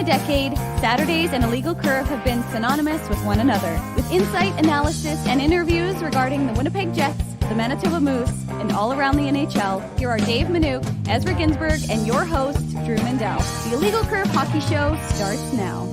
decade, Saturdays and Illegal Curve have been synonymous with one another. With insight, analysis, and interviews regarding the Winnipeg Jets, the Manitoba Moose, and all around the NHL, here are Dave Minuk, Ezra Ginsburg, and your host, Drew Mindell. The Illegal Curve Hockey Show starts now.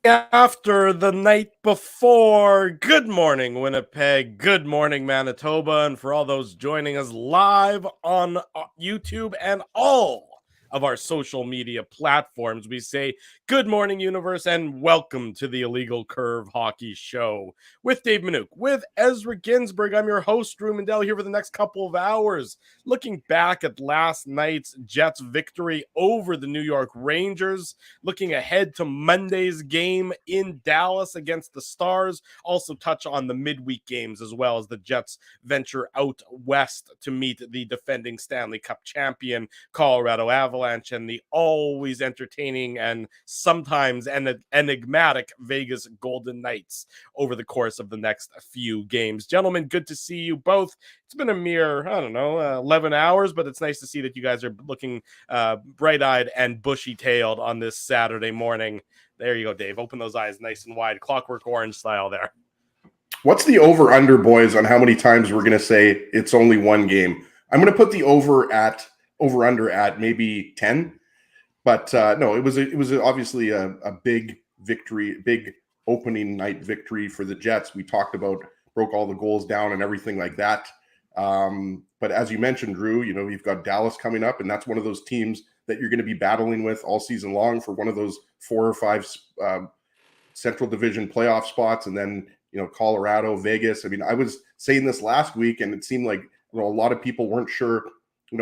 After the night before, good morning, Winnipeg. Good morning, Manitoba. And for all those joining us live on YouTube and all of our social media platforms, we say good morning, universe, and welcome to the Illegal Curve Hockey Show with Dave Minuk, with Ezra Ginsburg. I'm your host, Drew Mindell, here for the next couple of hours, looking back at last night's Jets victory over the New York Rangers, looking ahead to Monday's game in Dallas against the Stars, also touch on the midweek games as well as the Jets venture out west to meet the defending Stanley Cup champion Colorado Avalanche and the always entertaining and sometimes enigmatic Vegas Golden Knights over the course of the next few games. Gentlemen, good to see you both. It's been a mere, 11 hours, but it's nice to see that you guys are looking bright-eyed and bushy-tailed on this Saturday morning. There you go, Dave. Open those eyes nice and wide. Clockwork Orange style there. What's the over-under, boys, on how many times we're going to say it's only one game? I'm going to put the over-under at maybe 10. But no, it was obviously a big victory, big opening night victory for the Jets. We talked about broke all the goals down and everything like that. But as you mentioned, Drew, you've got Dallas coming up, and that's one of those teams that you're going to be battling with all season long for one of those 4 or 5 Central Division playoff spots, and then Colorado, Vegas. I mean, I was saying this last week, and it seemed like a lot of people weren't sure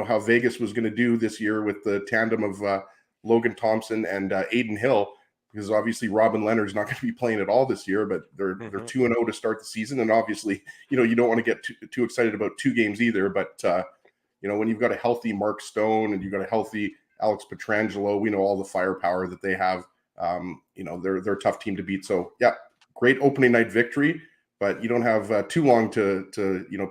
how Vegas was going to do this year with the tandem of Logan Thompson and Aiden Hill, because obviously Robin Leonard's not going to be playing at all this year, but they're 2-0 to start the season. And obviously, you don't want to get too excited about 2 games either. But, when you've got a healthy Mark Stone and you've got a healthy Alex Pietrangelo, we know all the firepower that they have. They're a tough team to beat. So, yeah, great opening night victory. But you don't have too long to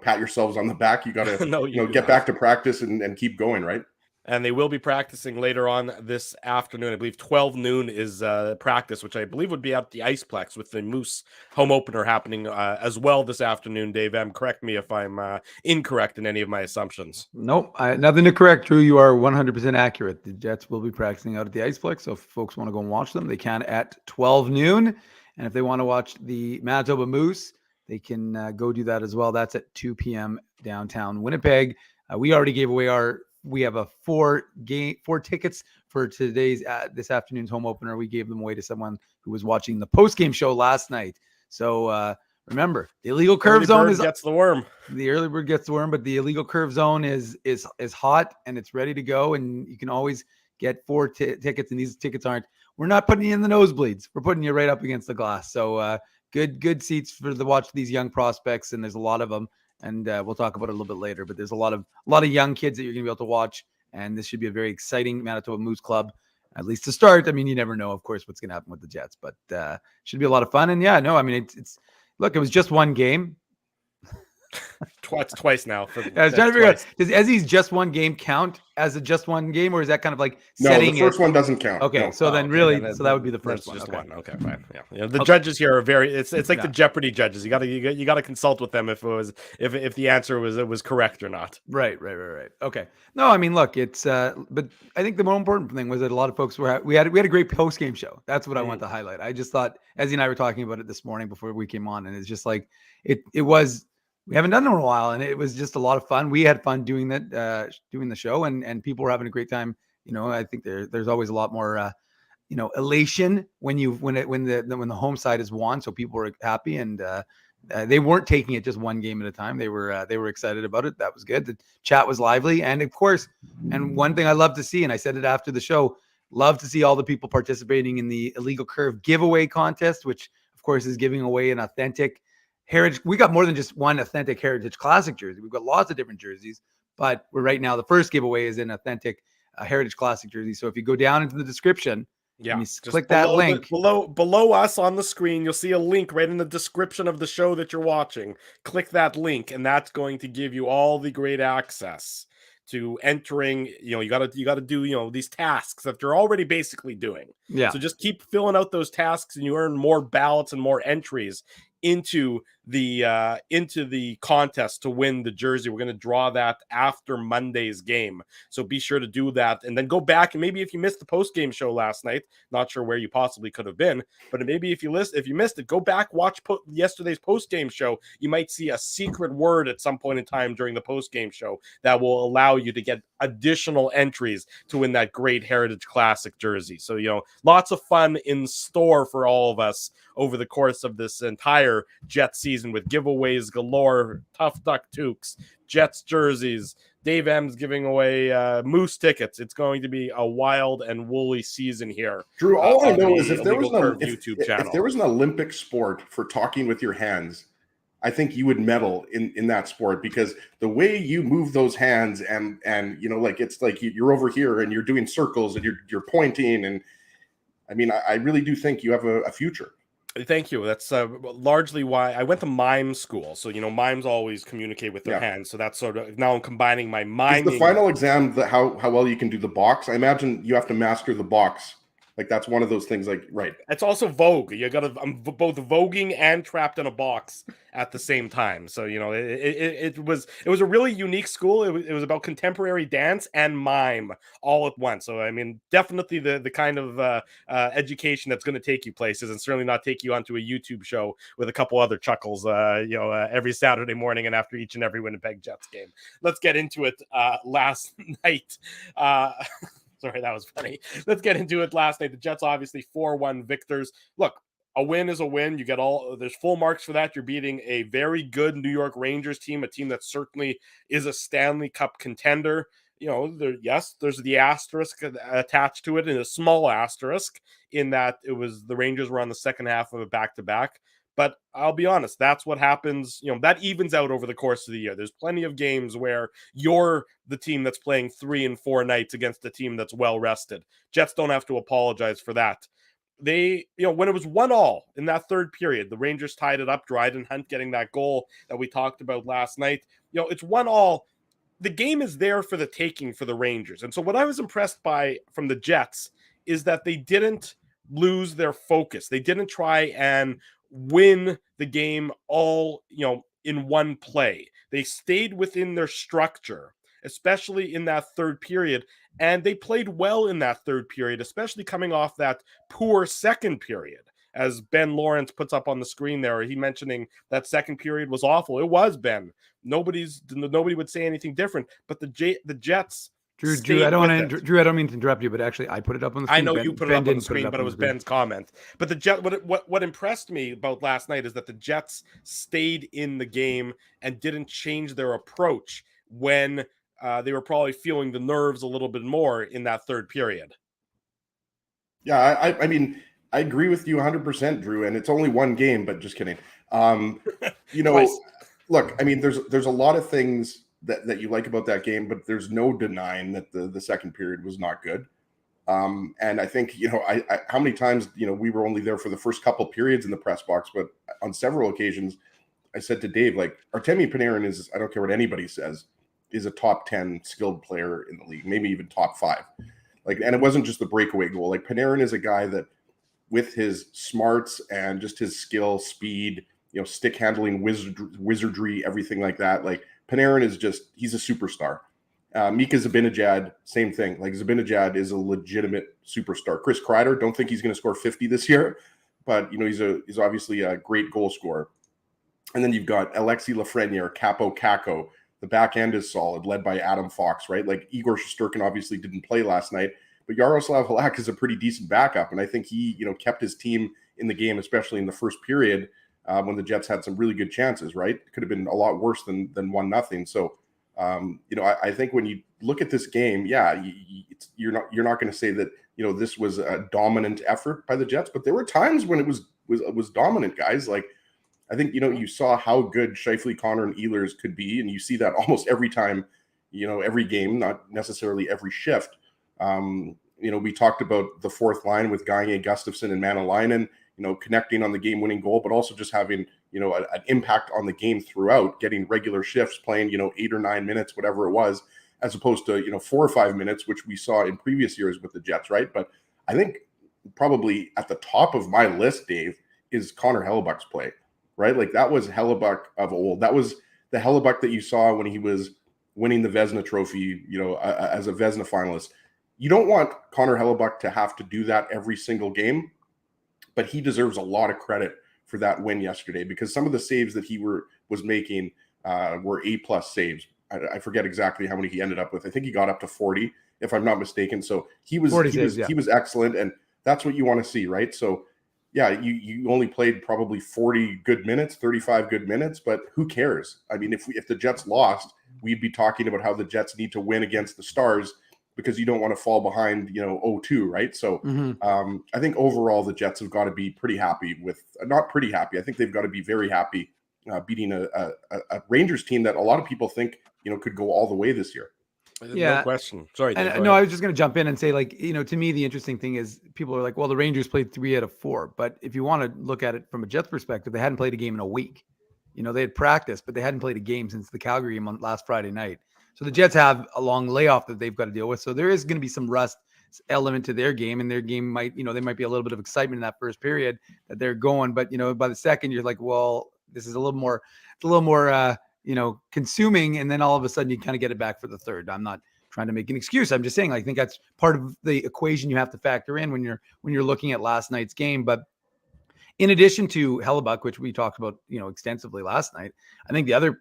pat yourselves on the back. You got to get back to practice and keep going, right? And they will be practicing later on this afternoon. I believe 12 noon is practice, which I believe would be at the Iceplex with the Moose home opener happening as well this afternoon. Dave M., correct me if I'm incorrect in any of my assumptions. Nope, nothing to correct, Drew. You are 100% accurate. The Jets will be practicing out at the Iceplex, so if folks want to go and watch them, they can at 12 noon. And if they want to watch the Manitoba Moose, they can go do that as well. That's at 2 p.m. downtown Winnipeg. We already gave away we have 4 tickets for today's this afternoon's home opener. We gave them away to someone who was watching the post-game show last night. So remember, the illegal curve zone gets the worm. The early bird gets the worm, but the illegal curve zone is hot and it's ready to go. And you can always get 4 tickets, and these tickets we're not putting you in the nosebleeds. We're putting you right up against the glass. So good seats for the watch these young prospects, and there's a lot of them. And we'll talk about it a little bit later, but there's a lot of young kids that you're going to be able to watch, and this should be a very exciting Manitoba Moose club, at least to start. I mean, you never know, of course, what's going to happen with the Jets, but should be a lot of fun. And yeah, no, I mean, look, it was just one game. Twice now. I was trying to figure out, does Ezzy's just one game count as a just one game, or is that kind of like setting No, the first one doesn't count. Okay, no. so then that would be the first one. Just okay. one. Okay, fine. Yeah. The judges here are very. It's like the Jeopardy judges. You got to consult with them if the answer was correct or not. Right. Okay. No, I mean, look, it's but I think the more important thing was that a lot of folks we had a great post game show. That's what I want to highlight. I just thought Ezzy and I were talking about it this morning before we came on, and it's just like it was. We haven't done it in a while, and it was just a lot of fun. We had fun doing that, doing the show, and people were having a great time. I think there's always a lot more, elation when the home side is won, so people were happy, and they weren't taking it just one game at a time. They were excited about it. That was good. The chat was lively, and of course, and one thing I love to see, and I said it after the show, love to see all the people participating in the Illegal Curve giveaway contest, which of course is giving away an authentic Heritage. We got more than just one authentic Heritage Classic jersey. We've got lots of different jerseys, but right now the first giveaway is an authentic Heritage Classic jersey. So if you go down into the description, click that link below us on the screen, you'll see a link right in the description of the show that you're watching. Click that link, and that's going to give you all the great access to entering, you got to do, these tasks that you're already basically doing. Yeah. So just keep filling out those tasks and you earn more ballots and more entries into the contest to win the jersey. We're going to draw that after Monday's game, so be sure to do that, and then go back, and maybe if you missed the post-game show last night, not sure where you possibly could have been, but maybe if you missed it, go back, watch yesterday's post-game show. You might see a secret word at some point in time during the post-game show that will allow you to get additional entries to win that great Heritage Classic jersey. So lots of fun in store for all of us over the course of this entire Jets season, with giveaways galore, Tough Duck toques, Jets jerseys, Dave M's giving away Moose tickets. It's going to be a wild and woolly season here. Drew, all I know is if there was an Olympic sport for talking with your hands, I think you would medal in that sport, because the way you move those hands and it's like you're over here and you're doing circles and you're pointing, and I mean I really do think you have a future. Thank you. That's largely why I went to mime school. So, mimes always communicate with their hands. So that's sort of, now I'm combining my miming. Is the final exam how well you can do the box? I imagine you have to master the box. Like, that's one of those things, like, right. It's also Vogue. I'm both voguing and trapped in a box at the same time. So, it was a really unique school. It was about contemporary dance and mime all at once. So, I mean, definitely the kind of education that's going to take you places, and certainly not take you onto a YouTube show with a couple other chuckles, every Saturday morning and after each and every Winnipeg Jets game. Let's get into it. Last night, sorry, that was funny. Let's get into it. Last night, the Jets obviously 4-1 victors. Look, a win is a win. You get there's full marks for that. You're beating a very good New York Rangers team, a team that certainly is a Stanley Cup contender. There's the asterisk attached to it, and a small asterisk in that the Rangers were on the second half of a back-to-back. But I'll be honest, that's what happens. That evens out over the course of the year. There's plenty of games where you're the team that's playing 3 and 4 nights against a team that's well rested. Jets don't have to apologize for that. They, when it was 1-1 in that third period, the Rangers tied it up, Dryden Hunt getting that goal that we talked about last night. It's 1-1. The game is there for the taking for the Rangers. And so what I was impressed by from the Jets is that they didn't lose their focus. They didn't try and win the game all, in one play. They stayed within their structure, especially in that third period, and they played well in that third period, especially coming off that poor second period. As Ben Lawrence puts up on the screen there, he mentioning that second period was awful. It was, Ben. Nobody would say anything different, but the Jets. Drew, I don't mean to interrupt you, but actually I put it up on the screen. I know you put it up on the screen, but it was Ben's comment. But the Jets, what impressed me about last night is that the Jets stayed in the game and didn't change their approach when they were probably feeling the nerves a little bit more in that third period. Yeah, I mean, I agree with you 100%, Drew, and it's only one game, but just kidding. Look, I mean, there's a lot of things that you like about that game, but there's no denying that the second period was not good. And I think, I how many times, we were only there for the first couple periods in the press box, but on several occasions, I said to Dave, like, Artemi Panarin is, I don't care what anybody says, is a top 10 skilled player in the league, maybe even top 5. Like, and it wasn't just the breakaway goal. Like, Panarin is a guy that, with his smarts and just his skill, speed, stick handling, wizardry, everything like that, like, Panarin is he's a superstar. Mika Zibanejad, same thing. Like, Zibanejad is a legitimate superstar. Chris Kreider, don't think he's going to score 50 this year, but he's obviously a great goal scorer. And then you've got Alexi Lafreniere, Capo Caco. The back end is solid, led by Adam Fox, right? Like, Igor Shesterkin obviously didn't play last night, but Yaroslav Halak is a pretty decent backup, and I think he, kept his team in the game, especially in the first period. When the Jets had some really good chances, right? It could have been a lot worse than 1-0. So, I think when you look at this game, you're not going to say that this was a dominant effort by the Jets, but there were times when it was dominant, guys. Like, I think you saw how good Scheifele, Connor, and Ehlers could be, and you see that almost every time, every game, not necessarily every shift. We talked about the fourth line with Gagne, Gustafsson, and Manalainen. Connecting on the game-winning goal, but also just having, an impact on the game throughout, getting regular shifts, playing, 8 or 9 minutes, whatever it was. as opposed to, 4 or 5 minutes, which we saw in previous years with the Jets, right? But I think probably at the top of my list, Dave, is Connor Hellebuck's play, right? Like that was Hellebuck of old. That was the Hellebuck that you saw when he was winning the Vezina Trophy, as a Vezina finalist. You don't want Connor Hellebuck to have to do that every single game, but he deserves a lot of credit for that win yesterday, because some of the saves that he was making were A+ saves. I forget exactly how many he ended up with. I think he got up to 40, if I'm not mistaken. So he was excellent, and that's what you want to see, right? So yeah, you only played probably 40 good minutes, 35 good minutes, but who cares? I mean, if the Jets lost, we'd be talking about how the Jets need to win against the Stars, because you don't want to fall behind, 0-2, right? So I think overall the Jets have got to be pretty happy with, not pretty happy, I think they've got to be very happy beating a Rangers team that a lot of people think, could go all the way this year. Yeah, no question. Sorry, Dave, and, no, I was just going to jump in and say, like, to me, the interesting thing is people are like, well, the Rangers played 3 out of 4. But if you want to look at it from a Jets perspective, they hadn't played a game in a week. They had practiced, but they hadn't played a game since the Calgary game on last Friday night. So the Jets have a long layoff that they've got to deal with. So there is going to be some rust element to their game, and their game might, they might be a little bit of excitement in that first period that they're going. But, by the second, you're like, well, this is a little more, consuming. And then all of a sudden you kind of get it back for the third. I'm not trying to make an excuse. I'm just saying, I think that's part of the equation you have to factor in when you're looking at last night's game. But in addition to Hellebuck, which we talked about, extensively last night, I think the other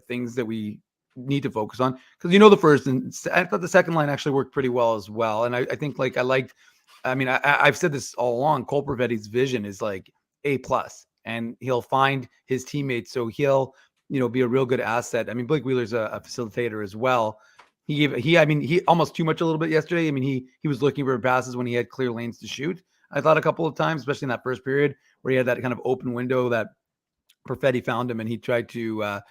things that we need to focus on, because the first and I thought the second line actually worked pretty well as well. And I think I've said this all along, Cole Perfetti's vision is like A+, and he'll find his teammates. So he'll, be a real good asset. I mean, Blake Wheeler's a facilitator as well. He almost too much a little bit yesterday. I mean, he was looking for passes when he had clear lanes to shoot. I thought a couple of times, especially in that first period where he had that kind of open window that Perfetti found him, and he tried to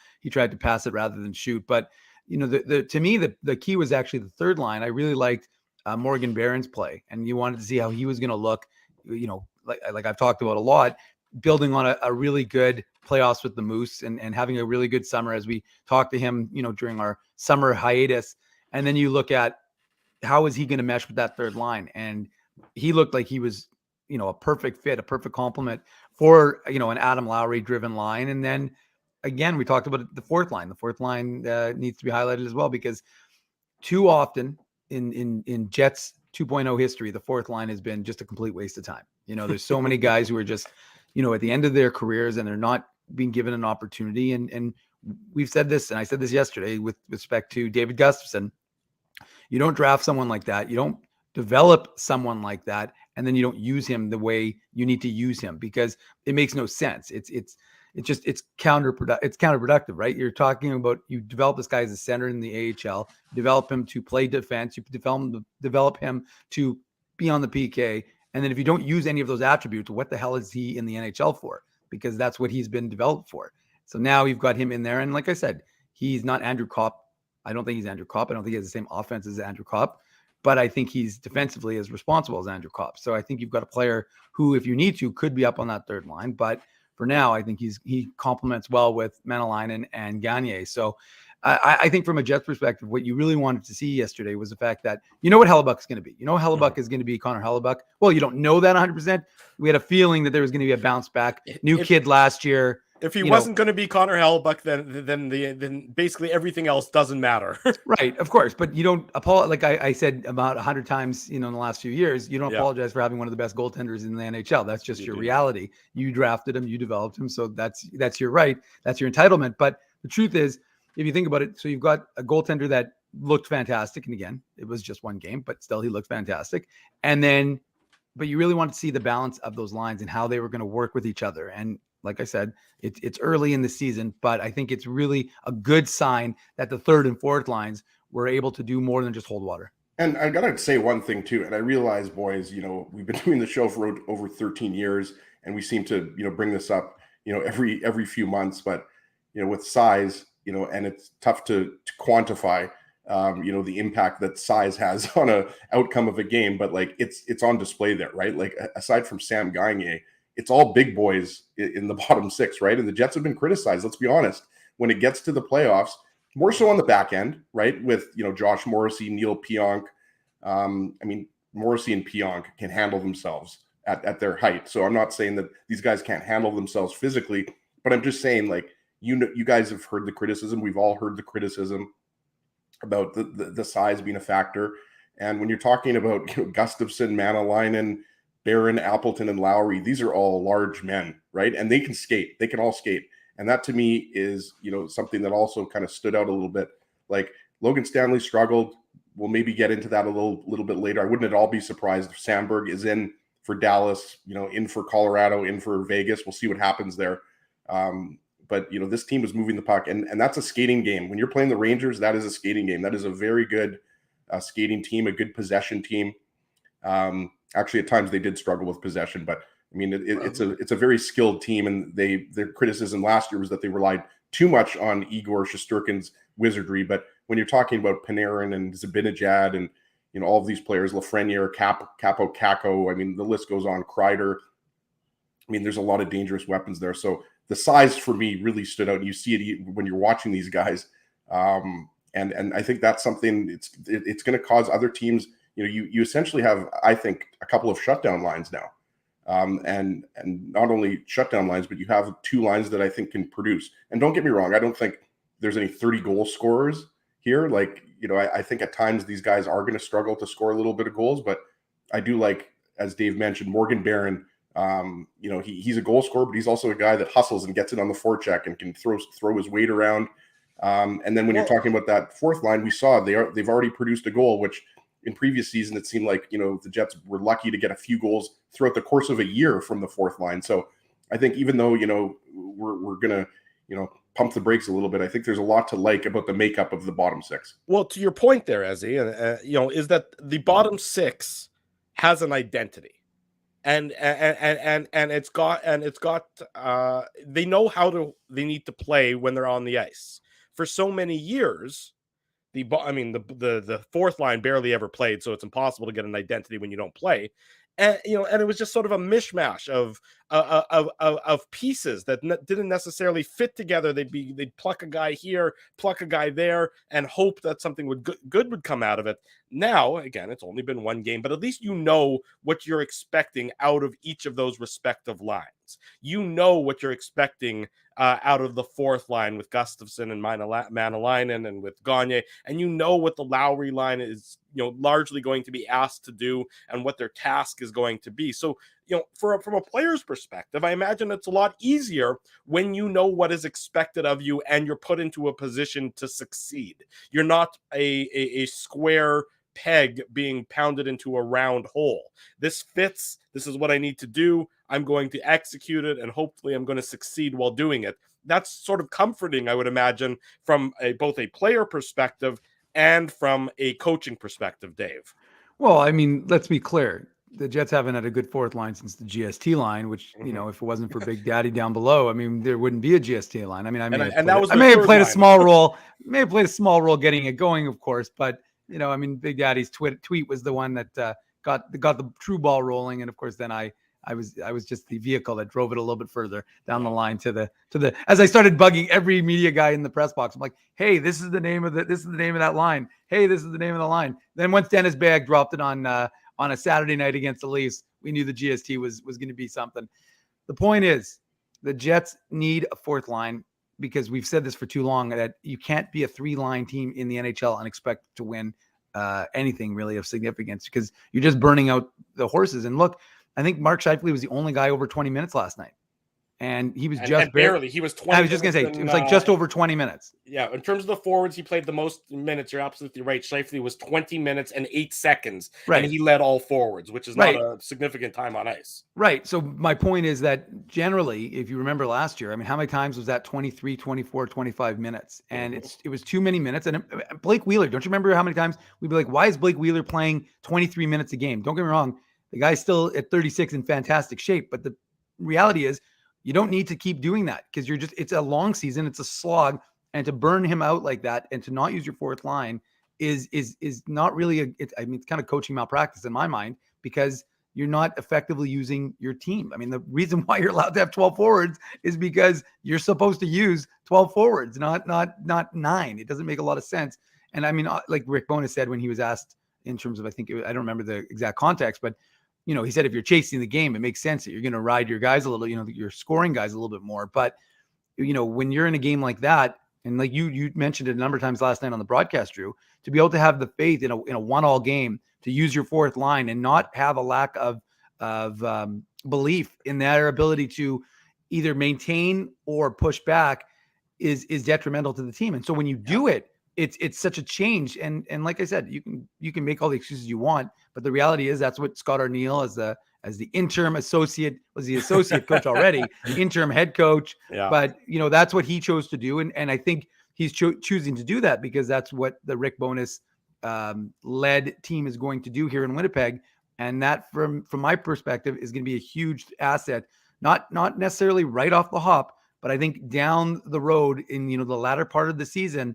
pass it rather than shoot. But to me, the key was actually the third line. I really liked Morgan Barron's play, and you wanted to see how he was going to look. Like I've talked about a lot, building on a really good playoffs with the Moose and having a really good summer, as we talked to him, during our summer hiatus. And then you look at how is he going to mesh with that third line, and he looked like he was, a perfect fit, a perfect complement for, an Adam Lowry driven line. And then again, we talked about the fourth line. The fourth line needs to be highlighted as well, because too often in Jets 2.0 history, the fourth line has been just a complete waste of time. There's so many guys who are just, at the end of their careers, and they're not being given an opportunity. And we've said this, and I said this yesterday with respect to David Gustafsson. You don't draft someone like that. You don't develop someone like that, and then you don't use him the way you need to use him, because it makes no sense. It's counterproductive. It's counterproductive, right? You're talking about, you develop this guy as a center in the AHL, develop him to play defense, you develop him to be on the PK. And then if you don't use any of those attributes, what the hell is he in the NHL for? Because that's what he's been developed for. So now you've got him in there. And like I said, he's not Andrew Kopp. I don't think he's Andrew Kopp. I don't think he has the same offense as Andrew Kopp, but I think he's defensively as responsible as Andrew Kopp. So I think you've got a player who, if you need to, could be up on that third line. But for now, I think he complements well with Manalainen and Gagner. So I think from a Jets perspective, what you really wanted to see yesterday was the fact that what Hellebuck is going to be. Hellebuck is going to be Connor Hellebuck. Well, you don't know that 100%. We had a feeling that there was going to be a bounce back. Kid last year. If he wasn't going to be Connor Hellebuck, then basically everything else doesn't matter. Right, of course. But you don't apologize. Like I said about 100 times, in the last few years, you don't apologize for having one of the best goaltenders in the NHL. That's just your reality. You drafted him, you developed him, so that's your right. That's your entitlement. But the truth is, if you think about it, so you've got a goaltender that looked fantastic, and again, it was just one game, but still he looked fantastic. And then, but you really want to see the balance of those lines and how they were going to work with each other. And like I said, it's early in the season, but I think it's really a good sign that the third and fourth lines were able to do more than just hold water. And I got to say one thing too, and I realize, boys, we've been doing the show for over 13 years, and we seem to, bring this up, every few months, but, with size, and it's tough to quantify, the impact that size has on a outcome of a game, but like it's on display there, right? Like aside from Sam Gagner, it's all big boys in the bottom six, right? And the Jets have been criticized. Let's be honest. When it gets to the playoffs, more so on the back end, right? With, Josh Morrissey, Neil Pionk. Morrissey and Pionk can handle themselves at their height. So I'm not saying that these guys can't handle themselves physically, but I'm just saying, like, you guys have heard the criticism. We've all heard the criticism about the size being a factor. And when you're talking about Gustafsson, Manalainen, Barron, Appleton, and Lowry, these are all large men, right? And they can skate. They can all skate. And that to me is, something that also kind of stood out a little bit. Like, Logan Stanley struggled. We'll maybe get into that a little bit later. I wouldn't at all be surprised if Sandberg is in for Dallas, in for Colorado, in for Vegas. We'll see what happens there. But this team is moving the puck, and that's a skating game. When you're playing the Rangers, that is a skating game. That is a very good skating team, a good possession team. Actually, at times they did struggle with possession, but I mean, it's a very skilled team, and their criticism last year was that they relied too much on Igor Shesterkin's wizardry. But when you're talking about Panarin and Zibanejad and all of these players, Lafreniere, Capo Caco, I mean, the list goes on. Kreider. I mean, there's a lot of dangerous weapons there. So the size for me really stood out. And you see it when you're watching these guys, and I think that's something. It's going to cause other teams. You essentially have, I think, a couple of shutdown lines now. And not only shutdown lines, but you have two lines that I think can produce. And don't get me wrong, I don't think there's any 30 goal scorers here. Like, I think at times these guys are going to struggle to score a little bit of goals, but I do like, as Dave mentioned, Morgan Barron. He's a goal scorer, but he's also a guy that hustles and gets it on the forecheck and can throw his weight around. And then when you're talking about that fourth line, we saw they've already produced a goal, which in previous season, it seemed like, the Jets were lucky to get a few goals throughout the course of a year from the fourth line. So I think even though, we're going to, pump the brakes a little bit, I think there's a lot to like about the makeup of the bottom six. Well, to your point there, Ezzy, is that the bottom six has an identity. And it's got they know they need to play when they're on the ice. For so many years, the fourth line barely ever played, so it's impossible to get an identity when you don't play. And and it was just sort of a mishmash of pieces that didn't necessarily fit together. They'd pluck a guy here, pluck a guy there, and hope that something good would come out of it. Now, again, it's only been one game, but at least what you're expecting out of each of those respective lines. You know what you're expecting out of the fourth line with Gustafsson and Manalainen and with Gagne, and what the Lowry line is, largely going to be asked to do and what their task is going to be. So, from a player's perspective, I imagine it's a lot easier when you know what is expected of you and you're put into a position to succeed. You're not a square peg being pounded into a round hole. This fits. This is what I need to do. I'm going to execute it, and hopefully I'm going to succeed while doing it. That's sort of comforting, I would imagine, from both a player perspective and from a coaching perspective, Dave. Well, I mean, let's be clear. The Jets haven't had a good fourth line since the GST line, which, if it wasn't for Big Daddy down below, I mean, there wouldn't be a GST line. I mean, I may have played a small role getting it going, of course, but Big Daddy's tweet was the one that got the true ball rolling, and of course, then I was just the vehicle that drove it a little bit further down the line to the. As I started bugging every media guy in the press box, I'm like, "Hey, this is the name of that line. Hey, this is the name of the line." Then once Dennis Bagg dropped it on a Saturday night against the Leafs, we knew the GST was going to be something. The point is, the Jets need a fourth line, because we've said this for too long, that you can't be a three-line team in the NHL and expect to win anything really of significance, because you're just burning out the horses. And look, I think Mark Scheifele was the only guy over 20 minutes last night. And he was barely. He was 20. I was just going to say, it was like just over 20 minutes. Yeah, in terms of the forwards, he played the most minutes. You're absolutely right. Scheifele was 20 minutes and 8 seconds. Right. And he led all forwards, which is not a significant time on ice. Right. So my point is that generally, if you remember last year, I mean, how many times was that 23, 24, 25 minutes? And it was too many minutes. And Blake Wheeler, don't you remember how many times we'd be like, why is Blake Wheeler playing 23 minutes a game? Don't get me wrong. The guy's still at 36 in fantastic shape. But the reality is, you don't need to keep doing that, because it's a long season. It's a slog. And to burn him out like that and to not use your fourth line is not really it's kind of coaching malpractice in my mind, because you're not effectively using your team. I mean, the reason why you're allowed to have 12 forwards is because you're supposed to use 12 forwards, not 9. It doesn't make a lot of sense. And I mean, like Rick Bowness said when he was asked in terms of, I don't remember the exact context, but he said, if you're chasing the game, it makes sense that you're going to ride your guys a little, your scoring guys a little bit more. But, when you're in a game like that, and like you mentioned it a number of times last night on the broadcast, Drew, to be able to have the faith in a 1-all game to use your fourth line and not have a lack of belief in their ability to either maintain or push back is detrimental to the team. And so when you do it, it's such a change. And like I said, you can make all the excuses you want, but the reality is that's what Scott Arniel as the interim associate was the associate coach already, interim head coach. Yeah. But that's what he chose to do. And I think he's choosing to do that because that's what the Rick Bowness led team is going to do here in Winnipeg. And that from my perspective is going to be a huge asset, not necessarily right off the hop, but I think down the road in, the latter part of the season,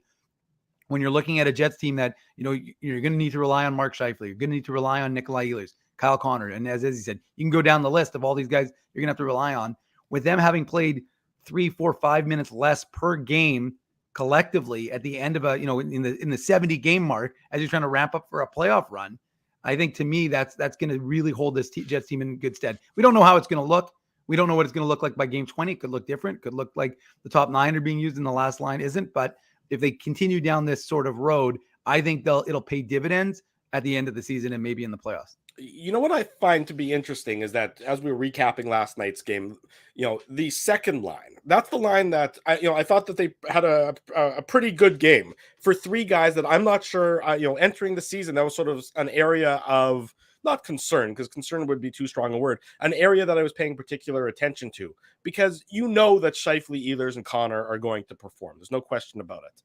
when you're looking at a Jets team that, you're going to need to rely on Mark Scheifele, you're going to need to rely on Nikolai Ehlers, Kyle Connor. And as he said, you can go down the list of all these guys you're going to have to rely on. With them having played 3, 4, 5 minutes less per game collectively at the end of in the 70 game mark, as you're trying to ramp up for a playoff run, I think to me, that's going to really hold this Jets team in good stead. We don't know how it's going to look. We don't know what it's going to look like by game 20. It could look different. Could look like the top 9 are being used and the last line isn't. But if they continue down this sort of road, I think it'll pay dividends at the end of the season and maybe in the playoffs. What I find to be interesting is that as we were recapping last night's game, the second line, that's the line that I thought that they had a pretty good game for 3 guys that I'm not sure, entering the season, that was sort of an area of not concern, because concern would be too strong a word, an area that I was paying particular attention to, because that Scheifele, Ehlers, and Connor are going to perform. There's no question about it.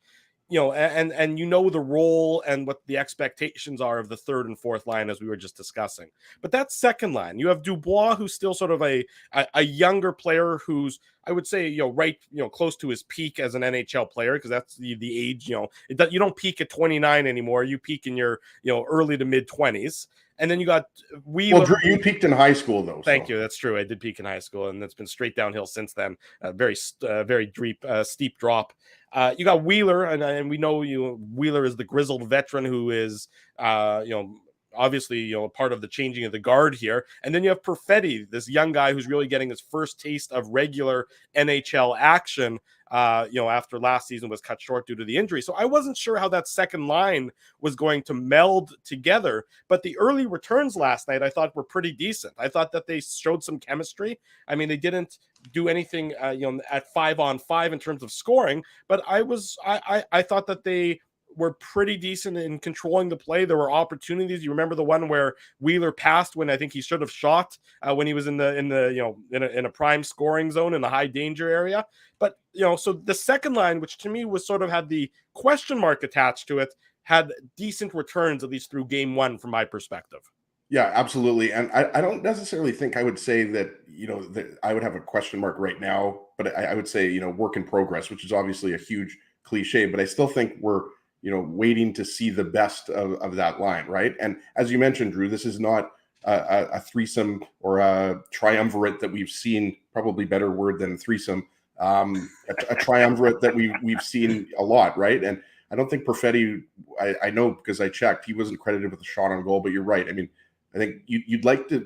And the role and what the expectations are of the third and fourth line, as we were just discussing. But that second line, you have Dubois, who's still sort of a younger player who's, I would say, close to his peak as an NHL player, because that's the age, you don't peak at 29 anymore. You peak in your, early to mid 20s. And then you got Wheeler. Well, Drew, you peaked in high school, though. Thank you. That's true. I did peak in high school, and it's been straight downhill since then. Very steep drop. You got Wheeler, and we know Wheeler is the grizzled veteran who is, obviously, part of the changing of the guard here. And then you have Perfetti, this young guy who's really getting his first taste of regular NHL action, after last season was cut short due to the injury. So I wasn't sure how that second line was going to meld together, but the early returns last night I thought were pretty decent. I thought that they showed some chemistry. I mean, they didn't do anything, at 5-on-5 in terms of scoring, but I thought that they were pretty decent in controlling the play. There were opportunities. You remember the one where Wheeler passed when I think he should have shot when he was in a prime scoring zone in the high danger area. But so the second line, which to me was sort of had the question mark attached to it, had decent returns, at least through game 1 from my perspective. Yeah, absolutely. And I don't necessarily think I would say that, that I would have a question mark right now, but I would say, work in progress, which is obviously a huge cliche, but I still think we're, waiting to see the best of that line, right? And as you mentioned, Drew, this is not a threesome or a triumvirate that we've seen, probably better word than threesome, a triumvirate that we've seen a lot, right? And I don't think Perfetti, I know because I checked, he wasn't credited with a shot on goal, but you're right. I mean, I think you'd like to,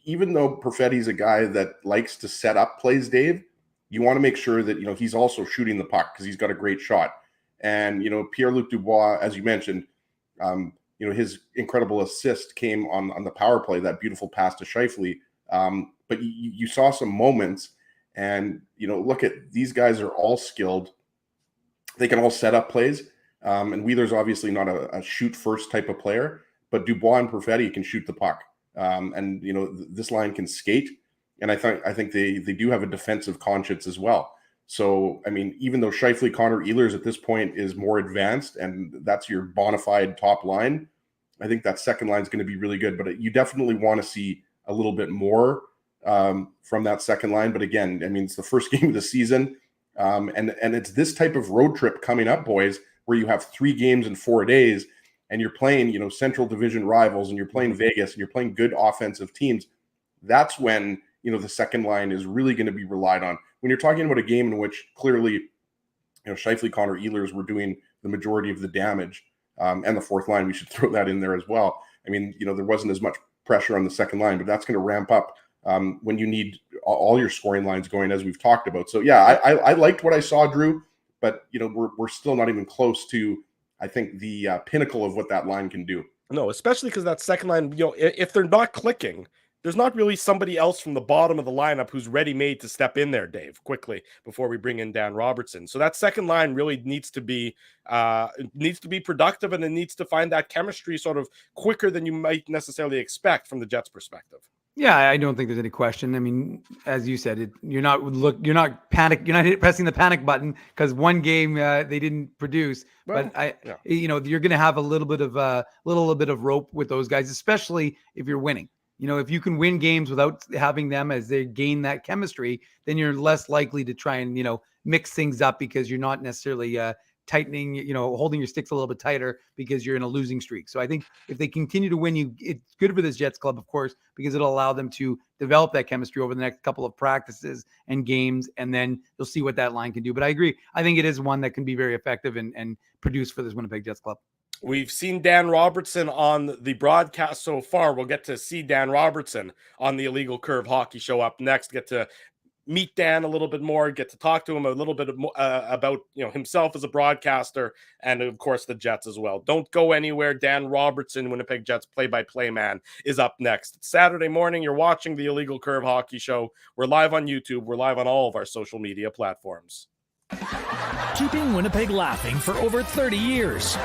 even though Perfetti's a guy that likes to set up plays, Dave, you want to make sure that, he's also shooting the puck because he's got a great shot. And, Pierre-Luc Dubois, as you mentioned, his incredible assist came on the power play, that beautiful pass to Scheifele. But you saw some moments and, look at these guys are all skilled. They can all set up plays. And Wheeler's obviously not a shoot first type of player, but Dubois and Perfetti can shoot the puck. And, this line can skate. And I think they do have a defensive conscience as well. So, I mean, even though Scheifele, Connor, Ehlers at this point is more advanced and that's your bona fide top line, I think that second line is going to be really good. But you definitely want to see a little bit more from that second line. But again, I mean, it's the first game of the season. And it's this type of road trip coming up, boys, where you have 3 games in 4 days and you're playing, Central Division rivals, and you're playing Vegas, and you're playing good offensive teams, that's when, the second line is really going to be relied on. When you're talking about a game in which clearly, Scheifele, Connor, Ehlers were doing the majority of the damage, and the fourth line, we should throw that in there as well. I mean, there wasn't as much pressure on the second line, but that's going to ramp up when you need all your scoring lines going, as we've talked about. So yeah, I liked what I saw, Drew, but we're still not even close to, I think, the pinnacle of what that line can do. No, especially because that second line, if they're not clicking, there's not really somebody else from the bottom of the lineup who's ready-made to step in there, Dave, quickly before we bring in Dan Robertson. So that second line really needs to be productive, and it needs to find that chemistry sort of quicker than you might necessarily expect from the Jets' perspective. Yeah, I don't think there's any question. I mean, as you said, you're not pressing the panic button because one game they didn't produce. Well, but you're going to have a little bit of rope with those guys, especially if you're winning. If you can win games without having them as they gain that chemistry, then you're less likely to try and, mix things up because you're not necessarily tightening, holding your sticks a little bit tighter because you're in a losing streak. So I think if they continue to win, it's good for this Jets club, of course, because it'll allow them to develop that chemistry over the next couple of practices and games, and then you'll see what that line can do. But I agree. I think it is one that can be very effective and produce for this Winnipeg Jets club. We've seen Dan Robertson on the broadcast so far. We'll get to see Dan Robertson on the Illegal Curve Hockey Show up next. Get to meet Dan a little bit more, get to talk to him a little bit about himself as a broadcaster, and of course the Jets as well. Don't go anywhere. Dan Robertson, Winnipeg Jets play-by-play man, is up next. It's Saturday morning. You're watching the Illegal Curve Hockey Show. We're live on YouTube. We're live on all of our social media platforms. Keeping Winnipeg laughing for over 30 years.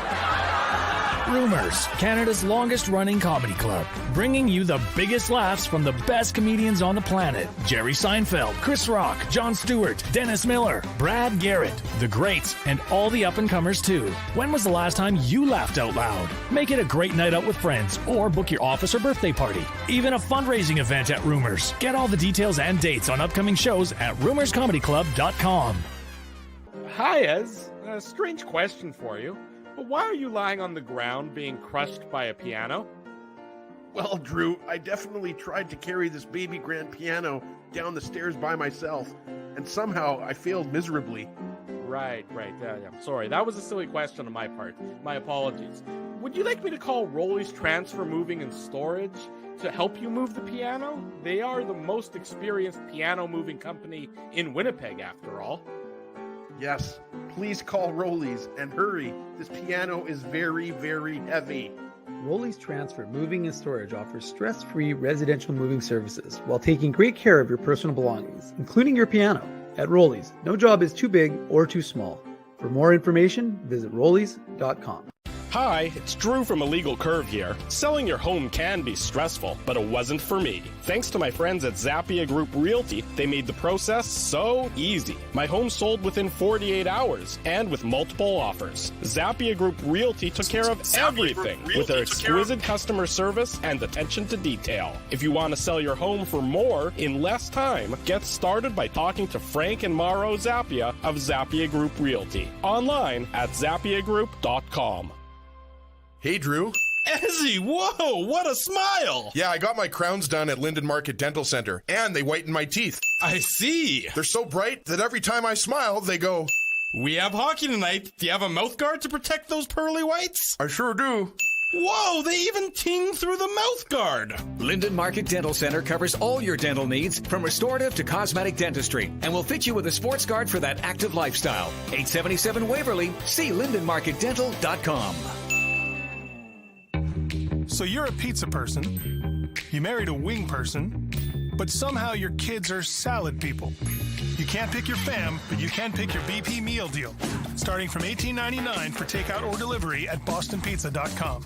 Rumors, Canada's longest-running comedy club, bringing you the biggest laughs from the best comedians on the planet. Jerry Seinfeld, Chris Rock, Jon Stewart, Dennis Miller, Brad Garrett, the greats, and all the up-and-comers too. When was the last time you laughed out loud? Make it a great night out with friends, or book your office or birthday party. Even a fundraising event at Rumors. Get all the details and dates on upcoming shows at rumorscomedyclub.com. Hi, Ez. A strange question for you. But why are you lying on the ground being crushed by a piano? Well, Drew, I definitely tried to carry this baby grand piano down the stairs by myself, and somehow I failed miserably. Right. Yeah. Sorry, that was a silly question on my part. My apologies. Would you like me to call Rolly's Transfer Moving and Storage to help you move the piano? They are the most experienced piano moving company in Winnipeg, after all. Yes, please call Rolly's and hurry. This piano is very, very heavy. Rolly's Transfer Moving and Storage offers stress-free residential moving services while taking great care of your personal belongings, including your piano. At Rolly's, no job is too big or too small. For more information, visit rollys.com. Hi, it's Drew from Illegal Curve here. Selling your home can be stressful, but it wasn't for me. Thanks to my friends at Zappia Group Realty, they made the process so easy. My home sold within 48 hours and with multiple offers. Zappia Group Realty took care of everything with their exquisite customer service and attention to detail. If you want to sell your home for more in less time, get started by talking to Frank and Mauro Zappia of Zappia Group Realty. Online at zappiagroup.com. Hey, Drew. Ezzy, whoa, what a smile! Yeah, I got my crowns done at Linden Market Dental Center, and they whiten my teeth. I see. They're so bright that every time I smile, they go... We have hockey tonight. Do you have a mouth guard to protect those pearly whites? I sure do. Whoa, they even ting through the mouth guard. Linden Market Dental Center covers all your dental needs from restorative to cosmetic dentistry and will fit you with a sports guard for that active lifestyle. 877 Waverly. See lindenmarketdental.com. So you're a pizza person, you married a wing person, but somehow your kids are salad people. You can't pick your fam, but you can pick your BP meal deal, starting from $18.99 for takeout or delivery at bostonpizza.com.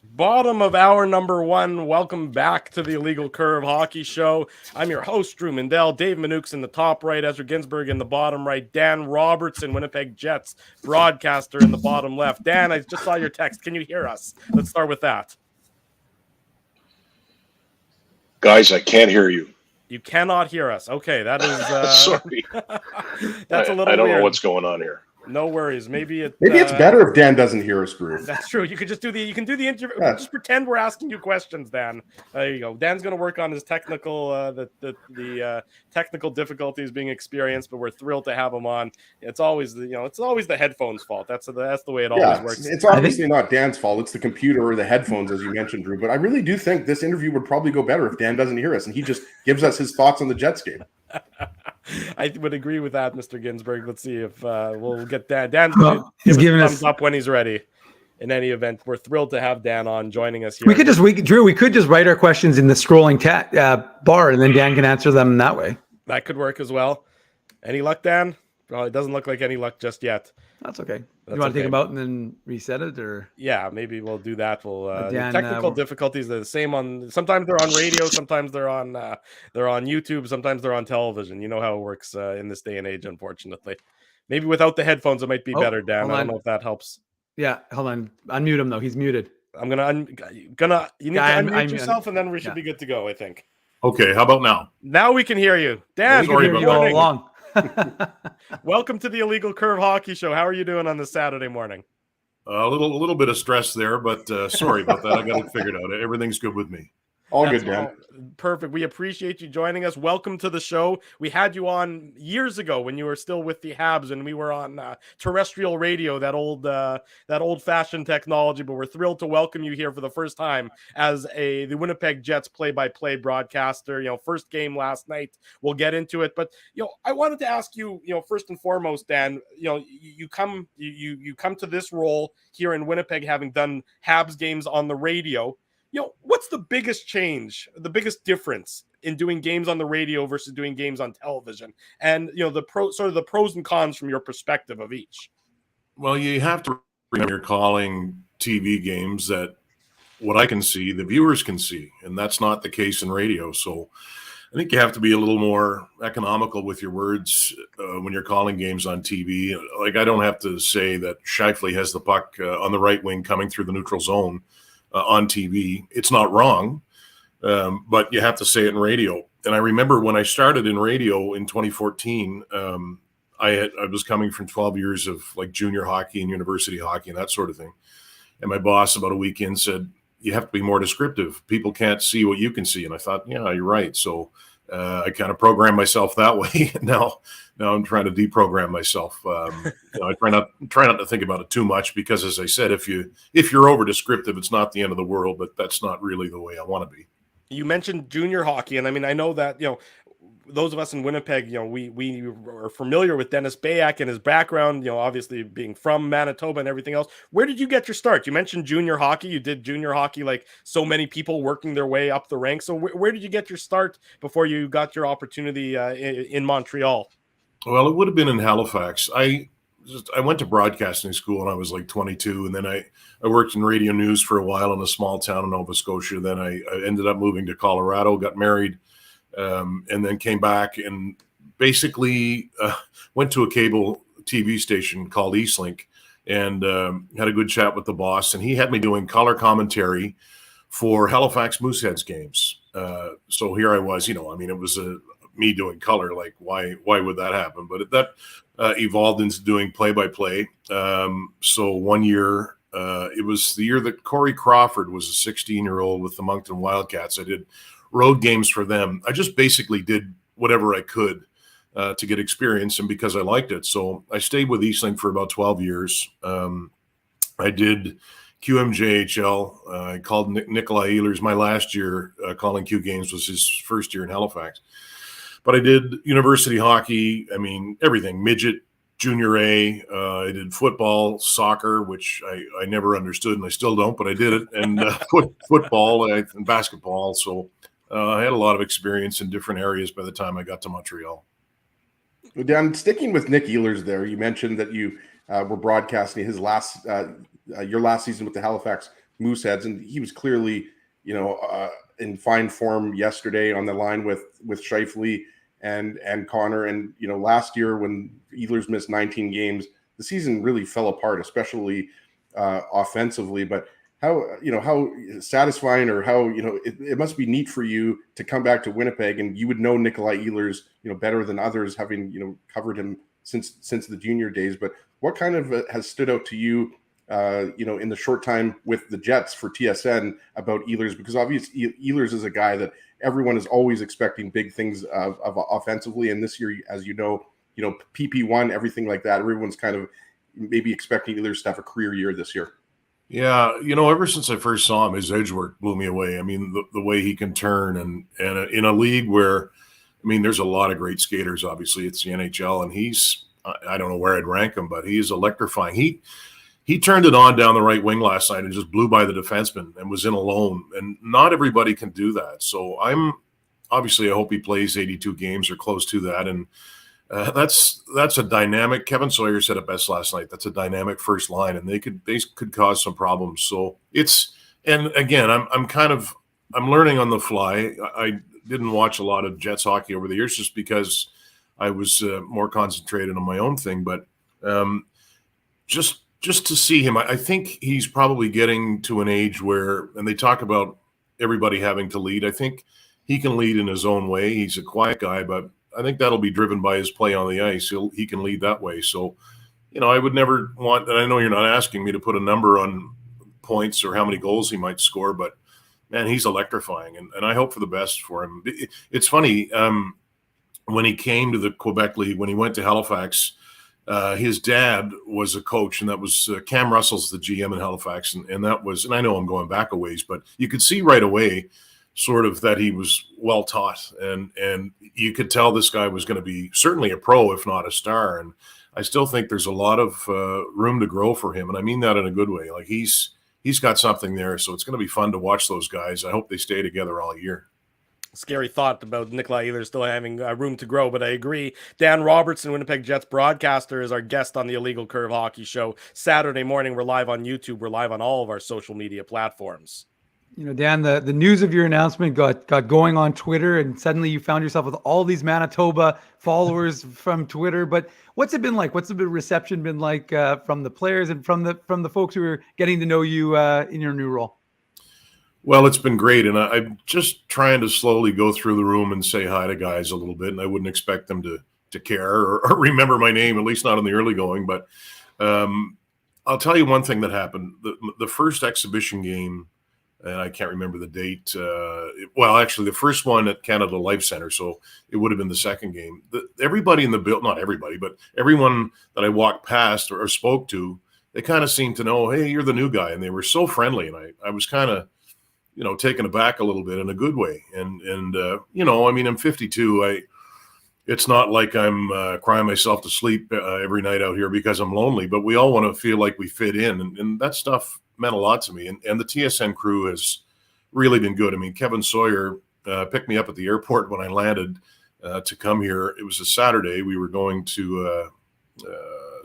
Bottom of hour number one. Welcome back to the Illegal Curve Hockey Show. I'm your host, Drew Mindell. Dave Minuk's in the top right, Ezra Ginsburg in the bottom right, Dan Robertson, Winnipeg Jets broadcaster in the bottom left. Dan, I just saw your text. Can you hear us? Let's start with that. Guys, I can't hear you. You cannot hear us. Okay, that is Sorry. that's a little I don't weird. know what's going on here. No worries. Maybe it's better if Dan doesn't hear us, Drew. That's true. You could just do the interview. Yeah. Just pretend we're asking you questions, Dan. There you go. Dan's going to work on his technical the technical difficulties being experienced, but we're thrilled to have him on. It's always the headphones' fault. That's the way it always works. It's obviously not Dan's fault. It's the computer or the headphones, as you mentioned, Drew. But I really do think this interview would probably go better if Dan doesn't hear us and he just gives us his thoughts on the Jets game. I would agree with that, Mr. Ginsburg. Let's see if we'll get Dan. Dan's he's giving thumbs us up when he's ready. In any event, we're thrilled to have Dan on joining us here. We could just write our questions in the scrolling bar, and then Dan can answer them that way. That could work as well. Any luck, Dan? Well, it doesn't look like any luck just yet. That's okay. You want to take them out and then reset it, or yeah, maybe we'll do that. We'll Dan, technical difficulties are the same on. Sometimes they're on radio, sometimes they're on YouTube, sometimes they're on television. You know how it works in this day and age, unfortunately. Maybe without the headphones, it might be better, Dan. I don't know if that helps. Yeah, hold on. Unmute him though. He's muted. I'm gonna you need to unmute yourself, and then we should be good to go. I think. Okay, how about now? Now we can hear you, Dan. We can hear you all along. Welcome to the Illegal Curve Hockey Show. How are you doing on this Saturday morning? A little bit of stress there, but sorry about that. I got it figured out. Everything's good with me. All good, Dan. Perfect. We appreciate you joining us. Welcome to the show. We had you on years ago when you were still with the Habs, and we were on terrestrial radio, that old-fashioned technology. But we're thrilled to welcome you here for the first time as the Winnipeg Jets play-by-play broadcaster. First game last night. We'll get into it, but I wanted to ask you, first and foremost, Dan. You come to this role here in Winnipeg, having done Habs games on the radio. What's the biggest change, the biggest difference in doing games on the radio versus doing games on television? And, the pros and cons from your perspective of each. Well, you have to remember you're calling TV games that what I can see, the viewers can see, and that's not the case in radio. So I think you have to be a little more economical with your words when you're calling games on TV. Like, I don't have to say that Scheifele has the puck on the right wing coming through the neutral zone on TV. It's not wrong, but you have to say it in radio. And I remember when I started in radio in 2014, I was coming from 12 years of like junior hockey and university hockey and that sort of thing. And my boss about a week in said, you have to be more descriptive. People can't see what you can see. And I thought, yeah, you're right. So I kind of programmed myself that way. Now I'm trying to deprogram myself. I try not to think about it too much because, as I said, if you're over descriptive, it's not the end of the world. But that's not really the way I want to be. You mentioned junior hockey, and I mean, I know that those of us in Winnipeg, we are familiar with Dennis Bayak and his background. Obviously being from Manitoba and everything else. Where did you get your start? You mentioned junior hockey. You did junior hockey like so many people working their way up the ranks. So where did you get your start before you got your opportunity in Montreal? Well, it would have been in Halifax. I went to broadcasting school when I was like 22, and then I worked in radio news for a while in a small town in Nova Scotia. Then I ended up moving to Colorado, got married, and then came back and basically went to a cable TV station called Eastlink and had a good chat with the boss. And he had me doing color commentary for Halifax Mooseheads games. So here I was, it was me doing color. Like, why would that happen? But that evolved into doing play-by-play. So one year, it was the year that Corey Crawford was a 16-year-old with the Moncton Wildcats. I did road games for them. I just basically did whatever I could to get experience and because I liked it. So I stayed with Eastlink for about 12 years. I did QMJHL. I called Nikolai Ehlers. My last year calling Q games was his first year in Halifax. But I did university hockey. I mean, everything, midget, junior A. I did football, soccer, which I never understood and I still don't, but I did it. And football and basketball. So I had a lot of experience in different areas by the time I got to Montreal. Dan, sticking with Nick Ehlers there, you mentioned that you were broadcasting his your last season with the Halifax Mooseheads, and he was clearly, in fine form yesterday on the line with Scheifele and Connor. And, last year when Ehlers missed 19 games, the season really fell apart, especially offensively. But how satisfying, or how it must be neat for you to come back to Winnipeg, and you would know Nikolai Ehlers better than others, having covered him since the junior days. But what kind of has stood out to you in the short time with the Jets for TSN about Ehlers? Because obviously Ehlers is a guy that everyone is always expecting big things of offensively, and this year, as PP1, everything like that, everyone's kind of maybe expecting Ehlers to have a career year this year. Yeah, ever since I first saw him, his edge work blew me away. I mean, the way he can turn, and in a league where, there's a lot of great skaters. Obviously, it's the NHL, and I don't know where I'd rank him, but he's electrifying. He turned it on down the right wing last night and just blew by the defenseman and was in alone. And not everybody can do that. So I hope he plays 82 games or close to that. And that's a dynamic. Kevin Sawyer said it best last night. That's a dynamic first line, and they could cause some problems. So and again, I'm learning on the fly. I didn't watch a lot of Jets hockey over the years just because I was more concentrated on my own thing. But just to see him, I think he's probably getting to an age where, and they talk about everybody having to lead. I think he can lead in his own way. He's a quiet guy, but I think that'll be driven by his play on the ice. He can lead that way. So, I would never want, and I know you're not asking me to put a number on points or how many goals he might score, but man, he's electrifying, and I hope for the best for him. It's funny, when he came to the Quebec League, when he went to Halifax, his dad was a coach, and that was Cam Russell's the GM in Halifax, and that was, and I know I'm going back a ways, but you could see right away sort of that he was well taught, and you could tell this guy was going to be certainly a pro, if not a star. And I still think there's a lot of room to grow for him, and I mean that in a good way. Like he's got something there, so it's going to be fun to watch those guys. I hope they stay together all year. Scary thought about Nikolai Ehlers still having room to grow, but I agree. Dan Robertson, Winnipeg Jets broadcaster, is our guest on the Illegal Curve Hockey Show. Saturday morning, we're live on YouTube. We're live on all of our social media platforms. Dan, the news of your announcement got going on Twitter, and suddenly you found yourself with all these Manitoba followers from Twitter. But what's it been like? What's the reception been like from the players and from the folks who are getting to know you in your new role? Well, it's been great, and I'm just trying to slowly go through the room and say hi to guys a little bit, and I wouldn't expect them to care or remember my name, at least not in the early going. But I'll tell you one thing that happened. The first exhibition game, and I can't remember the date. Actually, the first one at Canada Life Center, so it would have been the second game. Everybody in the build, not everybody, but everyone that I walked past or spoke to, they kind of seemed to know, hey, you're the new guy, and they were so friendly, and I was kind of, taken aback a little bit in a good way. And I'm 52. It's not like I'm crying myself to sleep every night out here because I'm lonely, but we all want to feel like we fit in, and that stuff meant a lot to me. And the TSN crew has really been good. I mean, Kevin Sawyer picked me up at the airport when I landed to come here. It was a Saturday. We were going to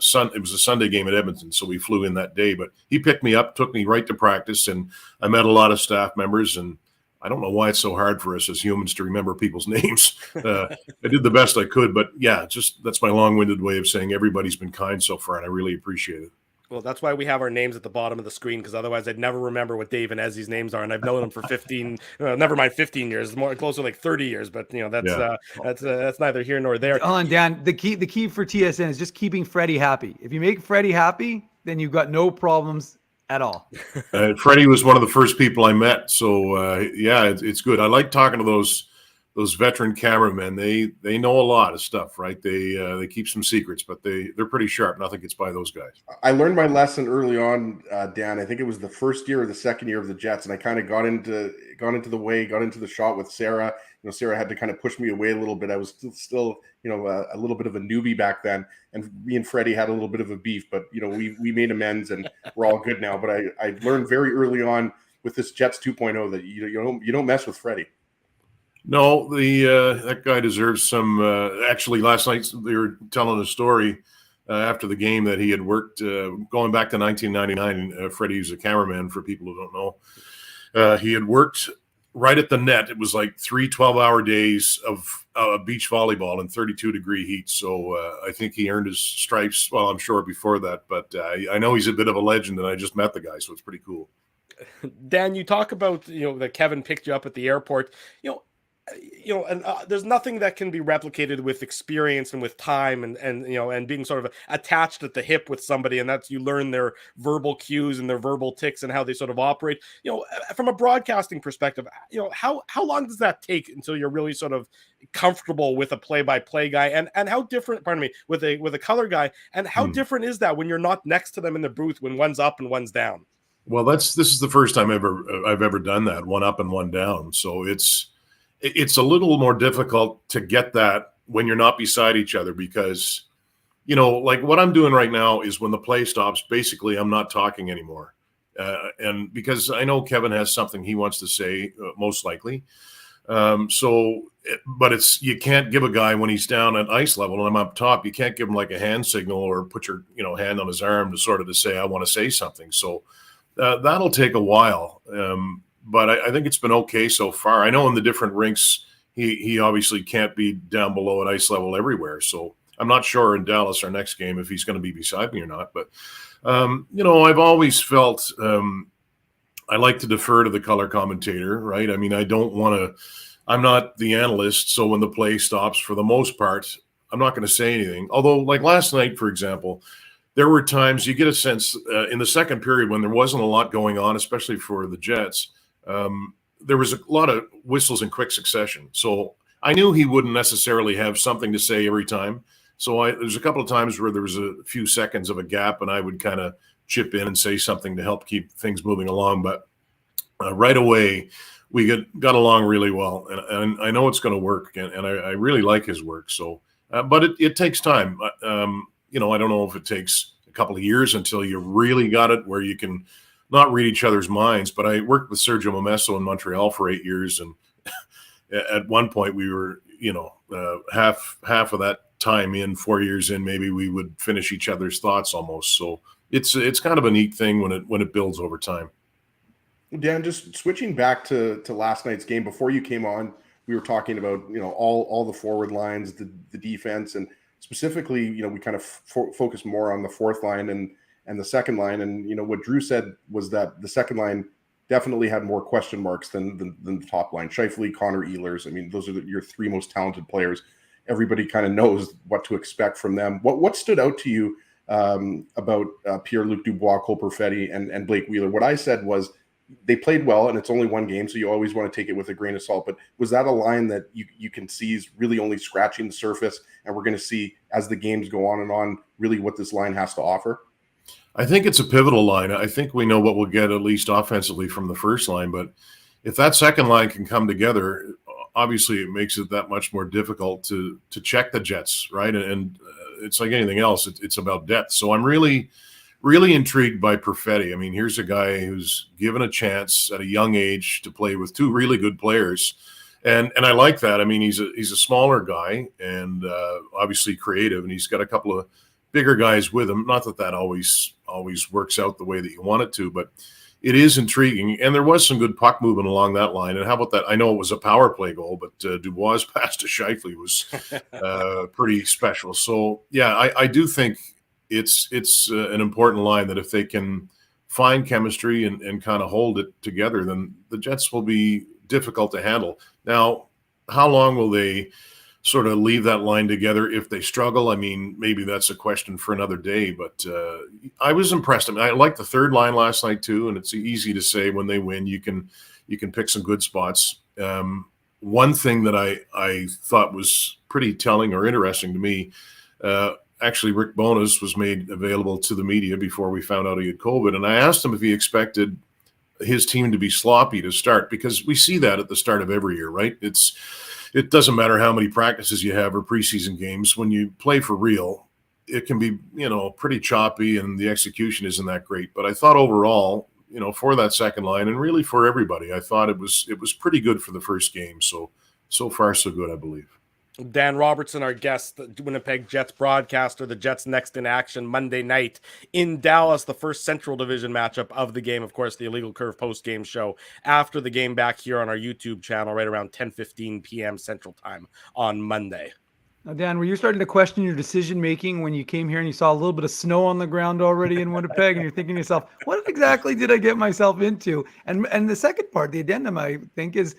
it was a Sunday game at Edmonton, so we flew in that day. But he picked me up, took me right to practice, and I met a lot of staff members. And I don't know why it's so hard for us as humans to remember people's names. I did the best I could, but yeah, that's my long-winded way of saying everybody's been kind so far, and I really appreciate it. Well, that's why we have our names at the bottom of the screen, because otherwise I'd never remember what Dave and Ezzy's names are, and I've known them for 15, never mind 15 years, more closer to like 30 years. But that's neither here nor there. Hold on, Dan. The key for TSN is just keeping Freddie happy. If you make Freddie happy, then you've got no problems at all. Freddie was one of the first people I met, so it's good. I like talking to those veteran cameramen. They know a lot of stuff, right? They keep some secrets, but they're pretty sharp. Nothing gets by those guys. I learned my lesson early on, Dan. I think it was the first year or the second year of the Jets, and I kind of got into the shot with Sarah. Sarah had to kind of push me away a little bit. I was still a little bit of a newbie back then, and me and Freddie had a little bit of a beef, but we made amends and we're all good now. But I learned very early on with this Jets 2.0 that you don't mess with Freddie. No, that guy deserves some. Actually, last night they were telling a story after the game that he had worked going back to 1999. Freddie was a cameraman, for people who don't know. He had worked right at the net. It was like 3 12-hour days of beach volleyball in 32-degree heat. So I think he earned his stripes. Well, I'm sure before that, but I know he's a bit of a legend, and I just met the guy, so it's pretty cool. Dan, you talk about, that Kevin picked you up at the airport, and there's nothing that can be replicated with experience and with time and being sort of attached at the hip with somebody, and that's you learn their verbal cues and their verbal tics and how they sort of operate. From a broadcasting perspective, how long does that take until you're really sort of comfortable with a play-by-play guy, and how different, pardon me, with a color guy, and how different is that when you're not next to them in the booth when one's up and one's down? Well, this is the first time I've ever done that, one up and one down. So it's a little more difficult to get that when you're not beside each other, because, like what I'm doing right now is when the play stops, basically I'm not talking anymore. And because I know Kevin has something he wants to say, most likely. But you can't give a guy when he's down at ice level and I'm up top, you can't give him like a hand signal or put your, hand on his arm to say, I want to say something. So that'll take a while. But I think it's been okay so far. I know in the different rinks, he obviously can't be down below at ice level everywhere. So I'm not sure in Dallas, our next game, if he's going to be beside me or not. But, I've always felt I like to defer to the color commentator, right? I mean, I'm not the analyst. So when the play stops, for the most part, I'm not going to say anything. Although, like last night, for example, there were times you get a sense in the second period when there wasn't a lot going on, especially for the Jets. There was a lot of whistles in quick succession. So I knew he wouldn't necessarily have something to say every time. So there's a couple of times where there was a few seconds of a gap and I would kind of chip in and say something to help keep things moving along. But right away, we got along really well. And I know it's going to work. And I really like his work. So, but it takes time. I don't know if it takes a couple of years until you really got it where you can not read each other's minds, but I worked with Sergio Momesso in Montreal for 8 years. And at one point we were, half of that time in, 4 years in, maybe we would finish each other's thoughts almost. So it's kind of a neat thing when it builds over time. Dan, just switching back to last night's game, before you came on, we were talking about, all the forward lines, the defense, and specifically, we kind of focus more on the fourth line and the second line. And, what Drew said was that the second line definitely had more question marks than the top line. Scheifele, Connor, Ehlers. I mean, those are your three most talented players. Everybody kind of knows what to expect from them. What stood out to you about Pierre-Luc Dubois, Cole Perfetti, and Blake Wheeler? What I said was they played well, and it's only one game, so you always want to take it with a grain of salt. But was that a line that you can see is really only scratching the surface, and we're going to see as the games go on and on really what this line has to offer? I think it's a pivotal line. I think we know what we'll get, at least offensively, from the first line. But if that second line can come together, obviously it makes it that much more difficult to check the Jets, right? And it's like anything else. It's about depth. So I'm really, really intrigued by Perfetti. I mean, here's a guy who's given a chance at a young age to play with two really good players. And I like that. I mean, he's a smaller guy and obviously creative, and he's got a couple of bigger guys with him. Not that always works out the way that you want it to, but it is intriguing. And there was some good puck movement along that line. And how about that? I know it was a power play goal, but Dubois' pass to Scheifele was pretty special. So, yeah, I do think it's an important line that if they can find chemistry and kind of hold it together, then the Jets will be difficult to handle. Now, how long will they sort of leave that line together if they struggle? I mean, maybe that's a question for another day, but I was impressed. I mean, I liked the third line last night too, and it's easy to say when they win, you can pick some good spots. One thing that I thought was pretty telling or interesting to me, actually Rick Bowness was made available to the media before we found out he had COVID, and I asked him if he expected his team to be sloppy to start, because we see that at the start of every year, right? It doesn't matter how many practices you have or preseason games. When you play for real, it can be, pretty choppy and the execution isn't that great. But I thought overall, for that second line and really for everybody, I thought it was pretty good for the first game. So far, so good, I believe. Dan Robertson, our guest, the Winnipeg Jets broadcaster, the Jets next in action Monday night in Dallas, the first Central Division matchup of the game. Of course, the Illegal Curve post-game show after the game back here on our YouTube channel right around 10:15 p.m. Central Time on Monday. Now, Dan, were you starting to question your decision making when you came here and you saw a little bit of snow on the ground already in Winnipeg, and you're thinking to yourself, "What exactly did I get myself into?" And the second part, the addendum, I think, is,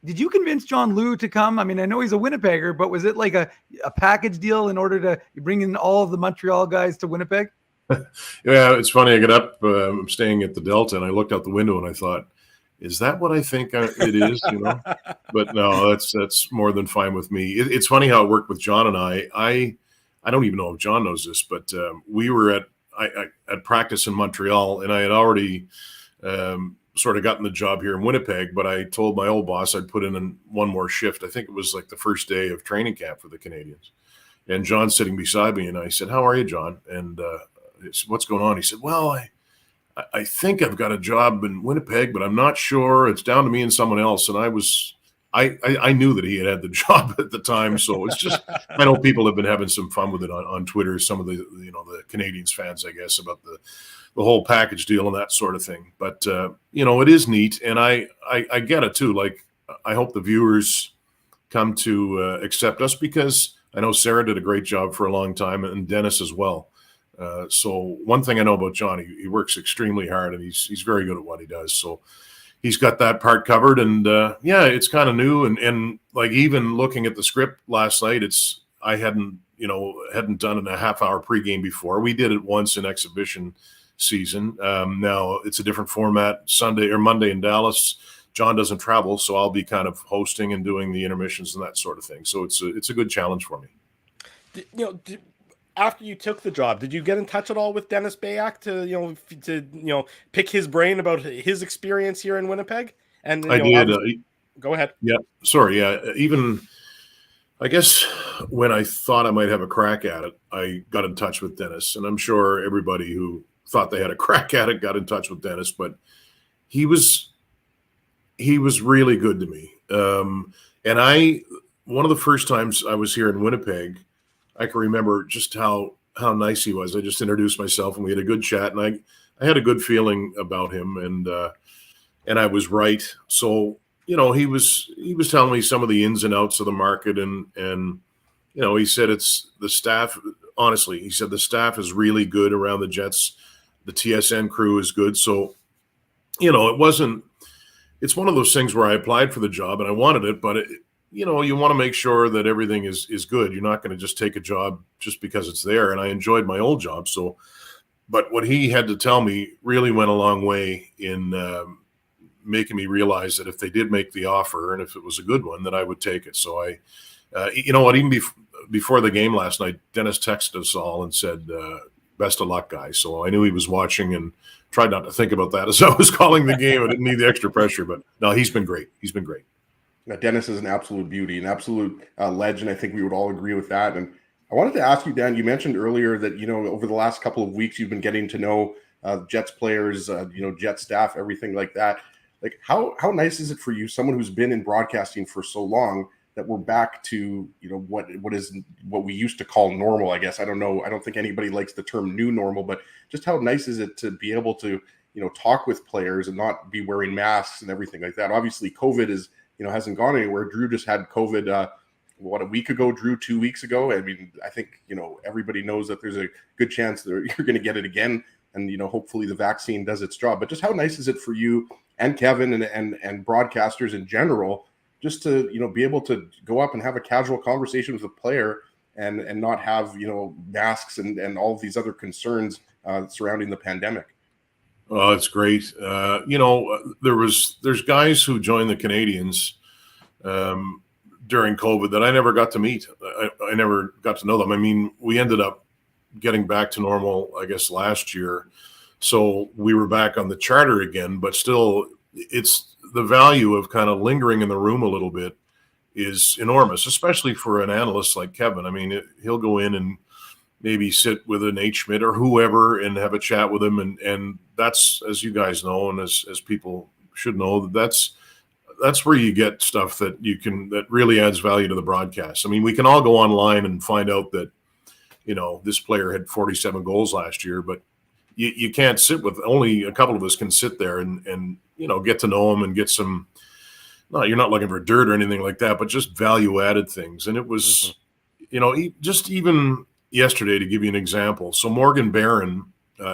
did you convince John Liu to come? I mean, I know he's a Winnipegger, but was it like a package deal in order to bring in all of the Montreal guys to Winnipeg? Yeah, it's funny. I got up. I'm staying at the Delta, and I looked out the window, and I thought, "Is that what I think it is?" You know, but no, that's more than fine with me. It's funny how it worked with John and I. I don't even know if John knows this, but we were at practice in Montreal, and I had already sort of gotten the job here in Winnipeg. But I told my old boss I'd put in one more shift. I think it was like the first day of training camp for the Canadians, and John's sitting beside me, and I said, "How are you, John?" And I said, "What's going on?" He said, "Well, I think I've got a job in Winnipeg, but I'm not sure. It's down to me and someone else." And I knew that he had the job at the time. So it's just, I know people have been having some fun with it on Twitter, some of the Canadians fans, I guess, about the whole package deal and that sort of thing. But, it is neat. And I get it too. Like, I hope the viewers come to accept us, because I know Sarah did a great job for a long time, and Dennis as well. So one thing I know about John, he works extremely hard, and he's very good at what he does. So he's got that part covered. And yeah, it's kind of new. And like, even looking at the script last night, I hadn't done a half-hour pregame before. We did it once in exhibition season. Now it's a different format, Sunday or Monday in Dallas. John doesn't travel, so I'll be kind of hosting and doing the intermissions and that sort of thing. So it's a good challenge for me. After you took the job, did you get in touch at all with Dennis Bayak to pick his brain about his experience here in Winnipeg? And I did. Go ahead. Yeah, sorry. Yeah, even I guess when I thought I might have a crack at it, I got in touch with Dennis, and I'm sure everybody who thought they had a crack at it got in touch with Dennis. But he was really good to me. And one of the first times I was here in Winnipeg, I can remember just how nice he was. I just introduced myself, and we had a good chat, and I had a good feeling about him, and I was right. So, he was telling me some of the ins and outs of the market, and he said it's the staff. Honestly, he said the staff is really good around the Jets. The TSN crew is good. So, it's one of those things where I applied for the job and I wanted it, but you want to make sure that everything is good. You're not going to just take a job just because it's there. And I enjoyed my old job. So, but what he had to tell me really went a long way in making me realize that if they did make the offer, and if it was a good one, that I would take it. So even before the game last night, Dennis texted us all and said, "Best of luck, guys." So I knew he was watching, and tried not to think about that as I was calling the game. I didn't need the extra pressure, but no, he's been great. He's been great. Dennis is an absolute beauty, an absolute legend. I think we would all agree with that. And I wanted to ask you, Dan, you mentioned earlier that, over the last couple of weeks, you've been getting to know Jets players, Jets staff, everything like that. Like, how nice is it for you, someone who's been in broadcasting for so long, that we're back to, what we used to call normal, I guess. I don't know. I don't think anybody likes the term new normal, but just how nice is it to be able to, talk with players and not be wearing masks and everything like that. Obviously, COVID is, hasn't gone anywhere. Drew just had COVID, a week ago, Drew, 2 weeks ago. I mean, I think, everybody knows that there's a good chance that you're going to get it again. And, hopefully the vaccine does its job. But just how nice is it for you and Kevin and broadcasters in general, just to, be able to go up and have a casual conversation with a player and not have, masks and all of these other concerns surrounding the pandemic? Oh, it's great. There's guys who joined the Canadians during COVID that I never got to meet. I never got to know them. I mean, we ended up getting back to normal, I guess, last year. So we were back on the charter again, but still, it's the value of kind of lingering in the room a little bit is enormous, especially for an analyst like Kevin. I mean, he'll go in and maybe sit with an H. Schmidt or whoever and have a chat with him. And that's, as you guys know, and as people should know, that's where you get stuff that really adds value to the broadcast. I mean, we can all go online and find out that, this player had 47 goals last year, but you can't sit with, only a couple of us can sit there and get to know him and get some, no, you're not looking for dirt or anything like that, but just value added things. And it was, just even yesterday, to give you an example. So Morgan Barron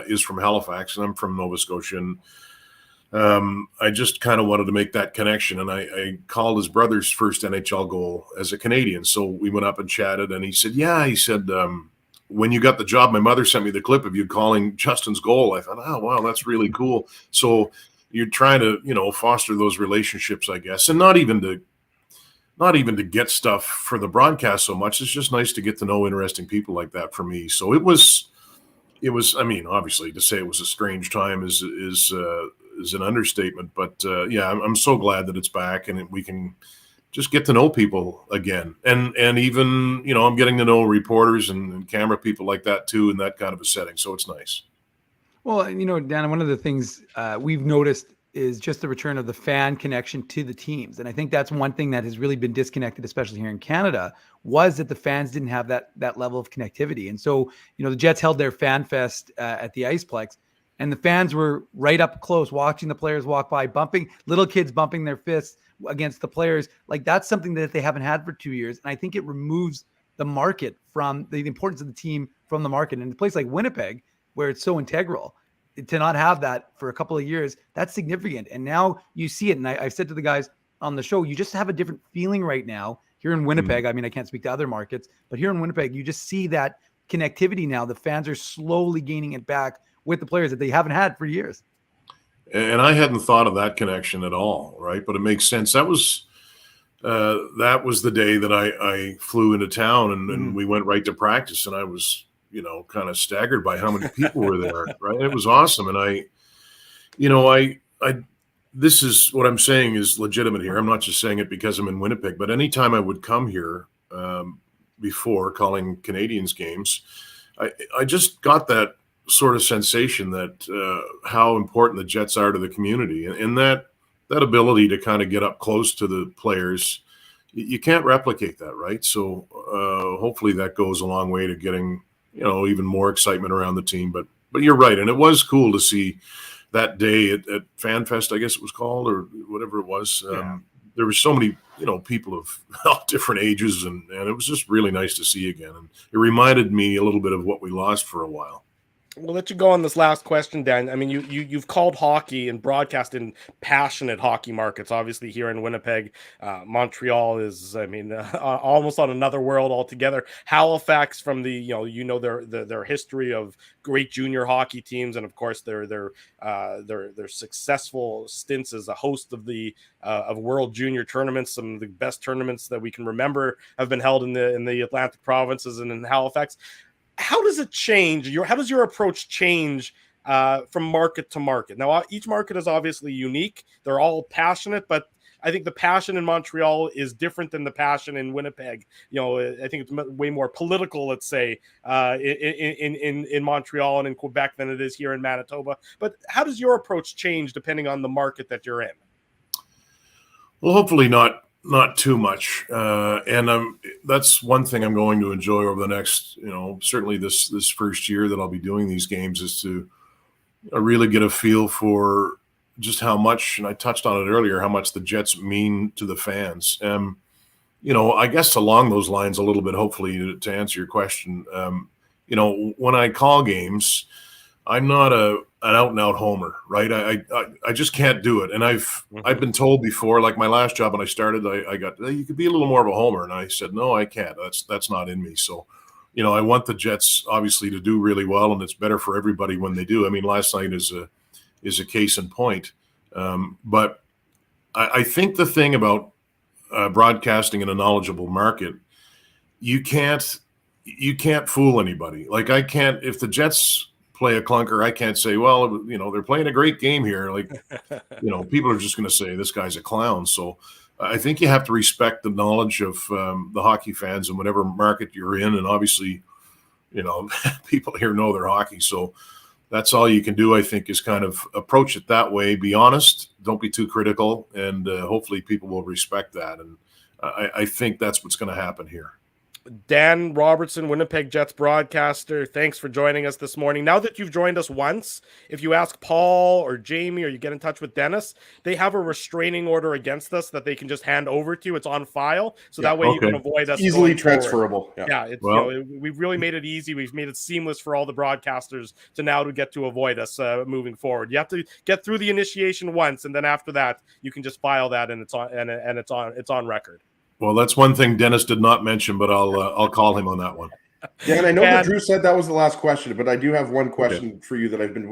is from Halifax, and I'm from Nova Scotia. And I just kind of wanted to make that connection. And I called his brother's first NHL goal as a Canadian. So we went up and chatted, and he said, when you got the job, my mother sent me the clip of you calling Justin's goal. I thought, oh, wow, that's really cool. So you're trying to, foster those relationships, I guess, and not even to get stuff for the broadcast so much. It's just nice to get to know interesting people like that for me. So it was, I mean, obviously to say it was a strange time is an understatement, but I'm so glad that it's back and we can just get to know people again. And even, I'm getting to know reporters and camera people like that too, in that kind of a setting. So it's nice. Well, Dan, one of the things we've noticed is just the return of the fan connection to the teams. And I think that's one thing that has really been disconnected, especially here in Canada, was that the fans didn't have that level of connectivity. And so, the Jets held their fan fest at the Iceplex, and the fans were right up close watching the players walk by, little kids bumping their fists against the players. Like, that's something that they haven't had for 2 years. And I think it removes the market from the importance of the team from the market. And in a place like Winnipeg, where it's so integral, to not have that for a couple of years, that's significant. And now you see it. And I've said to the guys on the show, you just have a different feeling right now here in Winnipeg. I mean, I can't speak to other markets, but here in Winnipeg, you just see that connectivity now. The fans are slowly gaining it back with the players that they haven't had for years. And I hadn't thought of that connection at all, right? But it makes sense. That was the day that I flew into town and we went right to practice, and I was kind of staggered by how many people were there, right? It was awesome. And this is what I'm saying is legitimate here. I'm not just saying it because I'm in Winnipeg, but anytime I would come here before calling Canadians games, I just got that sort of sensation that how important the Jets are to the community, and that ability to kind of get up close to the players, you can't replicate that, right? So hopefully that goes a long way to getting even more excitement around the team. But you're right. And it was cool to see that day at FanFest, I guess it was called, or whatever it was. There were so many, people of different ages, and it was just really nice to see again. And it reminded me a little bit of what we lost for a while. We'll let you go on this last question, Dan. I mean, you've called hockey and broadcast in passionate hockey markets. Obviously, here in Winnipeg, Montreal is, almost on another world altogether. Halifax, from their history of great junior hockey teams, and of course their successful stints as a host of the of World Junior tournaments. Some of the best tournaments that we can remember have been held in the Atlantic provinces and in Halifax. How does it change? How does your approach change from market to market? Now, each market is obviously unique. They're all passionate, but I think the passion in Montreal is different than the passion in Winnipeg. I think it's way more political, let's say, in Montreal and in Quebec than it is here in Manitoba. But how does your approach change depending on the market that you're in? Well, hopefully not too much. And that's one thing I'm going to enjoy over the next, certainly this first year that I'll be doing these games, is to really get a feel for just how much, and I touched on it earlier, how much the Jets mean to the fans. I guess along those lines a little bit, hopefully to answer your question, when I call games, I'm not an out-and-out homer, right? I just can't do it. And I've been told before, like my last job when I started, I got, you could be a little more of a homer. And I said, no, I can't. That's not in me. So, I want the Jets obviously to do really well, and it's better for everybody when they do. I mean, last night is a case in point. But I think the thing about broadcasting in a knowledgeable market, you can't fool anybody. Like, I can't, if the Jets play a clunker, I can't say, well, they're playing a great game here. Like, people are just going to say this guy's a clown. So I think you have to respect the knowledge of the hockey fans in whatever market you're in. And obviously, people here know their hockey. So that's all you can do, I think, is kind of approach it that way. Be honest. Don't be too critical. And hopefully people will respect that. And I think that's what's going to happen here. Dan Robertson, Winnipeg Jets broadcaster, thanks for joining us this morning. Now that you've joined us once, if you ask Paul or Jamie or you get in touch with Dennis, they have a restraining order against us that they can just hand over to you. It's on file, so that way you can avoid us. Easily transferable. Yeah, we've really made it easy. We've made it seamless for all the broadcasters to get to avoid us moving forward. You have to get through the initiation once, and then after that, you can just file that, and it's on record. Well, that's one thing Dennis did not mention, but I'll call him on that one. Yeah, and I know that Drew said that was the last question, but I do have one question for you that I've been,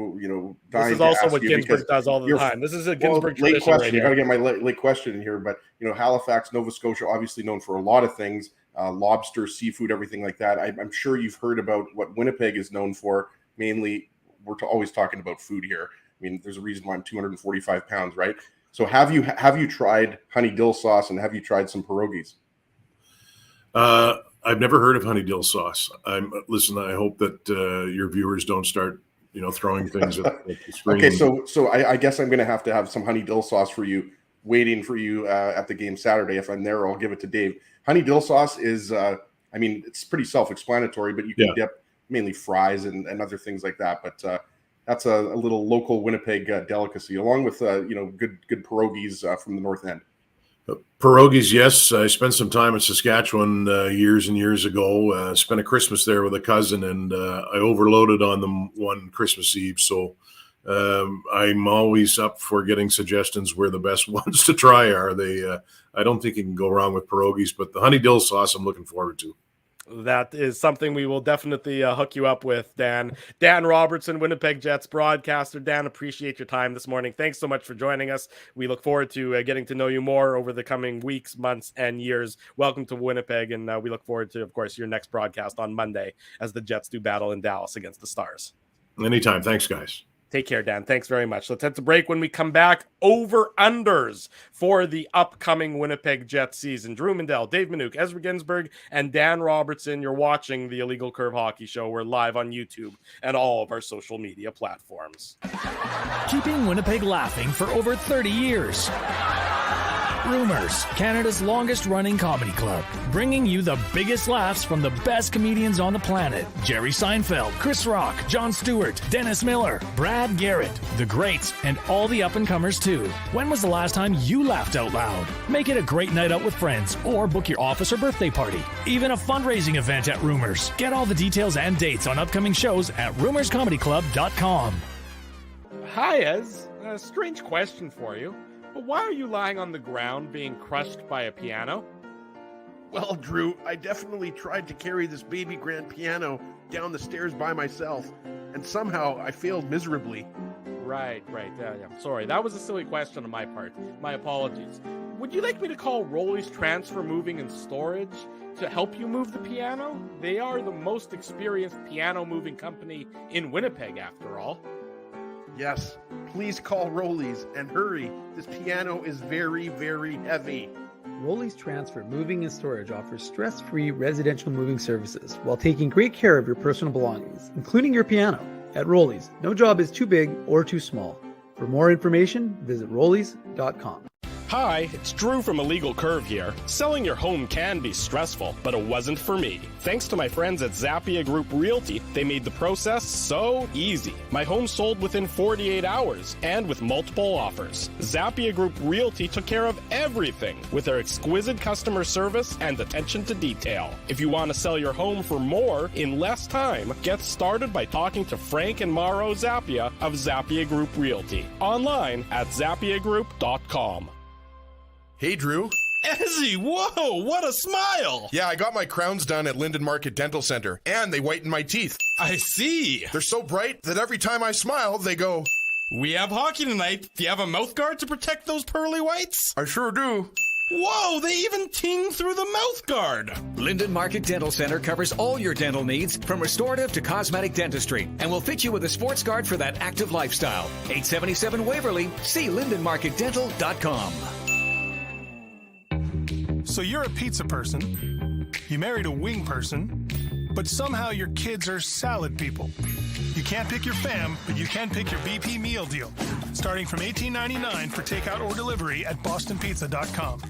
dying this is to also ask what you Ginsburg does all the time. This is a Ginsburg late tradition. question. Right, You got to get my late question in here, but Halifax, Nova Scotia, obviously known for a lot of things, lobster, seafood, everything like that. I'm sure you've heard about what Winnipeg is known for. Mainly, we're always talking about food here. I mean, there's a reason why I'm 245 pounds, right? So have you tried honey dill sauce, and have you tried some pierogies? I've never heard of honey dill sauce. Listen, I hope that your viewers don't start, throwing things at the screen. Okay, so I guess I'm going to have some honey dill sauce for you, waiting for you at the game Saturday. If I'm there, I'll give it to Dave. Honey dill sauce is, it's pretty self-explanatory, but you can dip mainly fries and other things like that. But that's a little local Winnipeg delicacy, along with good pierogies from the North End. Pierogies, yes. I spent some time in Saskatchewan years and years ago. Spent a Christmas there with a cousin, and I overloaded on them one Christmas Eve. So I'm always up for getting suggestions where the best ones to try are. I don't think you can go wrong with pierogies, but the honey dill sauce I'm looking forward to. That is something we will definitely hook you up with, Dan. Dan Robertson, Winnipeg Jets broadcaster. Dan, appreciate your time this morning. Thanks so much for joining us. We look forward to getting to know you more over the coming weeks, months, and years. Welcome to Winnipeg, and we look forward to, of course, your next broadcast on Monday as the Jets do battle in Dallas against the Stars. Anytime. Thanks, guys. Take care, Dan. Thanks very much. Let's head to break. When we come back, over-unders for the upcoming Winnipeg Jets season. Drew Mindell, Dave Minuk, Ezra Ginsburg, and Dan Robertson. You're watching the Illegal Curve Hockey Show. We're live on YouTube and all of our social media platforms. Keeping Winnipeg laughing for over 30 years. Rumors, Canada's longest-running comedy club, bringing you the biggest laughs from the best comedians on the planet. Jerry Seinfeld, Chris Rock, Jon Stewart, Dennis Miller, Brad Garrett, the greats, and all the up-and-comers too. When was the last time you laughed out loud? Make it a great night out with friends, or book your office or birthday party. Even a fundraising event at Rumors. Get all the details and dates on upcoming shows at rumorscomedyclub.com. Hi, Ez. A strange question for you. But why are you lying on the ground being crushed by a piano? Well, Drew, I definitely tried to carry this baby grand piano down the stairs by myself, and somehow I failed miserably. Right. Yeah. Sorry, that was a silly question on my part. My apologies. Would you like me to call Rolly's Transfer Moving and Storage to help you move the piano? They are the most experienced piano moving company in Winnipeg, after all. Yes, please call Rolly's and hurry. This piano is very, very heavy. Rolly's Transfer Moving and Storage offers stress-free residential moving services while taking great care of your personal belongings, including your piano. At Rolly's, no job is too big or too small. For more information, visit rollys.com. Hi, it's Drew from Illegal Curve here. Selling your home can be stressful, but it wasn't for me. Thanks to my friends at Zappia Group Realty, they made the process so easy. My home sold within 48 hours and with multiple offers. Zappia Group Realty took care of everything with their exquisite customer service and attention to detail. If you want to sell your home for more in less time, get started by talking to Frank and Mauro Zappia of Zappia Group Realty. Online at zappiagroup.com. Hey, Drew. Ezzy, whoa, what a smile! Yeah, I got my crowns done at Linden Market Dental Center, and they whiten my teeth. I see. They're so bright that every time I smile, they go... We have hockey tonight. Do you have a mouth guard to protect those pearly whites? I sure do. Whoa, they even ting through the mouth guard. Linden Market Dental Center covers all your dental needs from restorative to cosmetic dentistry and will fit you with a sports guard for that active lifestyle. 877 Waverly. See lindenmarketdental.com. So you're a pizza person, you married a wing person, but somehow your kids are salad people. You can't pick your fam, but you can pick your BP meal deal, starting from $18.99 for takeout or delivery at bostonpizza.com.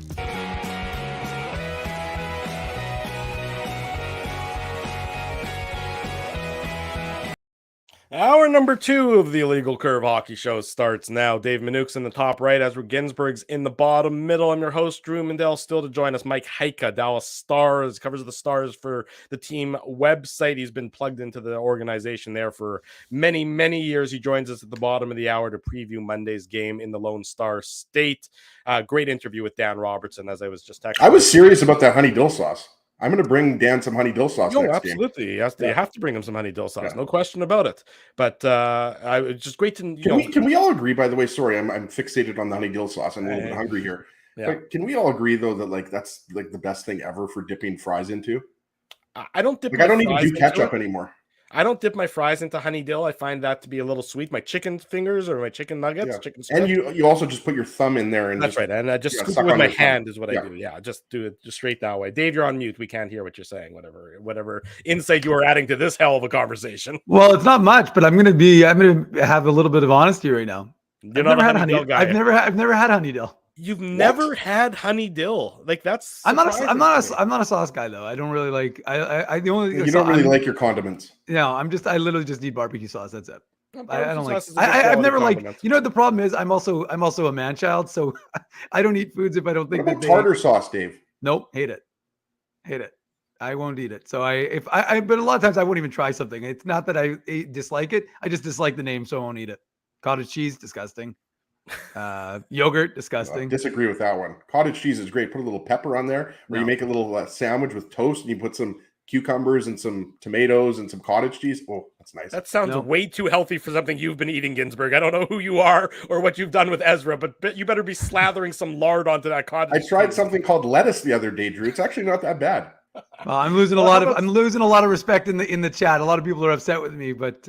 Hour number 2 of the Illegal Curve Hockey Show starts now. Dave Minuk's in the top right, Ezra Ginsburg's in the bottom middle. I'm your host, Drew Mindell. Still to join us, Mike Heika, Dallas Stars, covers the Stars for the team website. He's been plugged into the organization there for many, many years. He joins us at the bottom of the hour to preview Monday's game in the Lone Star State. Great interview with Dan Robertson, as I was just texting. I was serious about that honey dill sauce. I'm going to bring Dan some honey dill sauce next absolutely. game. You have to bring him some honey dill sauce. No question about it. But it's just great to Can we all agree, by the way, sorry, I'm fixated on the honey dill sauce. I'm a little bit hungry here. Yeah. But can we all agree, though, that that's the best thing ever for dipping fries into? I don't dip I don't need to do ketchup anymore. I don't dip my fries into honey dill. I find that to be a little sweet. My chicken fingers or my chicken nuggets, chicken strips. And you also just put your thumb in there. And that's right. And I just scoop it with my hand is what I do. Yeah, just do it just straight that way. Dave, you're on mute. We can't hear what you're saying. Whatever insight you are adding to this hell of a conversation. Well, it's not much, but I'm gonna have a little bit of honesty right now. You're not a honey dill guy. I've never had honey dill. You've never had honey dill. Like that's I'm not a sauce guy though. I don't really like the only you don't really like your condiments. No, I literally just need barbecue sauce. That's it. I don't like I've never liked, the problem is I'm also a man child, so I don't eat foods if I don't think what about tartar sauce, Dave? Nope, hate it. I won't eat it. So but a lot of times I won't even try something. It's not that I dislike it. I just dislike the name, so I won't eat it. Cottage cheese, disgusting. Yogurt, disgusting. I disagree with that one. Cottage cheese is great. Put a little pepper on there, or you make a little sandwich with toast and you put some cucumbers and some tomatoes and some cottage cheese. Oh, that's nice. That sounds way too healthy for something you've been eating, Ginsburg. I don't know who you are or what you've done with Ezra, but you better be slathering some lard onto that cottage cheese. I tried something called lettuce the other day, Drew. It's actually not that bad. Well, I'm losing a lot of respect in the chat. A lot of people are upset with me, but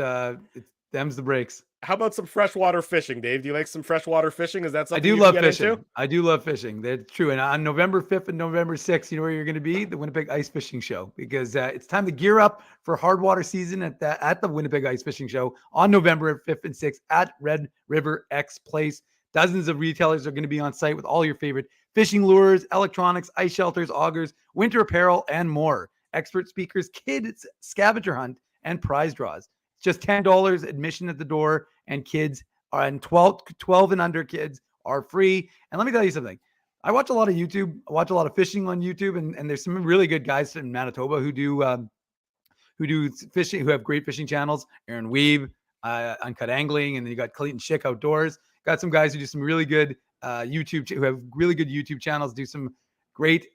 it them's the breaks. How about some freshwater fishing, Dave? Do you like some freshwater fishing? Is that something I do love fishing? I do love fishing. That's true. And on November 5th and November 6th, you know where you're going to be? The Winnipeg Ice Fishing Show, because it's time to gear up for hard water season at the Winnipeg Ice Fishing Show on November 5th and 6th at Red River X Place. Dozens of retailers are going to be on site with all your favorite fishing lures, electronics, ice shelters, augers, winter apparel, and more. Expert speakers, kids scavenger hunt, and prize draws. Just $10 admission at the door, and kids and 12 and under kids are free. And let me tell you something. I watch a lot of YouTube. I watch a lot of fishing on YouTube, and there's some really good guys in Manitoba who do fishing, who have great fishing channels. Aaron Weeb, Uncut Angling, and then you got Clayton Schick Outdoors. Got some guys who do some really good who have really good YouTube channels, do some great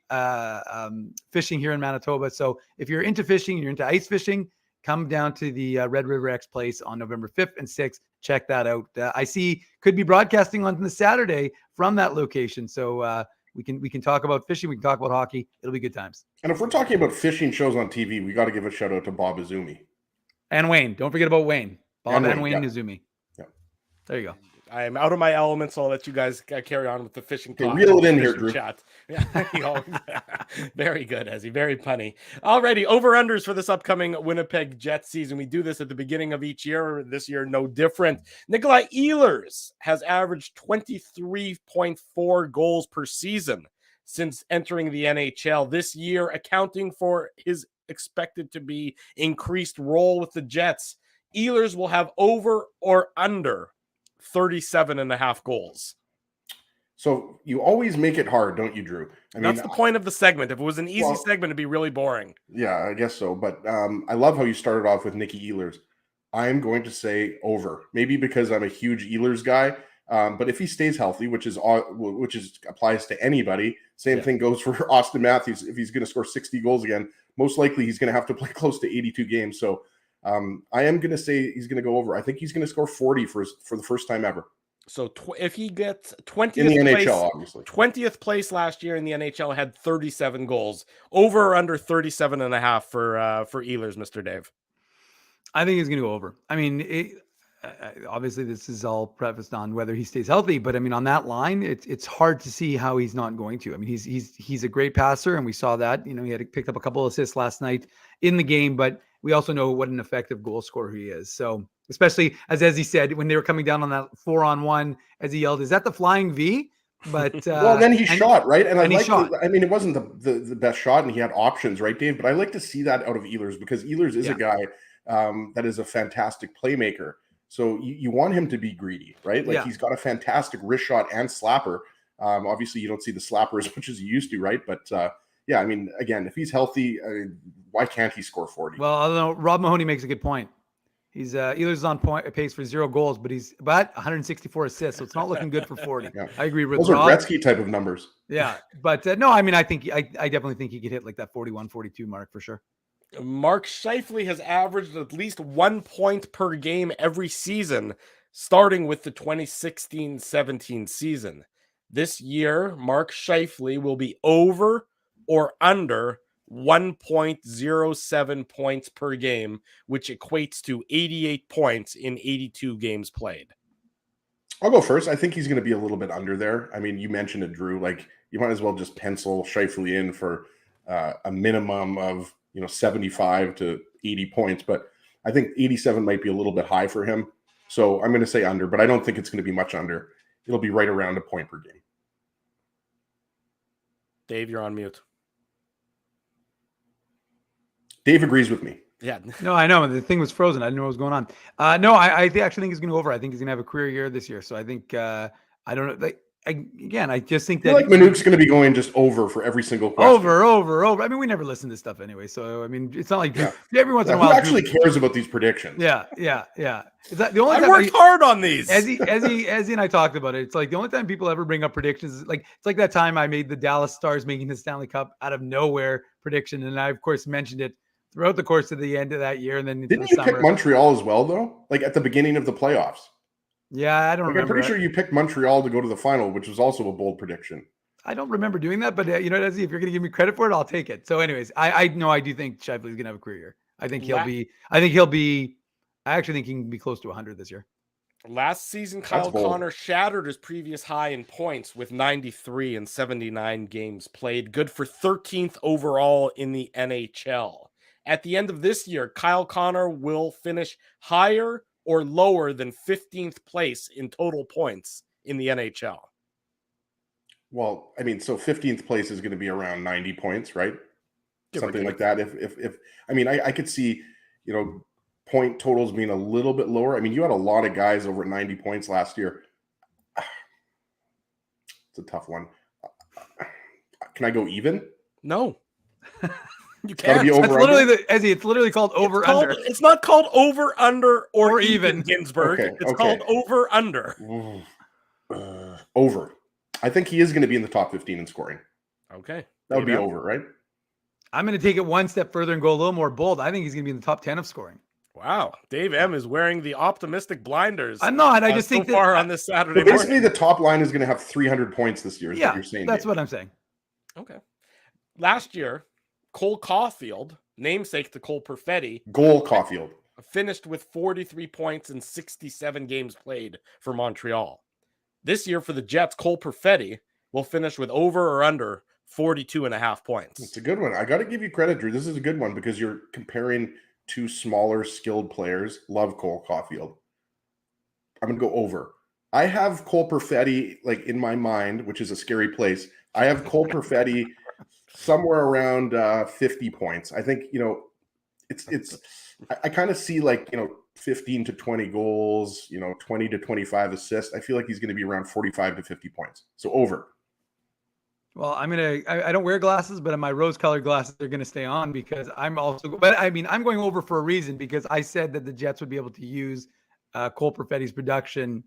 fishing here in Manitoba. So if you're into fishing, you're into ice fishing, come down to the Red River X Place on November 5th and 6th. Check that out. I see could be broadcasting on the Saturday from that location. So we can talk about fishing. We can talk about hockey. It'll be good times. And if we're talking about fishing shows on TV, we got to give a shout out to Bob Izumi. And Wayne. Don't forget about Wayne. Bob and Wayne Izumi. Yeah. There you go. I am out of my element, so I'll let you guys carry on with the fishing talk. Reel it in here, Drew. Chat. Yeah. Very good, Ezzy. Very punny. Alrighty, over-unders for this upcoming Winnipeg Jets season. We do this at the beginning of each year. This year, no different. Nikolai Ehlers has averaged 23.4 goals per season since entering the NHL this year, accounting for his expected to be increased role with the Jets. Ehlers will have over or under 37.5 goals. So you always make it hard, don't you, Drew? I mean, that's the point of the segment. If it was an easy segment, it'd be really boring. Yeah, I guess so. But I love how you started off with Nicky Ehlers. I'm going to say over, maybe because I'm a huge Ehlers guy. But if he stays healthy, which applies to anybody, same thing goes for Austin Matthews. If he's going to score 60 goals again, most likely he's going to have to play close to 82 games. So I am going to say he's going to go over. I think he's going to score 40 for the first time ever. So if he gets 20th in the place, NHL, obviously 20th place last year in the NHL, had 37 goals, over or under 37.5 for Ehlers, Mr. Dave. I think he's going to go over. I mean, obviously this is all prefaced on whether he stays healthy, but I mean, on that line, it's hard to see how he's not going to. I mean, he's a great passer, and we saw that. You know, he had picked up a couple of assists last night in the game, but we also know what an effective goal scorer he is. So, especially as he said, when they were coming down on that 4-on-1, as he yelled, "Is that the flying V?" But well, then he shot right, and I shot. I mean, it wasn't the best shot, and he had options, right, Dave? But I like to see that out of Ehlers, because Ehlers is a guy. that is a fantastic playmaker. So you want him to be greedy, right? Like he's got a fantastic wrist shot and slapper. Obviously, you don't see the slapper as much as you used to, right? But yeah, I mean, again, if he's healthy, why can't he score 40? Well, I don't know. Rob Mahoney makes a good point. He's Ehlers on pace for 0 goals, but he's 164 assists, so it's not looking good for 40. Yeah. I agree with Those Rob. are Gretzky type of numbers. Yeah, but no, I mean, I definitely think he could hit like that 41, 42 mark for sure. Mark Scheifele has averaged at least 1 point per game every season, starting with the 2016-17 season. This year, Mark Scheifele will be over or under 1.07 points per game, which equates to 88 points in 82 games played. I'll go first. I think he's going to be a little bit under there. I mean, you mentioned it, Drew. Like, you might as well just pencil Scheifele in for a minimum of 75 to 80 points, but I think 87 might be a little bit high for him. So I'm going to say under, but I don't think it's going to be much under. It'll be right around a point per game. Dave, you're on mute. Dave agrees with me. Yeah. No, I know. The thing was frozen. I didn't know what was going on. No, I actually think he's going to go over. I think he's going to have a career year this year. So I think, I don't know. Like, I just think that Minuk's going to be going just over for every single question. Over. I mean, we never listen to stuff anyway. So, I mean, it's not like every once in a while. Who actually cares about these predictions? Yeah. Is that the only time I worked hard on these. Ezzy and I talked about it. It's like the only time people ever bring up predictions is like, it's like that time I made the Dallas Stars making the Stanley Cup out of nowhere prediction. And I, of course, mentioned it throughout the course of the end of that year. And then didn't you pick Montreal as well, though? Like at the beginning of the playoffs? Yeah, I don't remember. I'm pretty sure you picked Montreal to go to the final, which was also a bold prediction. I don't remember doing that, but you know, Ezzy, if you're going to give me credit for it, I'll take it. So anyways, I know I do think Scheifele's going to have a career year. I actually think he can be close to 100 this year. Last season, Kyle Connor shattered his previous high in points with 93 in 79 games played, good for 13th overall in the NHL. At the end of this year, Kyle Connor will finish higher or lower than 15th place in total points in the NHL. Well, I mean, so 15th place is going to be around 90 points, right? Something like that. If I mean, I could see, point totals being a little bit lower. I mean, you had a lot of guys over 90 points last year. It's a tough one. Can I go even? No. You can't. Be over That's literally Ezzy. It's literally called over under. It's not called over under or even Ginsburg. Okay, it's called over under. Over. I think he is going to be in the top 15 in scoring. Okay, that would be over, right? I'm going to take it one step further and go a little more bold. I think he's going to be in the top 10 of scoring. Wow, Dave M is wearing the optimistic blinders. I'm not. I just think so far on this Saturday. Basically, the top line is going to have 300 points this year. Is what you're saying? That's Dave. what I'm saying. Okay. Last year, Cole Caulfield, namesake to Cole Perfetti, Caulfield, finished with 43 points in 67 games played for Montreal. This year for the Jets, Cole Perfetti will finish with over or under 42.5 points. It's a good one. I got to give you credit, Drew. This is a good one because you're comparing two smaller, skilled players. Love Cole Caulfield. I'm going to go over. I have Cole Perfetti in my mind, which is a scary place. I have Cole Perfetti somewhere around 50 points. I think, I kind of see 15 to 20 goals, 20 to 25 assists. I feel like he's going to be around 45 to 50 points. So over. Well, I don't wear glasses, but my rose-colored glasses are going to stay on because I'm going over for a reason because I said that the Jets would be able to use Cole Perfetti's production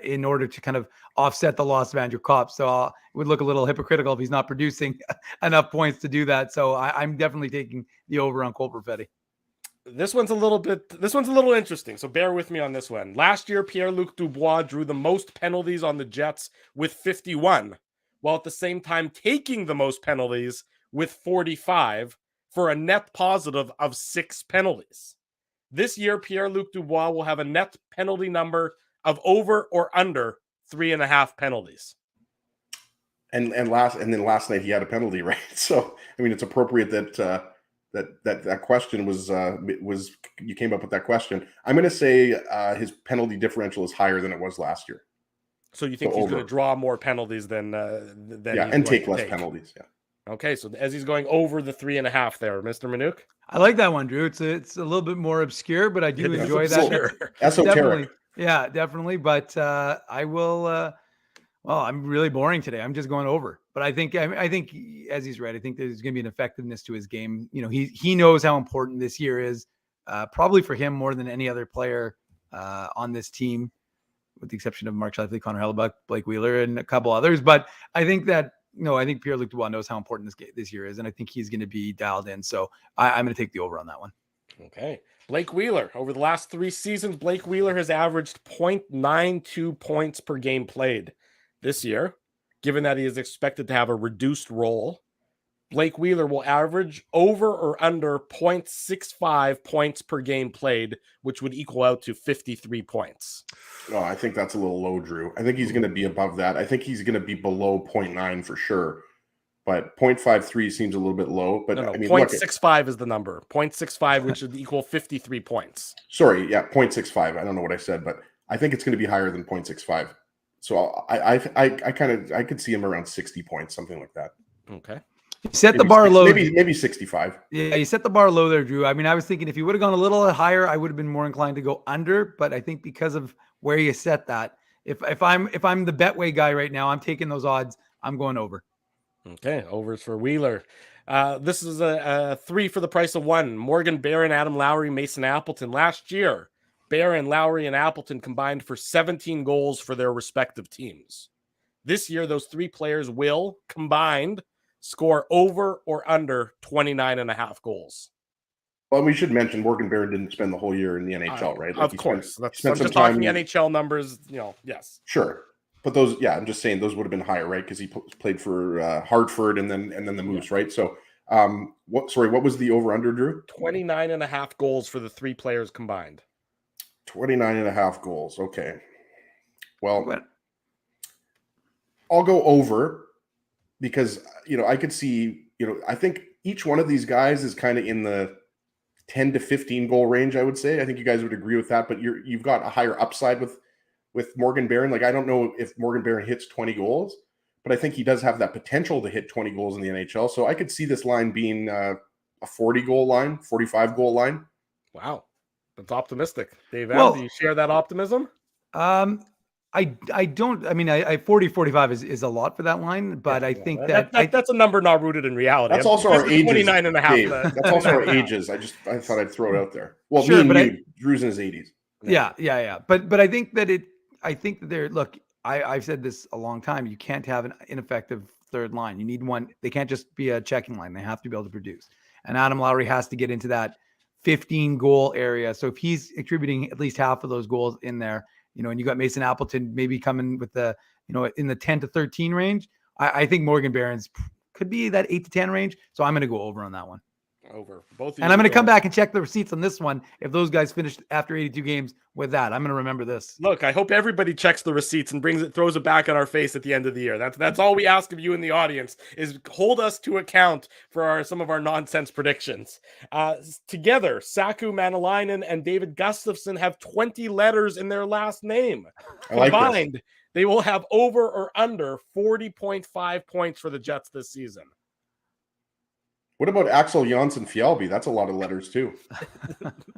in order to kind of offset the loss of Andrew Kopp. So it would look a little hypocritical if he's not producing enough points to do that. So I'm definitely taking the over on Cole Perfetti. This one's a little interesting. So bear with me on this one. Last year, Pierre-Luc Dubois drew the most penalties on the Jets with 51, while at the same time taking the most penalties with 45 for a net positive of 6 penalties. This year, Pierre-Luc Dubois will have a net penalty number of over or under 3.5 penalties. And then last night he had a penalty, right? So I mean, it's appropriate that that question was you came up with that question. I'm going to say his penalty differential is higher than it was last year. So you think he's going to draw more penalties than and take less penalties? Yeah. Okay, so Ezzy's going over the 3.5 there, Mr. Minuk. I like that one, Drew. It's a little bit more obscure, but I do It is enjoy obscure. that. Esoteric. Definitely. But I will. Well, I'm really boring today. I'm just going over. But I think as he's right, I think there's going to be an effectiveness to his game. You know, he knows how important this year is, probably for him more than any other player on this team, with the exception of Mark Scheifele, Connor Hellebuck, Blake Wheeler, and a couple others. But I think that. No, I think Pierre-Luc Dubois knows how important this year is, and I think he's going to be dialed in. So I'm going to take the over on that one. Okay. Blake Wheeler. Over the last 3 seasons, Blake Wheeler has averaged 0.92 points per game played. This year, given that he is expected to have a reduced role, Blake Wheeler will average over or under 0.65 points per game played, which would equal out to 53 points. Oh, I think that's a little low, Drew. I think he's going to be above that. I think he's going to be below 0.9 for sure. But 0.53 seems a little bit low. But No, I mean, 0.65 is the number. 0.65, which would equal 53 points. Sorry, yeah, 0.65. I don't know what I said, but I think it's going to be higher than 0.65. So I could see him around 60 points, something like that. Okay. You set the bar low. Maybe 65. Yeah, you set the bar low there, Drew. I mean, I was thinking if you would have gone a little higher, I would have been more inclined to go under. But I think because of where you set that, if I'm the Betway guy right now, I'm taking those odds. I'm going over. Okay, overs for Wheeler. This is a 3 for the price of 1. Morgan Barron, Adam Lowry, Mason Appleton. Last year, Barron, Lowry, and Appleton combined for 17 goals for their respective teams. This year, those 3 players will, combined, score over or under 29.5 goals. Well, we should mention Morgan Barron didn't spend the whole year in the NHL, right? Of course. I'm just talking NHL numbers, yes. Sure. But those, I'm just saying those would have been higher, right? Because he played for Hartford and then the Moose, right? So, what was the over-under, Drew? 29.5 goals for the 3 players combined. 29.5 goals. Okay. Well, I'll go over because, I could see, I think each one of these guys is kind of in the 10 to 15 goal range, I would say. I think you guys would agree with that, but you've got a higher upside with Morgan Barron. Like, I don't know if Morgan Barron hits 20 goals, but I think he does have that potential to hit 20 goals in the NHL. So I could see this line being a 40-goal line, 45-goal line. Wow. That's optimistic. Dave, Well, do you share that optimism? I don't. I mean, I 40-45 is a lot for that line, but I think that's a number not rooted in reality. That's also our ages. 29.5. That's also our ages. I thought I'd throw it out there. Well, sure, Drew's in his 80s. Yeah. But I think that look, I've said this a long time. You can't have an ineffective third line. You need one. They can't just be a checking line. They have to be able to produce. And Adam Lowry has to get into that 15 goal area. So if he's contributing at least half of those goals in there, and you got Mason Appleton maybe coming with the, in the 10 to 13 range, I think Morgan Barron's could be that 8 to 10 range. So I'm going to go over on that one. Over. Both of you. And I'm going to come back and check the receipts on this one. If those guys finished after 82 games with that, I'm going to remember this. Look, I hope everybody checks the receipts and throws it back in our face at the end of the year. That's all we ask of you in the audience is hold us to account for some of our nonsense predictions. Together, Saku Manalainen and David Gustafsson have 20 letters in their last name. Combined, they will have over or under 40.5 points for the Jets this season. What about Axel Jonsson-Fjällby? That's a lot of letters too.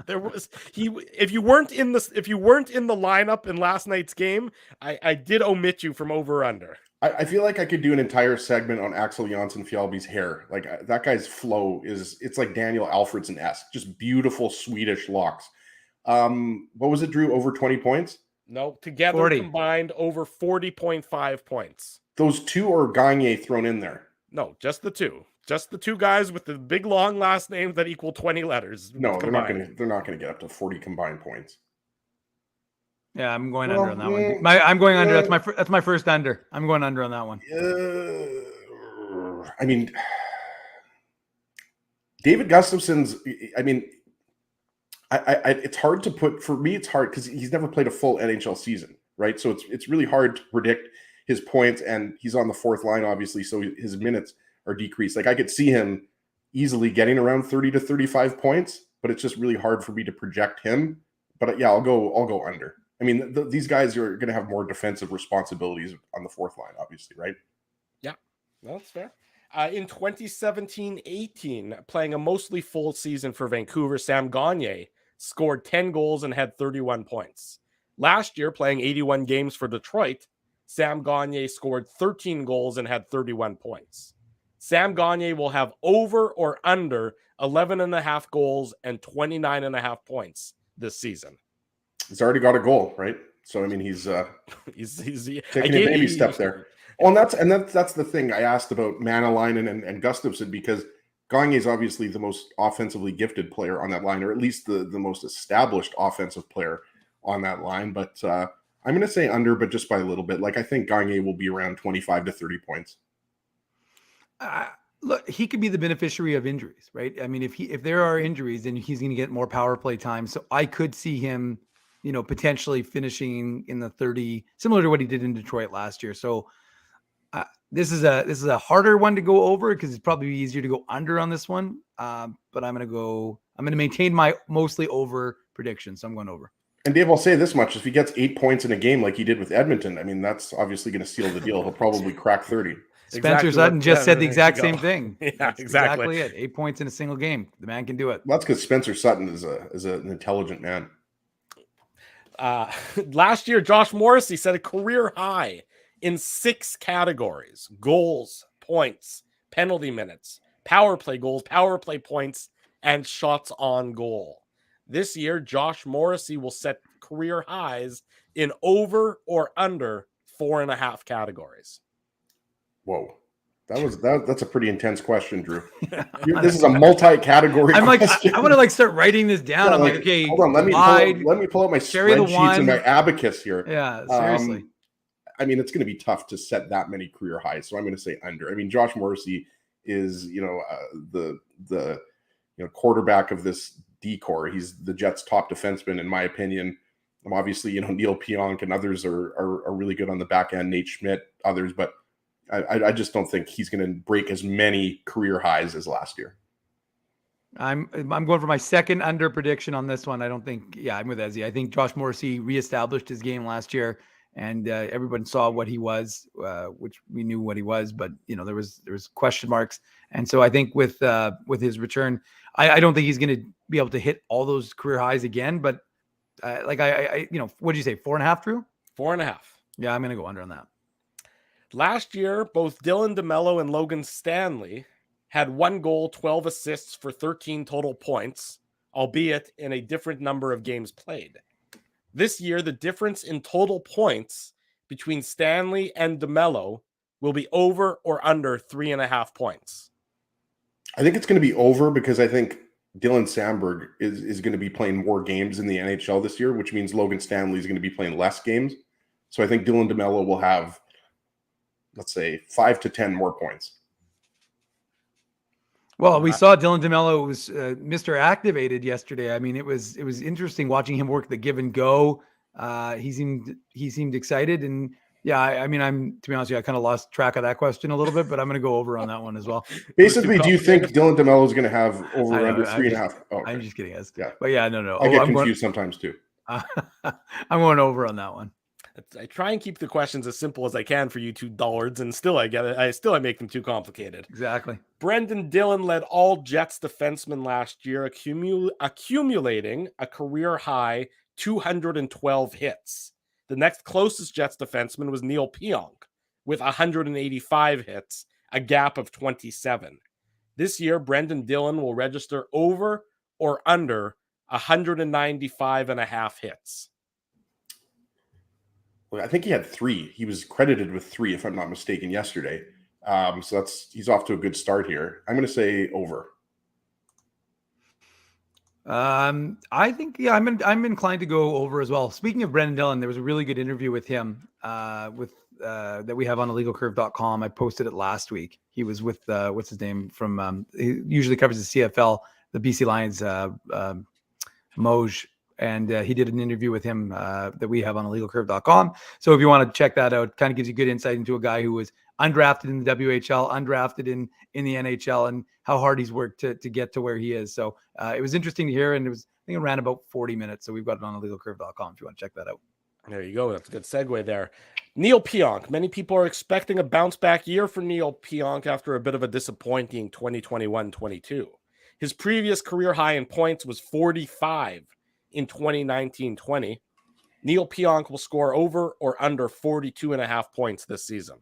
If you weren't in the lineup in last night's game, I did omit you from over or under. I feel like I could do an entire segment on Axel Jonsson-Fjällby's hair. Like that guy's flow it's like Daniel Alfredson-esque, just beautiful Swedish locks. What was it, Drew? Over 20 points? No, together 40. Combined over 40.5 points. Those 2 or Gagne thrown in there? No, just the 2. Just the 2 guys with the big long last names that equal 20 letters. No, combined. They're not gonna get up to 40 combined points. Yeah, I'm going under on that one. I'm going under. That's my first under. I'm going under on that one. I mean, David Gustafsson's. I mean, it's hard to put for me. It's hard because he's never played a full NHL season, right? So it's really hard to predict his points, and he's on the 4th line, obviously, so his minutes are decreased. Like I could see him easily getting around 30 to 35 points, but it's just really hard for me to project him. But yeah, I'll go under. I mean, these guys are going to have more defensive responsibilities on the 4th line, obviously, right? Yeah, that's fair. In 2017-18, playing a mostly full season for Vancouver, Sam Gagner scored 10 goals and had 31 points. Last year, playing 81 games for Detroit, Sam Gagner scored 13 goals and had 31 points. Sam Gagner will have over or under 11.5 goals and 29.5 points this season. He's already got a goal, right? So I mean, he's taking baby steps there. Oh, and that's the thing I asked about Manalainen and Gustafsson, because Gagne is obviously the most offensively gifted player on that line, or at least the most established offensive player on that line. But I'm going to say under, but just by a little bit. Like, I think Gagne will be around 25 to 30 points. Look, he could be the beneficiary of injuries, right? I mean, if there are injuries, then he's going to get more power play time. So I could see him, potentially finishing in the 30, similar to what he did in Detroit last year. So this is a harder one to go over, because it's probably easier to go under on this one. But I'm going to maintain my mostly over prediction. So I'm going over. And Dave, I'll say this much: if he gets 8 points in a game like he did with Edmonton, I mean, that's obviously going to seal the deal. He'll probably crack 30. Spencer Sutton just said the exact same thing. Yeah, That's exactly it. 8 points in a single game. The man can do it. Well, that's because Spencer Sutton is an intelligent man. Last year, Josh Morrissey set a career high in 6 categories: goals, points, penalty minutes, power play goals, power play points, and shots on goal. This year, Josh Morrissey will set career highs in over or under 4.5 categories. Whoa. That's a pretty intense question, Drew. This is a multi-category question. I want to start writing this down. Yeah, I'm like, okay, hold on. Let me pull up my spreadsheets and my abacus here. Yeah, seriously. I mean, it's going to be tough to set that many career highs, so I'm going to say under. I mean, Josh Morrissey is, the quarterback of this D-core. He's the Jets' top defenseman, in my opinion. Obviously, Neil Pionk and others are really good on the back end. Nate Schmidt, others, but I just don't think he's going to break as many career highs as last year. I'm going for my second under prediction on this one. I don't think. Yeah, I'm with Ezzy. I think Josh Morrissey reestablished his game last year, and everyone saw what he was, which we knew what he was, but there was question marks, and so I think with his return, I don't think he's going to be able to hit all those career highs again. But what did you say? 4.5, Drew? 4.5. Yeah, I'm going to go under on that. Last year, both Dylan DeMello and Logan Stanley had 1 goal, 12 assists for 13 total points, albeit in a different number of games played. This year, the difference in total points between Stanley and DeMello will be over or under 3.5 points. I think it's going to be over, because I think Dylan Samberg is going to be playing more games in the NHL this year, which means Logan Stanley is going to be playing less games. So I think Dylan DeMello will have, let's say, 5 to 10 more points. Well, we saw Dylan DeMello was Mr. Activated yesterday. I mean, it was interesting watching him work the give and go. He seemed excited, and yeah, I mean, to be honest with you, I kind of lost track of that question a little bit, but I'm going to go over on that one as well. Basically, do you think Dylan DeMello is going to have over or under 3.5? Okay. I'm just kidding. Yeah, but yeah, no. I get confused sometimes too. I'm going over on that one. I try and keep the questions as simple as I can for you two dullards, and still I make them too complicated. Exactly. Brendan Dillon led all Jets defensemen last year, accumulating a career high 212 hits. The next closest Jets defenseman was Neil Pionk with 185 hits, a gap of 27. This year, Brendan Dillon will register over or under 195.5 hits. Well, I think he had 3. He was credited with 3, if I'm not mistaken, yesterday. So he's off to a good start here. I'm going to say over. I think, yeah, I'm inclined to go over as well. Speaking of Brendan Dillon, there was a really good interview with him that we have on illegalcurve.com. I posted it last week. He was with what's his name from he usually covers the CFL, the BC Lions, Moj. And he did an interview with him that we have on illegalcurve.com. So if you want to check that out, kind of gives you good insight into a guy who was undrafted in the WHL, undrafted in the NHL, and how hard he's worked to get to where he is. So it was interesting to hear, and I think it ran about 40 minutes. So we've got it on illegalcurve.com if you want to check that out. There you go. That's a good segue there. Neil Pionk. Many people are expecting a bounce back year for Neil Pionk after a bit of a disappointing 2021-22. His previous career high in points was 45 in 2019-20. Neil Pionk will score over or under 42.5 points this season.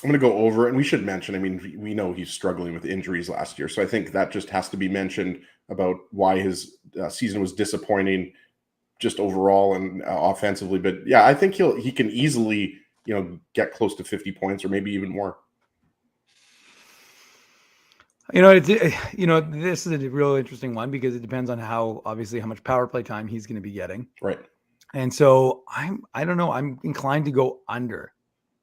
I'm going to go over, and we should mention, I mean, we know he's struggling with injuries last year, so I think that just has to be mentioned about why his season was disappointing just overall and offensively. But yeah, I think he can easily, get close to 50 points or maybe even more. This is a real interesting one because it depends on how much power play time he's going to be getting. Right. And so I don't know. I'm inclined to go under,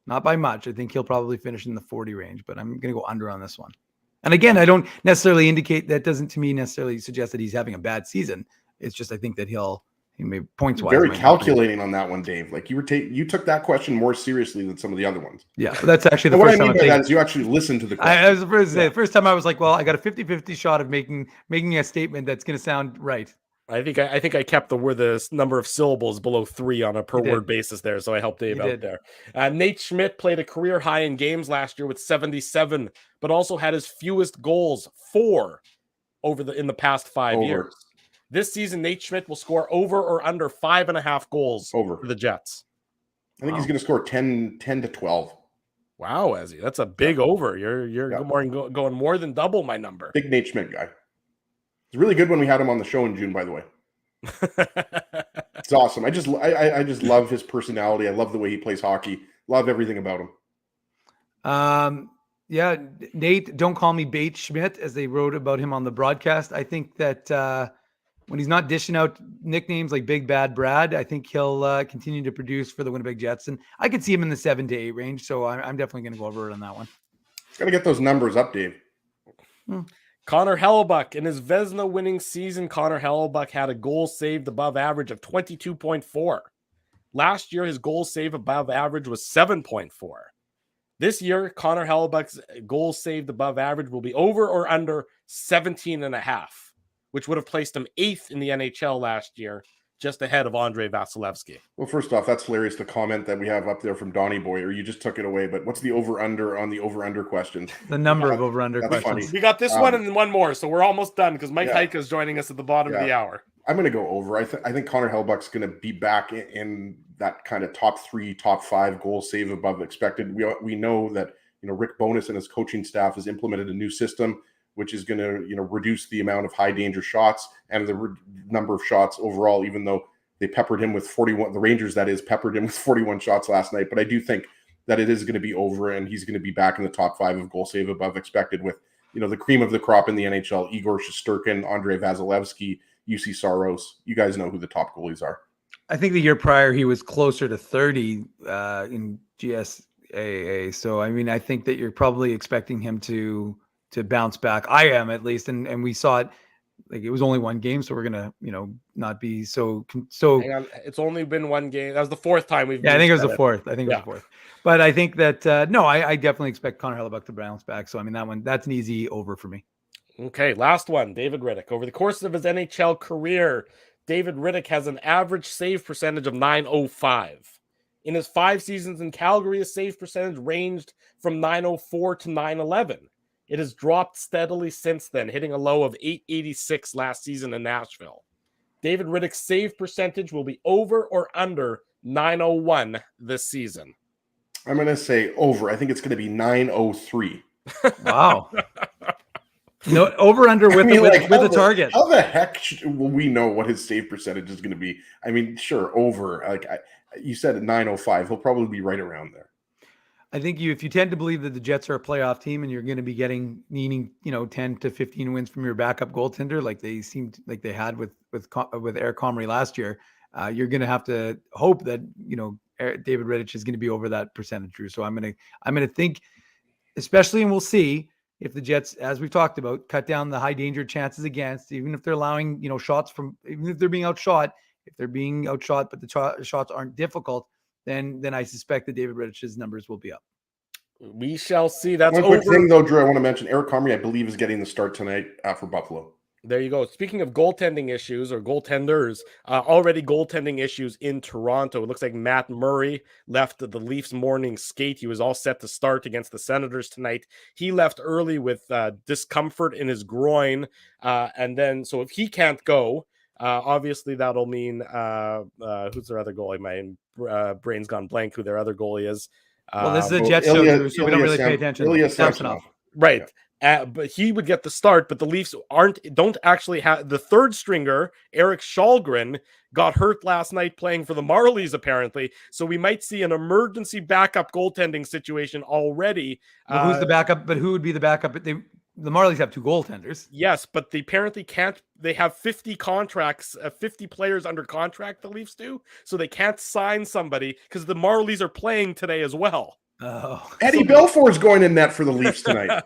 not by much. I think he'll probably finish in the 40 range, but I'm going to go under on this one. And again, I don't necessarily indicate that doesn't to me necessarily suggest that he's having a bad season. It's just, I think that he may points wise. Very calculating on that one, Dave. Like you took that question more seriously than some of the other ones. Yeah, but that's actually the first time. What I mean by that is you actually listened to the question. I was the first time I was like, well, I got a 50-50 shot of making a statement that's going to sound right. I think I kept the number of syllables below 3 on a per word basis there, so I helped Dave out there. Nate Schmidt played a career high in games last year with 77, but also had his fewest goals, 4, in the past 5 years. This season, Nate Schmidt will score over or under 5.5 goals for the Jets. I think he's going to score 10 to 12. Wow, Ezzy, that's a big over. You're going more than double my number. Big Nate Schmidt guy. It's really good when we had him on the show in June, by the way. It's awesome. I just love his personality. I love the way he plays hockey. Love everything about him. Yeah, Nate, don't call me Bait Schmidt, as they wrote about him on the broadcast. I think that when he's not dishing out nicknames like Big Bad Brad, I think he'll continue to produce for the Winnipeg Jets. And I could see him in the 7 to 8 range. So I'm definitely going to go over it on that one. Got to get those numbers up, Dave. Connor Hellebuyck. In his Vezina winning season, Connor Hellebuyck had a goal saved above average of 22.4. Last year, his goal save above average was 7.4. This year, Connor Hellebuyck's goal saved above average will be over or under 17.5, which would have placed him 8th in the NHL last year, just ahead of Andrei Vasilevsky. Well, first off, that's hilarious, the comment that we have up there from Donnie Boy, or you just took it away. But what's the over-under on the over-under questions? The number of over-under questions. Funny. We got this one and one more, so we're almost done because Mike Heika is joining us at the bottom of the hour. I'm going to go over. I think Connor Hellebuyck's going to be back in that kind of top 3, top 5 goal save above expected. We know that Rick Bowness and his coaching staff has implemented a new system, which is going to reduce the amount of high danger shots and the number of shots overall, even though they peppered him with 41, the Rangers, that is, peppered him with 41 shots last night. But I do think that it is going to be over and he's going to be back in the top 5 of goal save above expected with, the cream of the crop in the NHL, Igor Shesterkin, Andrei Vasilevsky, UC Saros. You guys know who the top goalies are. I think the year prior, he was closer to 30 in GSAA. So, I mean, I think that you're probably expecting him to bounce back. I am, at least, and we saw it. Like, it was only one game, so we're gonna, not be so. Hang on. It's only been one game. That was the 4th time we've. Yeah, I think it was the 4th. I think it was the 4th. But I think that no, I definitely expect Connor Hellebuyck to bounce back. So I mean, that's an easy over for me. Okay, last one, David Riddick. Over the course of his NHL career, David Riddick has an average save percentage of .905. In his 5 seasons in Calgary, his save percentage ranged from .904 to .911. It has dropped steadily since then, hitting a low of .886 last season in Nashville. David Riddick's save percentage will be over or under .901 this season. I'm going to say over. I think it's going to be .903. Wow. Over under with a target. How the heck will we know what his save percentage is going to be? I mean, sure, over. You said at 905, he'll probably be right around there. I think if you tend to believe that the Jets are a playoff team and you're going to be needing 10 to 15 wins from your backup goaltender, like they seemed like they had with Eric Comrie last year, you're going to have to hope that David Riddick is going to be over that percentage, Drew. So I'm going to think, especially, and we'll see if the Jets, as we've talked about, cut down the high danger chances against, even if they're allowing shots from, even if they're being outshot, but the shots aren't difficult. Then I suspect that David Riddich's numbers will be up. We shall see. That's one quick thing, though, Drew. I want to mention Eric Comrie, I believe, is getting the start tonight for Buffalo. There you go. Speaking of goaltending issues or goaltenders, already goaltending issues in Toronto. It looks like Matt Murray left the Leafs morning skate. He was all set to start against the Senators tonight. He left early with discomfort in his groin. And then, so if he can't go, obviously that'll mean, who's their other goalie? My brain's gone blank who their other goalie is. Well, this is a Jet show, Drew, so we don't really pay attention. Samsonov. Right. But he would get the start, but the Leafs don't actually have the third stringer. Eric Shalgren got hurt last night playing for the Marlies, apparently. So we might see an emergency backup goaltending situation already. Well, who's the backup? But who would be the backup? The Marlies have two goaltenders. Yes, but they apparently can't. They have 50 contracts, 50 players under contract. The Leafs do, so they can't sign somebody because the Marlies are playing today as well. Oh, Eddie Belfour's going in net for the Leafs tonight.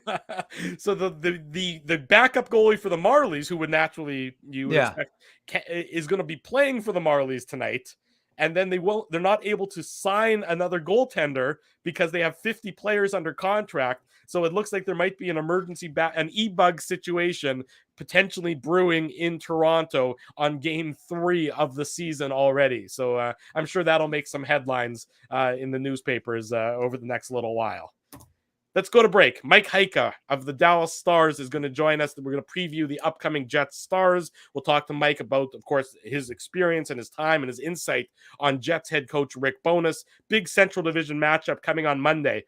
So the backup goalie for the Marlies, who would naturally expect, is going to be playing for the Marlies tonight, and then they're not able to sign another goaltender because they have 50 players under contract. So it looks like there might be an emergency an e-bug situation potentially brewing in Toronto on game 3 of the season already. So I'm sure that'll make some headlines in the newspapers over the next little while. Let's go to break. Mike Heika of the Dallas Stars is going to join us. We're going to preview the upcoming Jets Stars. We'll talk to Mike about, of course, his experience and his time and his insight on Jets head coach Rick Bowness. Big Central Division matchup coming on Monday.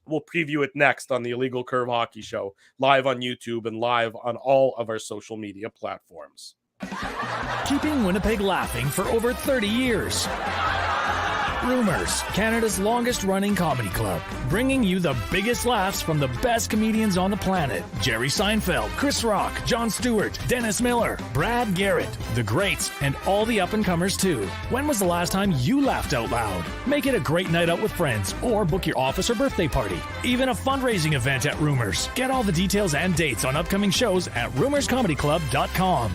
We'll preview it next on the Illegal Curve Hockey Show, live on YouTube and live on all of our social media platforms. Keeping Winnipeg laughing for over 30 years. Rumors, Canada's longest running comedy club, bringing you the biggest laughs from the best comedians on the planet. Jerry Seinfeld, Chris Rock, Jon Stewart, Dennis Miller, Brad Garrett, the greats, and all the up-and-comers too. When was the last time you laughed out loud? Make it a great night out with friends or book your office or birthday party. Even a fundraising event at Rumors. Get all the details and dates on upcoming shows at rumorscomedyclub.com.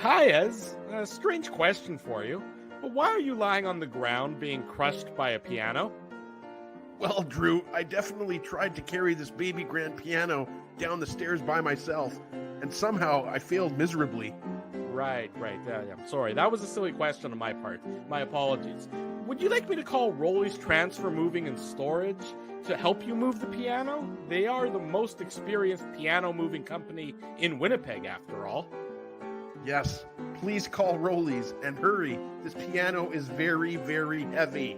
Hi, Ez. A strange question for you. But why are you lying on the ground being crushed by a piano? Well, Drew, I definitely tried to carry this baby grand piano down the stairs by myself, and somehow I failed miserably. Right. Yeah, sorry, that was a silly question on my part. My apologies. Would you like me to call Rolly's Transfer Moving and Storage to help you move the piano? They are the most experienced piano moving company in Winnipeg, after all. Yes, please call Rollies and hurry. This piano is very, very heavy.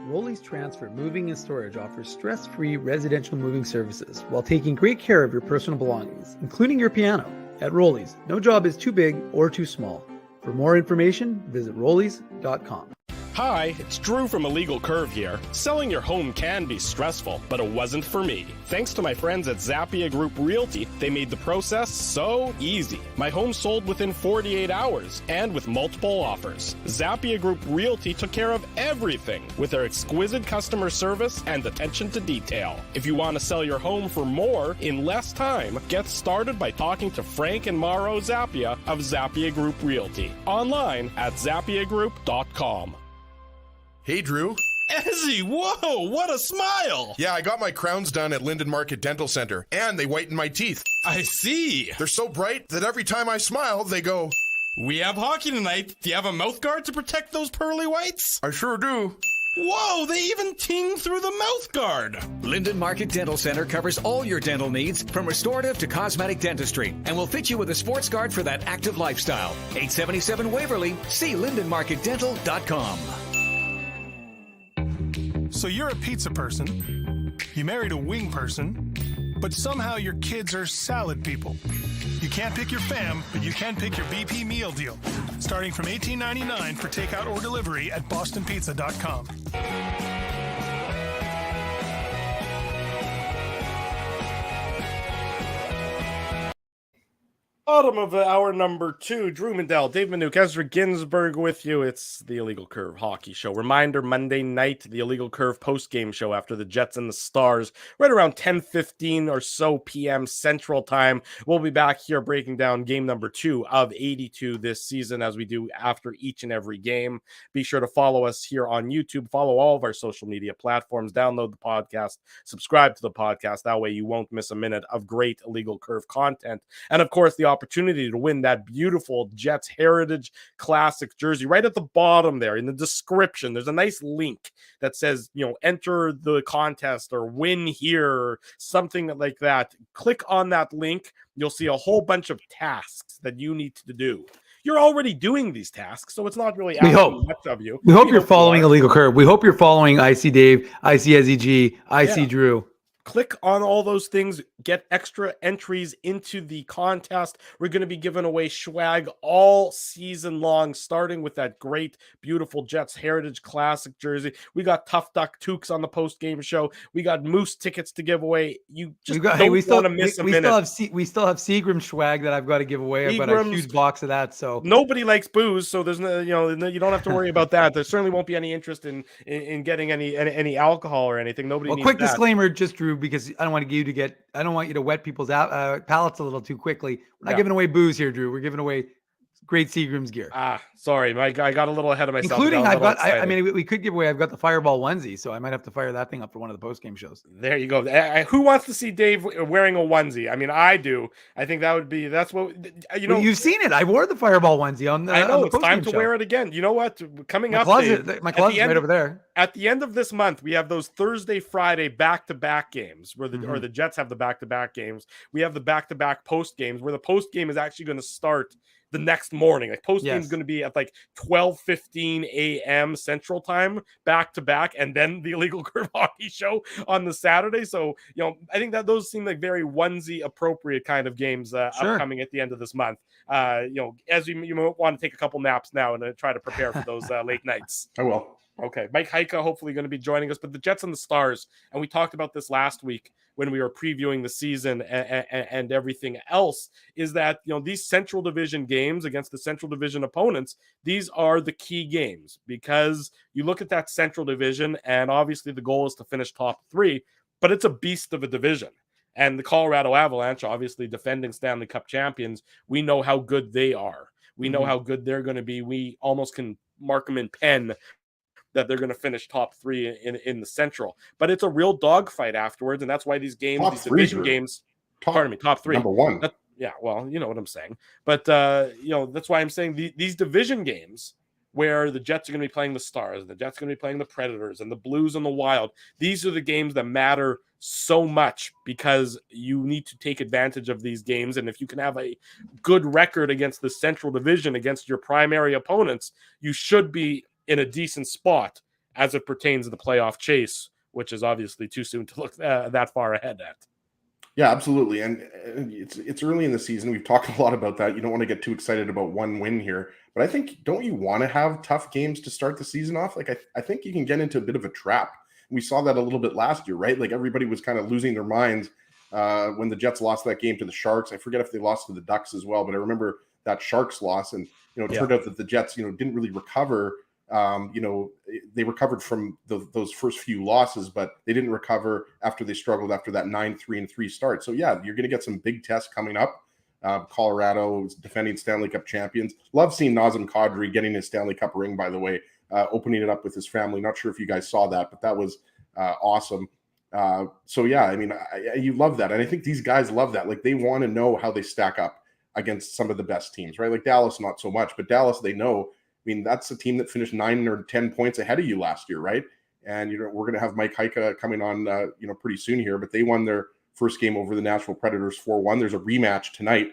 Rolly's Transfer Moving and Storage offers stress-free residential moving services while taking great care of your personal belongings, including your piano. At Rolly's, no job is too big or too small. For more information, visit rollys.com. Hi, it's Drew from Illegal Curve here. Selling your home can be stressful, but it wasn't for me. Thanks to my friends at Zappia Group Realty, they made the process so easy. My home sold within 48 hours and with multiple offers. Zappia Group Realty took care of everything with their exquisite customer service and attention to detail. If you want to sell your home for more in less time, get started by talking to Frank and Mauro Zappia of Zappia Group Realty. Online at zappiagroup.com. Hey, Drew. Ezzy, whoa, what a smile! Yeah, I got my crowns done at Linden Market Dental Center, and they whiten my teeth. I see. They're so bright that every time I smile, they go... We have hockey tonight. Do you have a mouth guard to protect those pearly whites? I sure do. Whoa, they even ting through the mouth guard. Linden Market Dental Center covers all your dental needs from restorative to cosmetic dentistry and will fit you with a sports guard for that active lifestyle. 877 Waverly. See lindenmarketdental.com. So you're a pizza person, you married a wing person, but somehow your kids are salad people. You can't pick your fam, but you can pick your BP meal deal. Starting from $18.99 for takeout or delivery at bostonpizza.com. Bottom of hour number 2, Drew Mindell, Dave Minuk, Ezra Ginsburg with you. It's the Illegal Curve Hockey Show. Reminder, Monday night, the Illegal Curve post-game show after the Jets and the Stars, right around 10:15 or so p.m. Central Time. We'll be back here breaking down game number 2 of 82 this season, as we do after each and every game. Be sure to follow us here on YouTube, follow all of our social media platforms, download the podcast, subscribe to the podcast. That way you won't miss a minute of great Illegal Curve content. And of course, the opportunity to win that beautiful Jets Heritage Classic jersey. Right at the bottom there in the description, there's a nice link that says, enter the contest or win here or something like that. Click on that link. You'll see a whole bunch of tasks that you need to do. You're already doing these tasks, so it's not really asking much of you. We hope you're following a legal curve. We hope you're following IC Dave, IC SEG, IC Drew. Click on all those things, get extra entries into the contest. We're going to be giving away swag all season long, starting with that great, beautiful Jets Heritage Classic jersey. We got Tough Duck Toques on the post-game show. We got Moose tickets to give away. You just don't want to miss a minute. We still have Seagram swag that I've got to give away. I've got a huge box of that. So nobody likes booze, so there's no, you don't have to worry about that. There certainly won't be any interest in getting any alcohol or anything. Nobody needs quick that. Disclaimer, just Drew, because I don't want you to wet people's palates a little too quickly. We're not giving away booze here, Drew. We're giving away great Seagram's gear. Sorry, Mike. I got a little ahead of myself. Including, we could give away. I've got the Fireball onesie, so I might have to fire that thing up for one of the post game shows. There you go. Who wants to see Dave wearing a onesie? I mean, I do. I think that's what you've seen it. I wore the Fireball onesie on the. I know on the it's time to wear it again. You know what? Coming up, Dave, my closet's right over there. At the end of this month, we have those Thursday, Friday back-to-back games where the Jets have the back-to-back games. We have the back-to-back post games where the post game is actually going to start the next morning. Like post game is going to be at like 12:15 a.m. Central Time, back to back, and then the Illegal Curve Hockey Show on the Saturday. So I think that those seem like very onesie appropriate kind of games upcoming at the end of this month. As you might want to take a couple naps now and try to prepare for those late nights. I will. Okay, Mike Heika hopefully going to be joining us, but the Jets and the Stars, and we talked about this last week when we were previewing the season and everything else, is that these Central Division games against the Central Division opponents, these are the key games because you look at that Central Division, and obviously the goal is to finish top 3, but it's a beast of a division. And the Colorado Avalanche, obviously defending Stanley Cup champions, we know how good they are. We know how good they're going to be. We almost can mark them in pen that they're going to finish top 3 in the Central. But it's a real dogfight afterwards, and that's why these games, top these division games, top 3. Number 1. Yeah, well, you know what I'm saying. But, that's why I'm saying these division games where the Jets are going to be playing the Stars, and the Jets are going to be playing the Predators, and the Blues and the Wild, these are the games that matter so much because you need to take advantage of these games. And if you can have a good record against the Central Division, against your primary opponents, you should be in a decent spot as it pertains to the playoff chase, which is obviously too soon to look that far ahead at. Yeah, absolutely. And it's early in the season. We've talked a lot about that. You don't want to get too excited about one win here. But I think, don't you want to have tough games to start the season off? Like, I think you can get into a bit of a trap. We saw that a little bit last year, right? Like everybody was kind of losing their minds when the Jets lost that game to the Sharks. I forget if they lost to the Ducks as well, but I remember that Sharks loss. And, it turned out that the Jets, didn't really recover. They recovered from those first few losses, but they didn't recover after they struggled after that 9-3-3 start. So yeah, you're going to get some big tests coming up. Colorado is defending Stanley Cup champions. Love seeing Nazem Kadri getting his Stanley Cup ring, by the way, opening it up with his family. Not sure if you guys saw that, but that was awesome. So yeah, I mean, you love that. And I think these guys love that. Like they want to know how they stack up against some of the best teams, right? Like Dallas, not so much, but Dallas, they know. I mean, that's a team that finished 9 or 10 points ahead of you last year, right? And we're going to have Mike Heika coming on, pretty soon here. But they won their first game over the Nashville Predators 4-1. There's a rematch tonight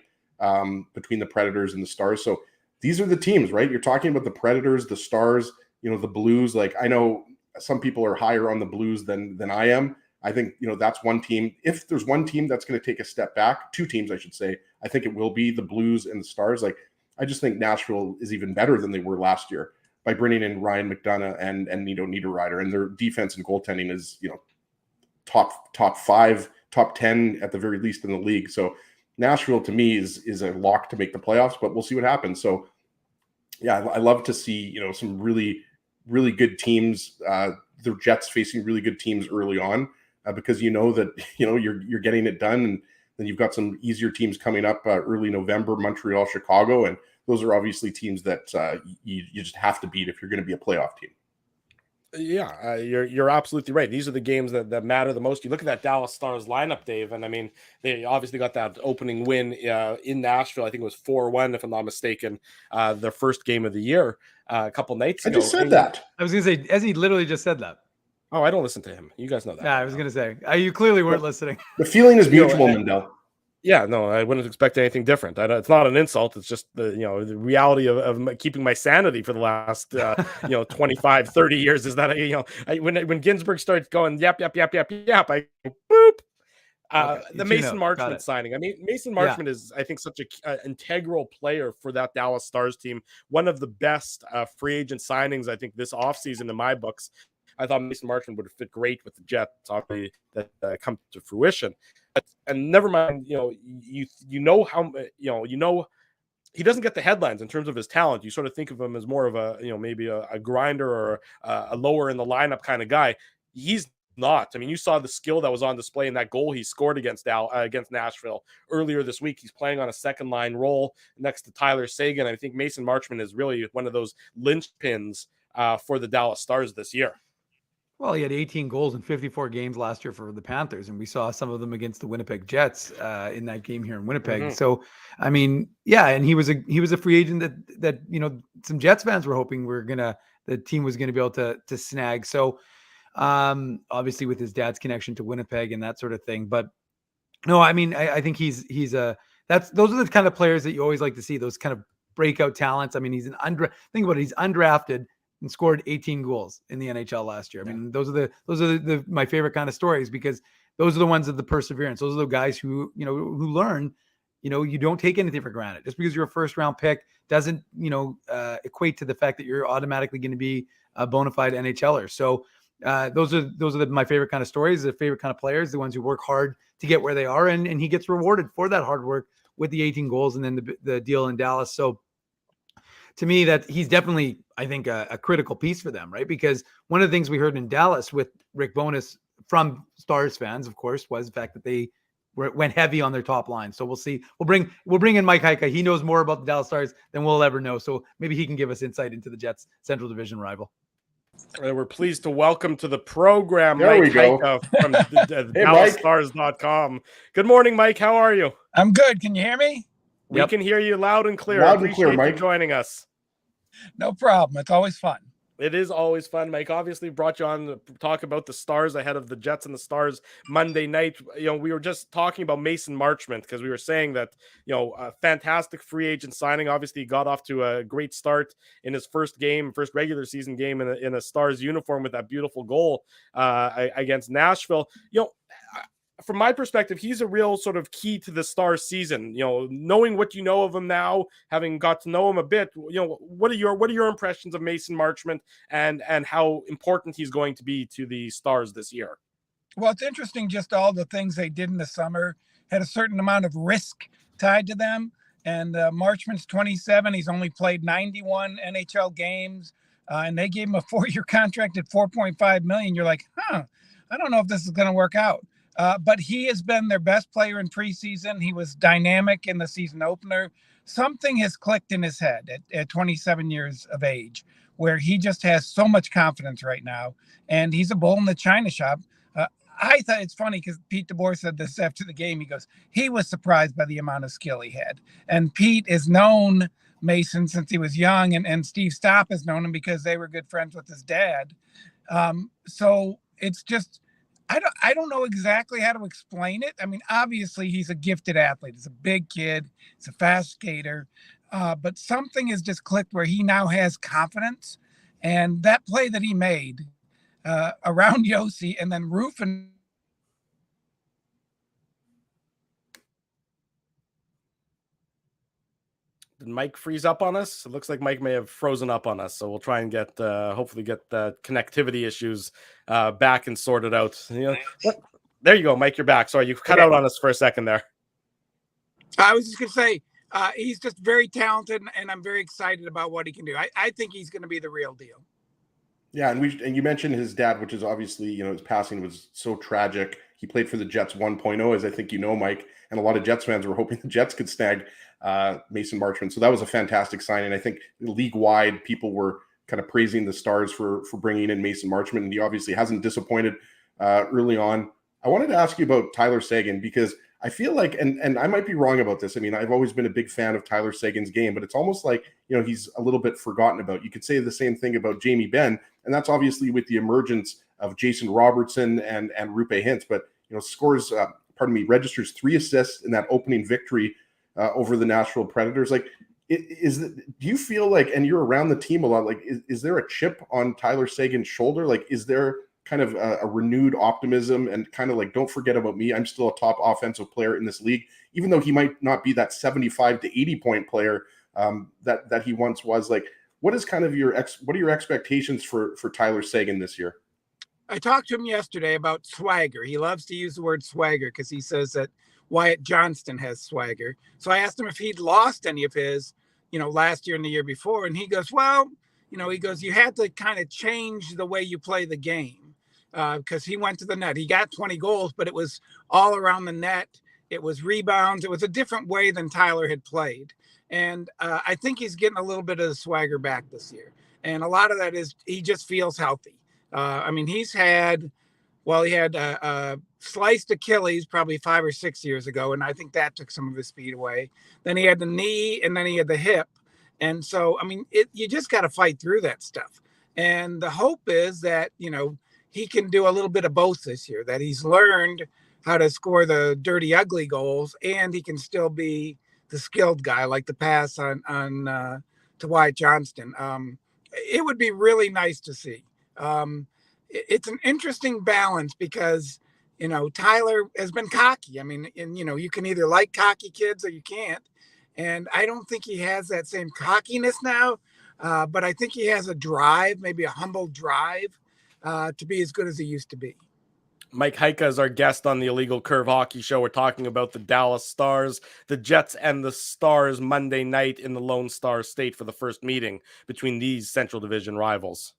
between the Predators and the Stars. So these are the teams, right? You're talking about the Predators, the Stars, the Blues. Like I know some people are higher on the Blues than I am. I think that's one team. If there's one team that's going to take a step back, 2 teams, I should say, I think it will be the Blues and the Stars. Like I just think Nashville is even better than they were last year by bringing in Ryan McDonough and Niederreiter, and their defense and goaltending is top 5, top 10 at the very least in the league. So Nashville to me is a lock to make the playoffs, but we'll see what happens. So yeah, I love to see some really really good teams. The Jets facing really good teams early on because that you're getting it done, and then you've got some easier teams coming up early November, Montreal, Chicago, and those are obviously teams that you just have to beat if you're going to be a playoff team. Yeah, you're absolutely right. These are the games that matter the most. You look at that Dallas Stars lineup, Dave, and I mean, they obviously got that opening win in Nashville. I think it was 4-1, if I'm not mistaken, their first game of the year a couple nights I ago. just said that. I was going to say, Ezzy literally just said that. Oh, I don't listen to him. You guys know that. Yeah, I was going to say, you clearly weren't listening. The feeling is mutual, Mindell. Yeah, no, I wouldn't expect anything different. It's not an insult. It's just the reality of keeping my sanity for the last 25, 30 years is that when Ginsburg starts going yap, I go, boop. The Mason Marchment signing. I mean, Mason Marchment is, I think, such an integral player for that Dallas Stars team. One of the best free agent signings, I think, this offseason in my books. I thought Mason Marchment would fit great with the Jets. Obviously, that come to fruition. And never mind, he doesn't get the headlines in terms of his talent. You sort of think of him as more of a, maybe a grinder or a lower in the lineup kind of guy. He's not. I mean, you saw the skill that was on display in that goal he scored against Nashville earlier this week. He's playing on a second line role next to Tyler Seguin. I think Mason Marchment is really one of those linchpins for the Dallas Stars this year. Well, he had 18 goals in 54 games last year for the Panthers, and we saw some of them against the Winnipeg Jets in that game here in Winnipeg. Mm-hmm. So, I mean, yeah, and he was a free agent that some Jets fans were hoping the team was gonna be able to snag. So, obviously with his dad's connection to Winnipeg and that sort of thing. But no, I mean, I think those are the kind of players that you always like to see, those kind of breakout talents. I mean, he's think about it, he's undrafted and scored 18 goals in the NHL last year. I mean, those are my favorite kind of stories, because those are the ones of the perseverance. Those are the guys who learn, you don't take anything for granted. Just because you're a first round pick doesn't, equate to the fact that you're automatically going to be a bona fide NHLer. So those are my favorite kind of stories, the favorite kind of players, the ones who work hard to get where they are. And he gets rewarded for that hard work with the 18 goals and then the deal in Dallas. So to me, that he's definitely, I think, a critical piece for them, right? Because one of the things we heard in Dallas with Rick Bowness from Stars fans, of course, was the fact that they went heavy on their top line. So we'll see. We'll bring in Mike Heika. He knows more about the Dallas Stars than we'll ever know. So maybe he can give us insight into the Jets' Central Division rival. We're pleased to welcome to the program Mike Heika from DallasStars.com. Good morning, Mike. How are you? I'm good. Can you hear me? We can hear you loud and clear. Loud and clear, Mike. You joining us. No problem. It's always fun. It is always fun, Mike. Obviously brought you on to talk about the Stars ahead of the Jets and the Stars Monday night. We were just talking about Mason Marchment because we were saying that, a fantastic free agent signing. Obviously, he got off to a great start in his first regular season game in a Stars uniform with that beautiful goal against Nashville. From my perspective, he's a real sort of key to the Stars season. Knowing what you know of him now, having got to know him a bit, what are your impressions of Mason Marchment and how important he's going to be to the Stars this year? Well, it's interesting, just all the things they did in the summer had a certain amount of risk tied to them. And Marchment's 27. He's only played 91 NHL games, and they gave him a 4-year contract at $4.5 million. You're like, I don't know if this is going to work out. But he has been their best player in preseason. He was dynamic in the season opener. Something has clicked in his head at 27 years of age, where he just has so much confidence right now. And he's a bull in the china shop. I thought it's funny because Pete DeBoer said this after the game. He goes, he was surprised by the amount of skill he had. And Pete has known Mason since he was young. And Steve Stopp has known him because they were good friends with his dad. So it's just, I don't know exactly how to explain it. I mean, obviously he's a gifted athlete. He's a big kid. He's a fast skater. But something has just clicked where he now has confidence. And that play that he made around Yossi and then Ruffin. Did Mike freeze up on us? It looks like Mike may have frozen up on us. So we'll try and hopefully get the connectivity issues back and sorted out. There you go, Mike. You're back. Sorry, you cut out on us for a second there. I was just going to say, he's just very talented, and I'm very excited about what he can do. I think he's going to be the real deal. Yeah, and you mentioned his dad, which is obviously, his passing was so tragic. He played for the Jets 1.0, as I think Mike, and a lot of Jets fans were hoping the Jets could snag Mason Marchment. So that was a fantastic signing. I think league-wide, people were kind of praising the Stars for bringing in Mason Marchment, and he obviously hasn't disappointed early on. I wanted to ask you about Tyler Seguin, because I feel like, and I might be wrong about this. I mean, I've always been a big fan of Tyler Seguin's game, but it's almost like, he's a little bit forgotten about. You could say the same thing about Jamie Benn, and that's obviously with the emergence of Jason Robertson and Rupe Hintz, but, registers 3 assists in that opening victory over the Nashville Predators. Like, do you feel like, and you're around the team a lot, like, is there a chip on Tyler Seguin's shoulder? Like, is there kind of a renewed optimism and kind of like, don't forget about me, I'm still a top offensive player in this league, even though he might not be that 75 to 80 point player that he once was? Like, what is kind of what are your expectations for Tyler Seguin this year? I talked to him yesterday about swagger. He loves to use the word swagger because he says that Wyatt Johnston has swagger. So I asked him if he'd lost any of his, last year and the year before. And he goes, well, you had to kind of change the way you play the game. Because he went to the net. He got 20 goals, but it was all around the net. It was rebounds. It was a different way than Tyler had played. And I think he's getting a little bit of the swagger back this year. And a lot of that is he just feels healthy. He had a sliced Achilles probably 5 or 6 years ago, and I think that took some of his speed away. Then he had the knee, and then he had the hip. And so, you just got to fight through that stuff. And the hope is that, he can do a little bit of both this year, that he's learned how to score the dirty, ugly goals, and he can still be the skilled guy, like the pass to Wyatt Johnston. It would be really nice to see. It's an interesting balance because, Tyler has been cocky. You can either like cocky kids or you can't. And I don't think he has that same cockiness now, but I think he has a drive, maybe a humble drive, to be as good as he used to be. Mike Heika is our guest on the Illegal Curve Hockey Show. We're talking about the Dallas Stars, the Jets, and the Stars Monday night in the Lone Star State for the first meeting between these Central Division rivals.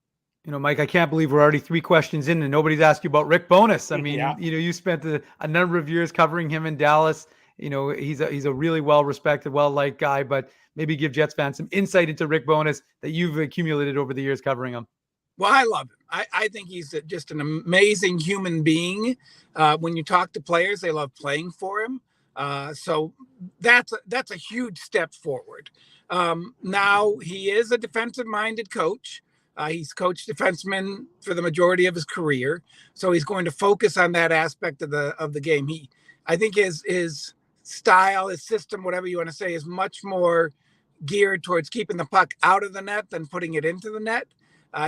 Mike, I can't believe we're already 3 questions in and nobody's asked you about Rick Bowness. You spent a number of years covering him in Dallas. He's a really well-respected, well-liked guy, but maybe give Jets fans some insight into Rick Bowness that you've accumulated over the years covering him. Well, I love him. I think he's just an amazing human being. When you talk to players, they love playing for him. So that's a huge step forward. Now he is a defensive-minded coach. He's coached defensemen for the majority of his career, so he's going to focus on that aspect of the game. I think his style, his system, whatever you want to say, is much more geared towards keeping the puck out of the net than putting it into the net.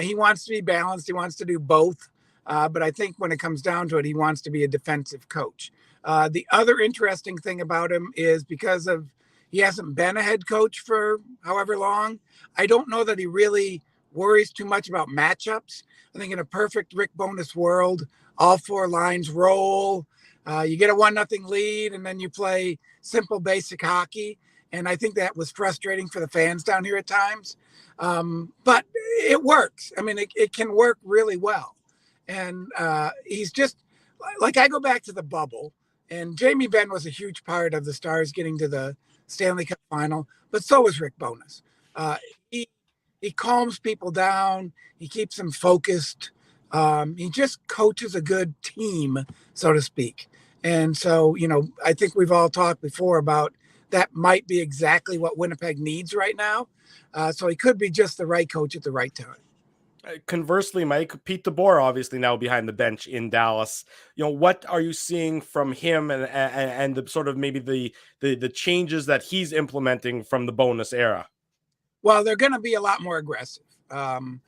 He wants to be balanced. He wants to do both. But I think when it comes down to it, he wants to be a defensive coach. The other interesting thing about him is because he hasn't been a head coach for however long, I don't know that he really worries too much about matchups. I think in a perfect Rick Bowness world, all 4 lines roll. You get a 1-0 lead, and then you play simple, basic hockey. And I think that was frustrating for the fans down here at times. But it works. It can work really well. And he's just like, I go back to the bubble, and Jamie Benn was a huge part of the Stars getting to the Stanley Cup final, but so was Rick Bowness. He calms people down. He keeps them focused. He just coaches a good team, so to speak. And so, I think we've all talked before about that might be exactly what Winnipeg needs right now. So he could be just the right coach at the right time. Conversely, Mike, Pete DeBoer obviously now behind the bench in Dallas. What are you seeing from him and the sort of maybe the changes that he's implementing from the Bowness era? Well, they're going to be a lot more aggressive. Daryl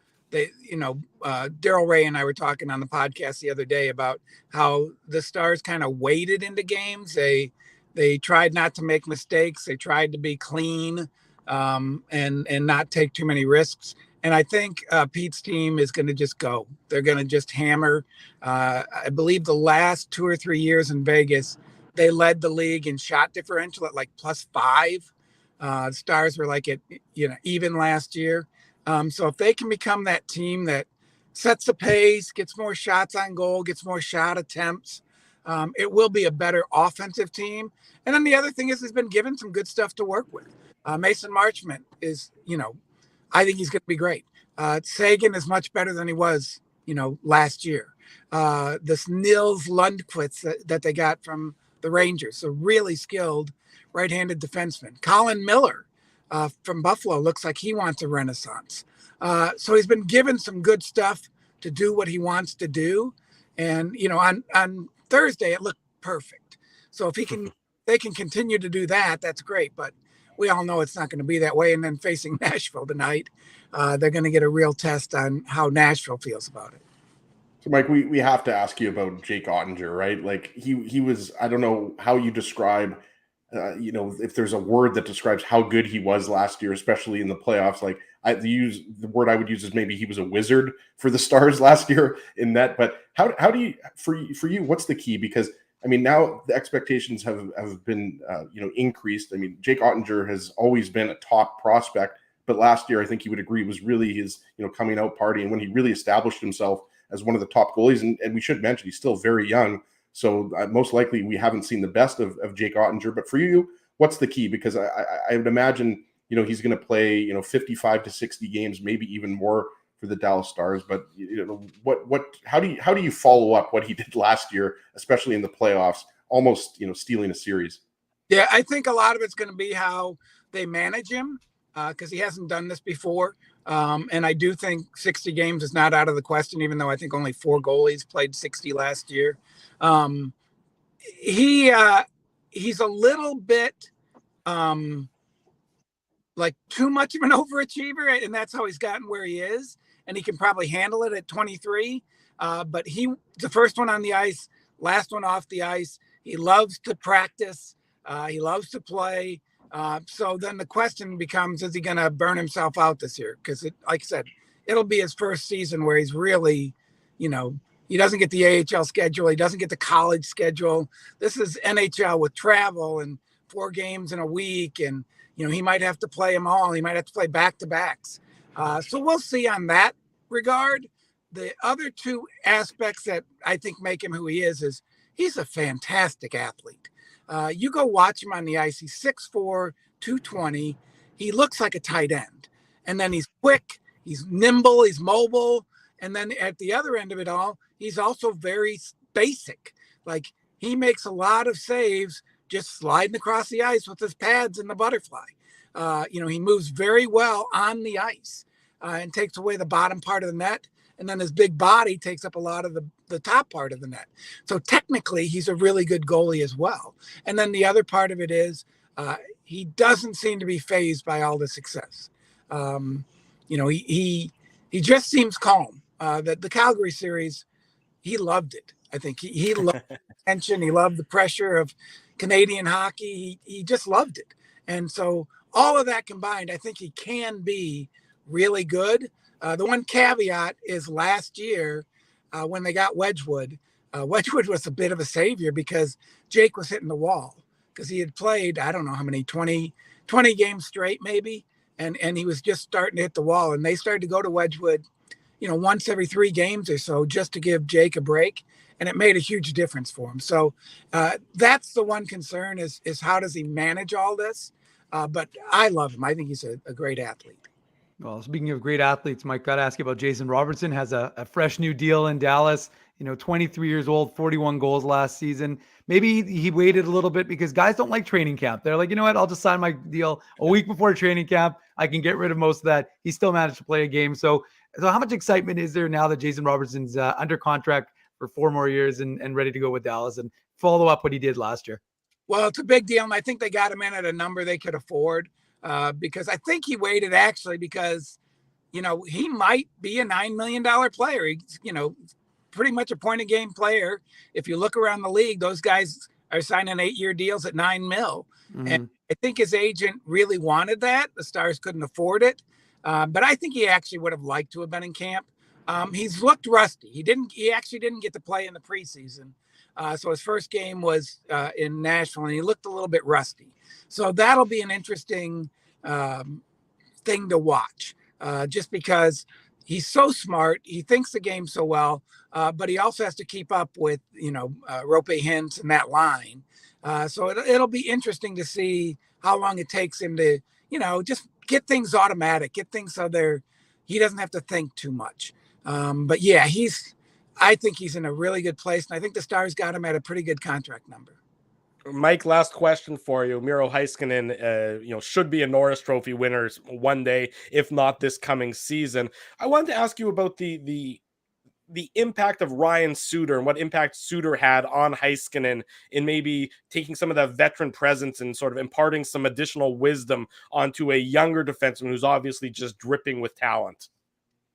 Ray and I were talking on the podcast the other day about how the Stars kind of waded into games. They tried not to make mistakes. They tried to be clean and not take too many risks. And I think Pete's team is going to just go. They're going to just hammer. I believe the last 2 or 3 years in Vegas, they led the league in shot differential at like +5. The Stars were like at even last year. So if they can become that team that sets the pace, gets more shots on goal, gets more shot attempts, it will be a better offensive team. And then the other thing is he's been given some good stuff to work with. Mason Marchment is, I think he's going to be great. Sagan is much better than he was, last year. This Nils Lundqvist that they got from the Rangers, a really skilled right-handed defenseman. Colin Miller from Buffalo looks like he wants a renaissance. So he's been given some good stuff to do what he wants to do. And, on Thursday, it looked perfect. So if they can continue to do that, that's great. But we all know it's not going to be that way. And then facing Nashville tonight, they're going to get a real test on how Nashville feels about it. So, Mike, we have to ask you about Jake Ottinger, right? Like he was, I don't know how you describe, if there's a word that describes how good he was last year, especially in the playoffs. Like the word I would use is maybe he was a wizard for the Stars last year in net. But how do you, for you, what's the key? Because I mean, now the expectations have been, increased. I mean, Jake Ottinger has always been a top prospect, but last year, I think you would agree, was really his, coming out party. And when he really established himself as one of the top goalies, and we should mention, he's still very young. So most likely we haven't seen the best of Jake Ottinger. But for you, what's the key? Because I would imagine, he's going to play, 55 to 60 games, maybe even more for the Dallas Stars. But how do you follow up what he did last year, especially in the playoffs, almost stealing a series? Yeah, I think a lot of it's going to be how they manage him, because he hasn't done this before. And I do think 60 games is not out of the question, even though I think only 4 goalies played 60 last year. He's a little bit like too much of an overachiever, and that's how he's gotten where he is. And he can probably handle it at 23. But the first one on the ice, last one off the ice. He loves to practice. He loves to play. So then the question becomes, is he going to burn himself out this year? Because, like I said, it'll be his first season where he's really, he doesn't get the AHL schedule. He doesn't get the college schedule. This is NHL with travel and 4 games in a week. And, he might have to play them all. He might have to play back-to-backs. So we'll see on that regard. The other 2 aspects that I think make him who he is he's a fantastic athlete. You go watch him on the ice. He's 6'4", 220. He looks like a tight end. And then he's quick. He's nimble. He's mobile. And then at the other end of it all, he's also very basic. Like, he makes a lot of saves just sliding across the ice with his pads and the butterfly. He moves very well on the ice and takes away the bottom part of the net. And then his big body takes up a lot of the top part of the net. So technically, he's a really good goalie as well. And then the other part of it is he doesn't seem to be fazed by all the success. He just seems calm. The Calgary series, he loved it. I think he loved the tension. He loved the pressure of Canadian hockey. He just loved it. And so all of that combined, I think he can be really good. The one caveat is last year when they got Wedgwood, Wedgwood was a bit of a savior because Jake was hitting the wall because he had played, I don't know how many, 20 games straight maybe. And he was just starting to hit the wall. And they started to go to Wedgwood, once every 3 games or so just to give Jake a break. And it made a huge difference for him. So that's the one concern is how does he manage all this? But I love him. I think he's a great athlete. Well, speaking of great athletes, Mike, got to ask you about Jason Robertson. Has a fresh new deal in Dallas. 23 years old, 41 goals last season. Maybe he waited a little bit because guys don't like training camp. They're like, you know what? I'll just sign my deal a week before training camp. I can get rid of most of that. He still managed to play a game. So how much excitement is there now that Jason Robertson's under contract for 4 more years and ready to go with Dallas and follow up what he did last year? Well, it's a big deal. And I think they got him in at a number they could afford. Because I think he waited actually because, he might be a $9 million player. He's, pretty much a point a game player. If you look around the league, those guys are signing 8-year deals at $9 million. Mm-hmm. And I think his agent really wanted that. The Stars couldn't afford it. But I think he actually would have liked to have been in camp. He's looked rusty. He actually didn't get to play in the preseason. So his first game was in Nashville and he looked a little bit rusty. So that'll be an interesting thing to watch just because he's so smart. He thinks the game so well, but he also has to keep up with, Rope Hintz and that line. So it'll be interesting to see how long it takes him to, just get things automatic, get things so they're, he doesn't have to think too much. But yeah, I think he's in a really good place, and I think the Stars got him at a pretty good contract number. Mike, last question for you. Miro Heiskanen, should be a Norris Trophy winner one day, if not this coming season. I wanted to ask you about the impact of Ryan Suter and what impact Suter had on Heiskanen in maybe taking some of that veteran presence and sort of imparting some additional wisdom onto a younger defenseman who's obviously just dripping with talent.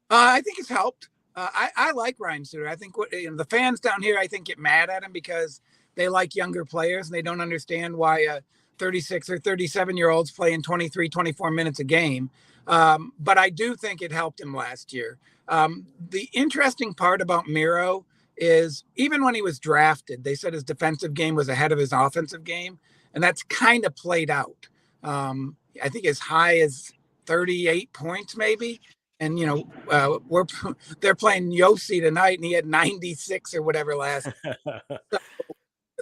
I think it's helped. I like Ryan Suter. I think the fans down here, I think, get mad at him because they like younger players and they don't understand why 36 or 37-year-olds playing 23, 24 minutes a game. But I do think it helped him last year. The interesting part about Miro is even when he was drafted, they said his defensive game was ahead of his offensive game. And that's kind of played out. I think as high as 38 points, maybe. And, they're playing Yossi tonight and he had 96 or whatever last.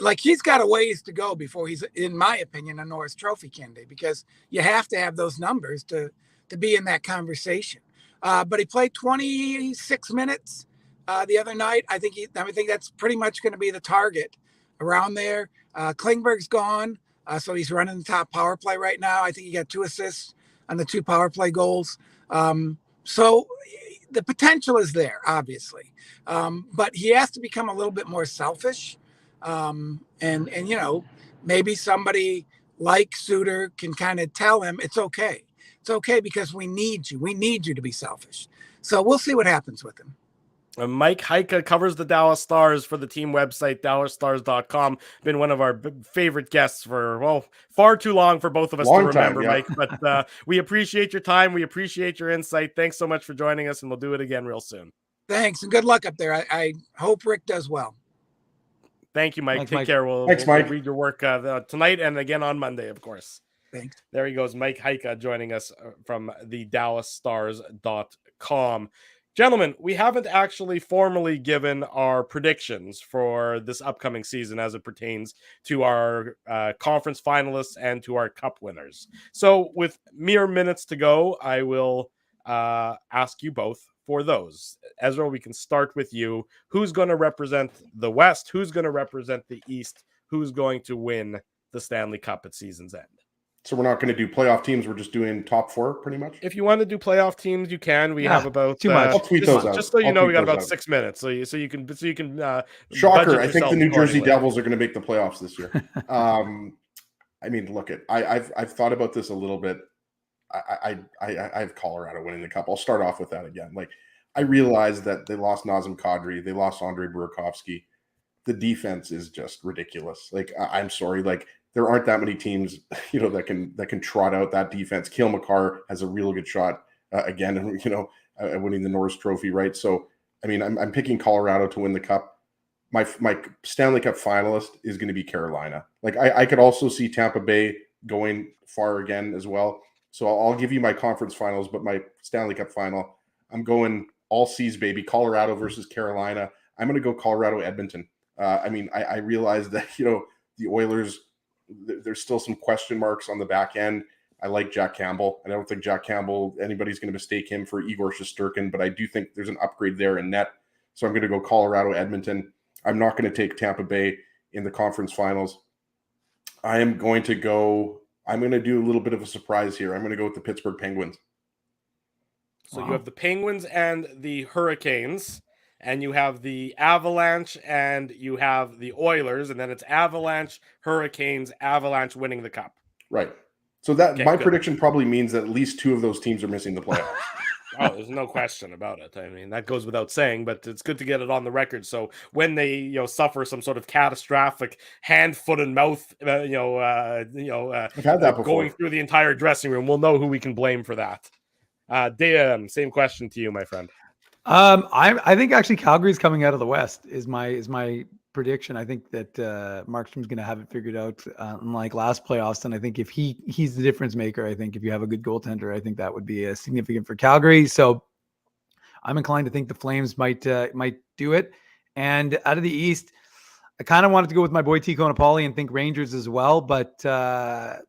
So, he's got a ways to go before he's, in my opinion, a Norris Trophy candidate, because you have to have those numbers to be in that conversation. But he played 26 minutes the other night. I think that's pretty much going to be the target around there. Klingberg's gone, so he's running the top power play right now. I think he got 2 assists on the 2 power play goals. So the potential is there, obviously. But he has to become a little bit more selfish. And maybe somebody like Suter can kind of tell him it's okay. It's okay because we need you. We need you to be selfish. So we'll see what happens with him. Mike Heika covers the Dallas Stars for the team website, DallasStars.com. Been one of our favorite guests for, far too long for both of us to remember, yeah. Mike. But we appreciate your time. We appreciate your insight. Thanks so much for joining us, and we'll do it again real soon. Thanks, and good luck up there. I hope Rick does well. Thank you, Mike. Thanks, Take Mike. care. We'll read your work tonight and again on Monday, of course. Thanks. There he goes, Mike Heika, joining us from the DallasStars.com. Gentlemen, we haven't actually formally given our predictions for this upcoming season as it pertains to our conference finalists and to our cup winners. So with mere minutes to go, I will ask you both for those. Ezra, we can start with you. Who's going to represent the West? Who's going to represent the East? Who's going to win the Stanley Cup at season's end? So we're not going to do playoff teams. We're just doing top 4 pretty much. If you want to do playoff teams, you can. We have about too much. I'll tweet those out. Just so you know, we got about 6 minutes. So you can. Shocker! I think the New Jersey Devils are going to make the playoffs this year. I mean, look I've thought about this a little bit. I have Colorado winning the cup. I'll start off with that again. I realize that they lost Nazem Kadri, they lost Andrei Burakovsky. The defense is just ridiculous. I'm sorry. There aren't that many teams, that can trot out that defense. Cale Makar has a real good shot again, and winning the Norris Trophy, right? So, I mean, I'm picking Colorado to win the cup. My Stanley Cup finalist is going to be Carolina. I could also see Tampa Bay going far again as well. So I'll give you my conference finals, but my Stanley Cup final, I'm going all C's, baby. Colorado versus Carolina. I'm going to go Colorado Edmonton. I realize that the Oilers, there's still some question marks on the back end. I like Jack Campbell, and I don't think Jack Campbell, anybody's going to mistake him for Igor Shesterkin, but I do think there's an upgrade there in net. So I'm going to go Colorado, Edmonton. I'm not going to take Tampa Bay in the conference finals. I'm going to do a little bit of a surprise here. I'm going to go with the Pittsburgh Penguins. So you have the Penguins and the Hurricanes, and you have the Avalanche and you have the Oilers, and then it's Avalanche, Hurricanes, Avalanche winning the cup. Right. So my prediction probably means that at least 2 of those teams are missing the playoffs. Oh, there's no question about it. I mean, that goes without saying, but it's good to get it on the record. So when they, suffer some sort of catastrophic hand, foot, and mouth, I've had that before. Going through the entire dressing room, we'll know who we can blame for that. Dan, same question to you, my friend. I think actually Calgary's coming out of the West is my prediction. I think that Markstrom's going to have it figured out, unlike last playoffs. And I think if he's the difference maker, I think if you have a good goaltender, I think that would be significant for Calgary. So I'm inclined to think the Flames might do it. And out of the East, I kind of wanted to go with my boy Tico Napoli and think Rangers as well. But I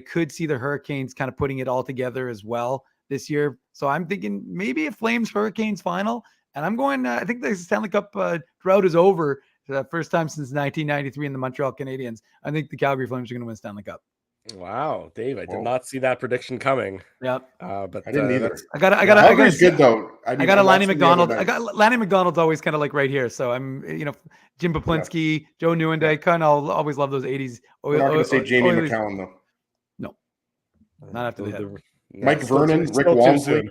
could see the Hurricanes kind of putting it all together as well. this year. So I'm thinking maybe a Flames Hurricanes final. And I'm going, I think the Stanley Cup drought is over. The first time since 1993 in the Montreal Canadiens. I think the Calgary Flames are going to win Stanley Cup. Wow, Dave, I did not see that prediction coming. Yep. But I didn't either. I got good though. I got a Lanny McDonald. I got Lanny McDonald's always kind of like right here. So I'm, Jim Poplinski, Joe Nieuwendyk, kind of always love those 80s. We're not going to say Jamie McCowan though. No, not after the head. Mike Vernon, Rick Walmsley.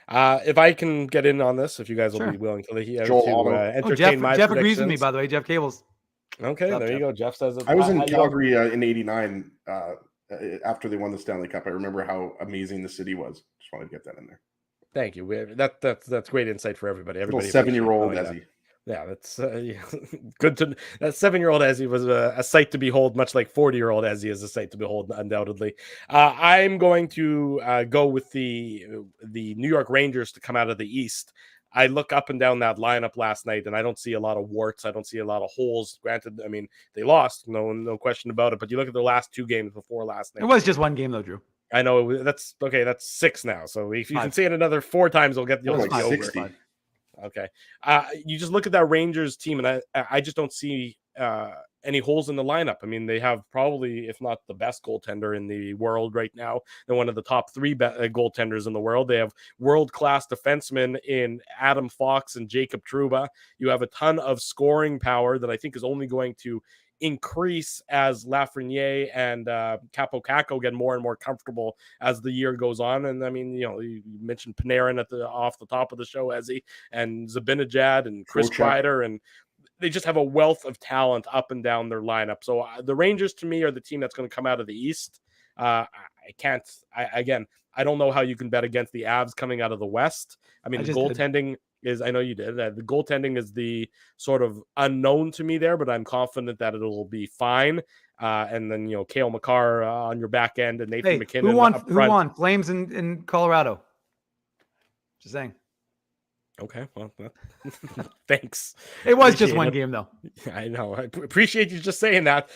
If I can get in on this, if you guys will be willing to entertain my Jeff agrees with me, by the way. Jeff Cables. Okay, there you go. Jeff says it. I was in Calgary in '89 after they won the Stanley Cup. I remember how amazing the city was. Just wanted to get that in there. Thank you. That's great insight for everybody. Everybody, 7-year-old Ezzy. Yeah, that's good to. That 7-year-old Ezzy was a sight to behold, much like 40-year-old Ezzy is a sight to behold, undoubtedly. I'm going to go with the New York Rangers to come out of the East. I look up and down that lineup last night, and I don't see a lot of warts. I don't see a lot of holes. Granted, I mean, they lost, no question about it. But you look at their last 2 games before last night. It was just 1 game, though, Drew. I know that's okay. That's 6 now. So if you can say it another 4 times, you'll get like 60. Over. Okay. You just look at that Rangers team, and I just don't see any holes in the lineup. I mean, they have probably, if not the best goaltender in the world right now, they're one of the top 3 goaltenders in the world. They have world-class defensemen in Adam Fox and Jacob Trouba. You have a ton of scoring power that I think is only going to increase as Lafreniere and Capo Caco get more and more comfortable as the year goes on. And I mean, you mentioned Panarin off the top of the show, Ezzy, and Zibanejad and Chris Kreider, and they just have a wealth of talent up and down their lineup. So the Rangers, to me, are the team that's going to come out of the East. I don't know how you can bet against the Avs coming out of the West. I mean, the goaltending is, I know you did. The goaltending is the sort of unknown to me there, but I'm confident that it'll be fine. And then, Cale Makar on your back end and Nathan McKinnon. Who won? Flames in Colorado. Just saying. Okay, well, thanks. It was just 1 game, though. I know. I appreciate you just saying that.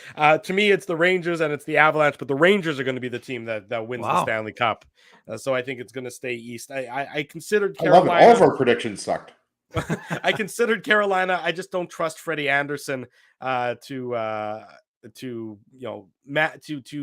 To me, it's the Rangers and it's the Avalanche, but the Rangers are going to be the team that wins the Stanley Cup. So I think it's going to stay East. I considered Carolina. I love it. All of our predictions sucked. I considered Carolina. I just don't trust Freddie Anderson to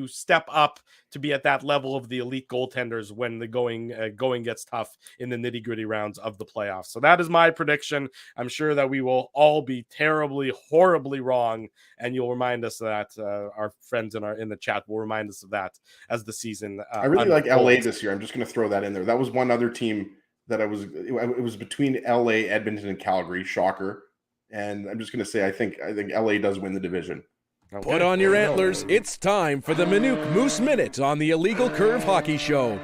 step up to be at that level of the elite goaltenders when the going gets tough in the nitty-gritty rounds of the playoffs. So that is my prediction. I'm sure that we will all be terribly, horribly wrong, and you'll remind us of that. Our friends in the chat will remind us of that as the season. I really like LA this year. I'm just going to throw that in there. That was one other team that it was between LA, Edmonton, and Calgary. Shocker. And I'm just going to say I think LA does win the division. Okay. Put on your antlers. It's time for the Minuk Moose Minute on the Illegal Curve Hockey Show.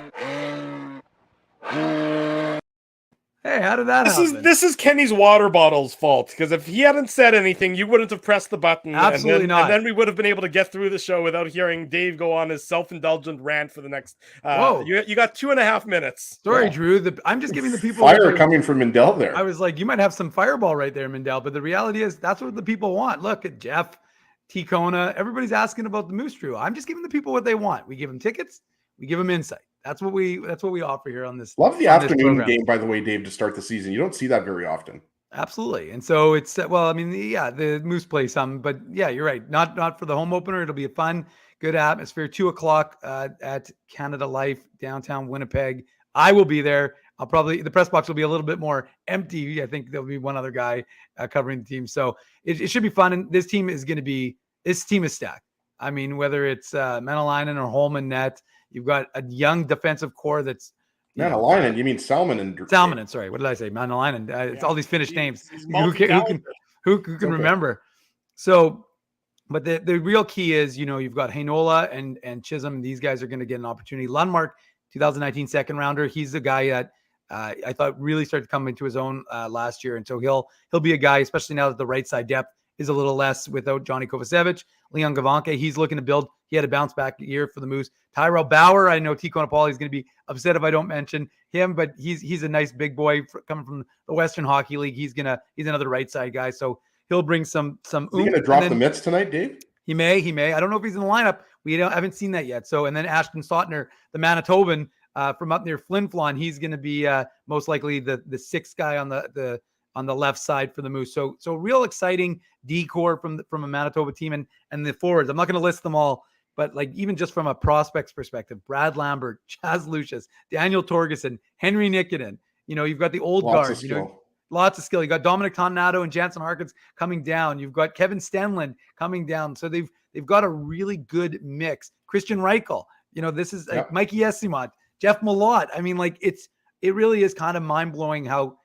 Hey, how did that happen? This is Kenny's water bottle's fault, because if he hadn't said anything, you wouldn't have pressed the button. Absolutely not. And then we would have been able to get through the show without hearing Dave go on his self-indulgent rant for the next. You got 2.5 minutes. Sorry, Drew. I'm just giving the people fire coming from Mindell there. I was like, you might have some fireball right there, Mindell, but the reality is that's what the people want. Look at Jeff, T. Kona. Everybody's asking about the Moose, Drew. I'm just giving the people what they want. We give them tickets. We give them insight. That's what we offer here on this. Love the afternoon game, by the way, Dave, to start the season. You don't see that very often. Absolutely. And so it's, the Moose play some, but yeah, you're right. Not for the home opener. It'll be a fun, good atmosphere. 2:00 at Canada Life, downtown Winnipeg. I will be there. The press box will be a little bit more empty. I think there'll be one other guy covering the team. So it should be fun. And this team is stacked. I mean, whether it's Menelainen or Holman net, you've got a young defensive core that's Menelainen. You mean Salminen? Salminen. Sorry, what did I say? Menelainen. It's all these Finnish names. Who can remember? So, but the real key is, you've got Heinola and Chisholm. These guys are going to get an opportunity. Lundmark, 2019 second rounder. He's the guy that I thought really started to come into his own last year, and so he'll be a guy, especially now that the right side depth is a little less without Johnny Kovacevic. Leon Gavanke, he's looking to build. He had a bounce back year for the Moose. Tyrell Bauer, I know Tico Napoli is going to be upset if I don't mention him, but he's a nice big boy coming from the Western Hockey League. He's another right side guy, so he'll bring some. Is he going to drop the mitts tonight, Dave? He may. I don't know if he's in the lineup. We haven't seen that yet. So, and then Ashton Sautner, the Manitoban, from up near Flin Flon. He's going to be most likely the sixth guy on the left side for the Moose. So real exciting decor from a Manitoba team, and the forwards. I'm not going to list them all, but like even just from a prospects perspective, Brad Lambert, Chaz Lucius, Daniel Torgerson, Henry Nikkinen. You've got the old guard. Lots of skill. You got Dominic Tonnato and Jansen Harkins coming down. You've got Kevin Stenlund coming down. So they've got a really good mix. Christian Reichel. This is like Mikey Esimont, Jeff Malott. I mean, like it really is kind of mind blowing how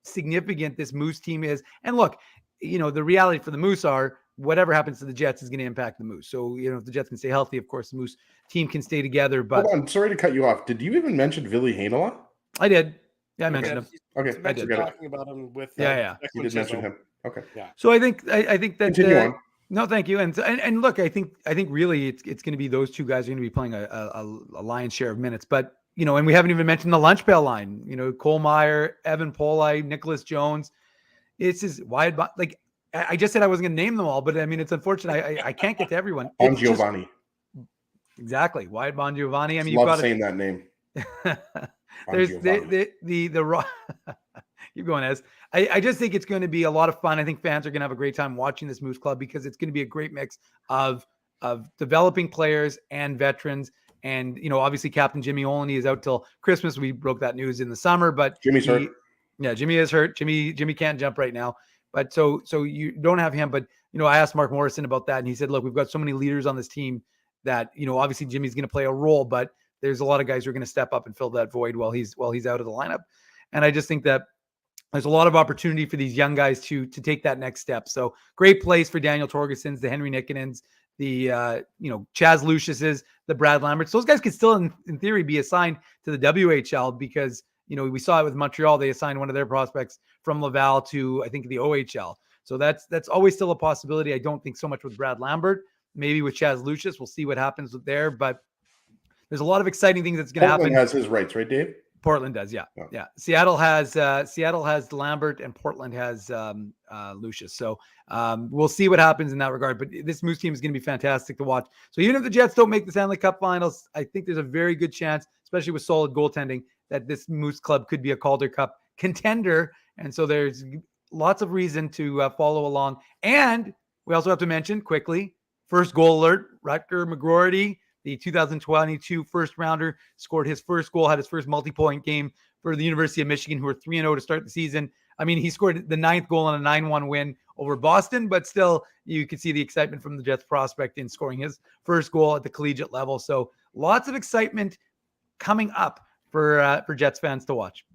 significant this Moose team is. And look, the reality for the Moose are whatever happens to the Jets is going to impact the Moose. So, if the Jets can stay healthy, of course, the Moose team can stay together. But hold on, sorry to cut you off. Did you even mention Ville Heinola? I did. Yeah, I mentioned him. Okay, I did. Talking about him with yeah. You did mention him. Okay. Yeah. So I think that continue on. No, thank you. And look, I think really it's going to be those two guys are going to be playing a lion's share of minutes. But and we haven't even mentioned the lunch pail line. Cole Meyer, Evan Poli, Nicholas Jones. It's just wide. Like I just said, I wasn't going to name them all, but I mean it's unfortunate. I can't get to everyone. Bon Giovanni. Exactly, Wyatt Bon Giovanni. I mean, you've got saying that name. There's the keep going, Ez. I just think it's going to be a lot of fun. I think fans are going to have a great time watching this Moose Club because it's going to be a great mix of developing players and veterans. And obviously Captain Jimmy Olney is out till Christmas. We broke that news in the summer, but Jimmy's hurt. Yeah, Jimmy is hurt. Jimmy can't jump right now. But so you don't have him. But I asked Mark Morrison about that, and he said, look, we've got so many leaders on this team that obviously Jimmy's going to play a role, but there's a lot of guys who are going to step up and fill that void while he's out of the lineup. And I just think that there's a lot of opportunity for these young guys to take that next step. So great place for Daniel Torgersons, the Henry Nikkinens, the Chaz Lucius's, the Brad Lamberts. Those guys could still in theory be assigned to the WHL because we saw it with Montreal. They assigned one of their prospects from Laval to I think the OHL. So that's always still a possibility. I don't think so much with Brad Lambert, maybe with Chaz Lucius. We'll see what happens with there, but there's a lot of exciting things that's going to happen. Portland has his rights, right, Dave? Portland does, yeah. Seattle has Lambert and Portland has Lucius. So we'll see what happens in that regard. But this Moose team is going to be fantastic to watch. So even if the Jets don't make the Stanley Cup Finals, I think there's a very good chance, especially with solid goaltending, that this Moose club could be a Calder Cup contender. And so there's lots of reason to follow along. And we also have to mention quickly, first goal alert, Rutger McGroarty, the 2022 first rounder, scored his first goal, had his first multi-point game for the University of Michigan, who are 3-0 to start the season. I mean, he scored the 9th goal on a 9-1 win over Boston, but still you could see the excitement from the Jets prospect in scoring his first goal at the collegiate level. So lots of excitement coming up for Jets fans to watch.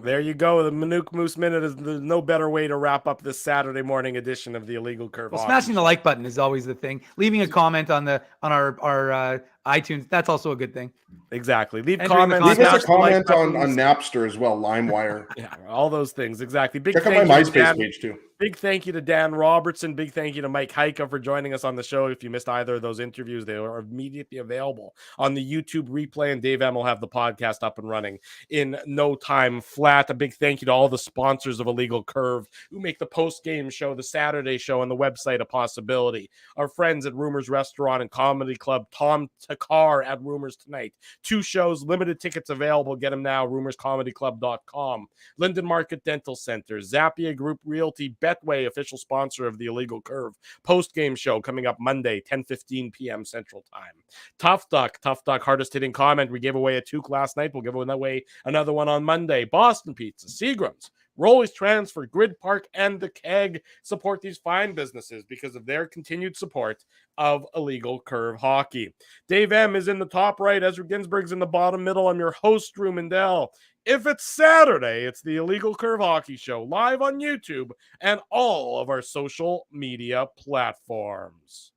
There you go. The Minuk Moose Minute is no better way to wrap up this Saturday morning edition of the Illegal Curve. Well, smashing the like button is always the thing. Leaving a comment on our iTunes, that's also a good thing. Exactly. Leave comments. Leave us a comment on Napster as well, LimeWire. Yeah, all those things. Exactly. Check out my MySpace page too. Big thank you to Dan Robertson. Big thank you to Mike Heika for joining us on the show. If you missed either of those interviews, they are immediately available on the YouTube replay, and Dave M will have the podcast up and running in no time flat. A big thank you to all the sponsors of Illegal Curve who make the post-game show, the Saturday show, and the website a possibility. Our friends at Rumors Restaurant and Comedy Club, Tom Takar at Rumors Tonight. 2 shows, limited tickets available. Get them now, rumorscomedyclub.com. Linden Market Dental Center, Zappia Group Realty, Betway, official sponsor of the Illegal Curve. Post-game show coming up Monday, 10:15 p.m. Central Time. Tough Duck, hardest hitting comment. We gave away a toque last night. We'll give away another one on Monday. Boston Pizza, Seagram's, Rollies Transfer, Grid Park, and The Keg. Support these fine businesses because of their continued support of Illegal Curve Hockey. Dave M is in the top right. Ezra Ginsburg's in the bottom middle. I'm your host, Drew Mindell. If it's Saturday, it's the Illegal Curve Hockey Show live on YouTube and all of our social media platforms.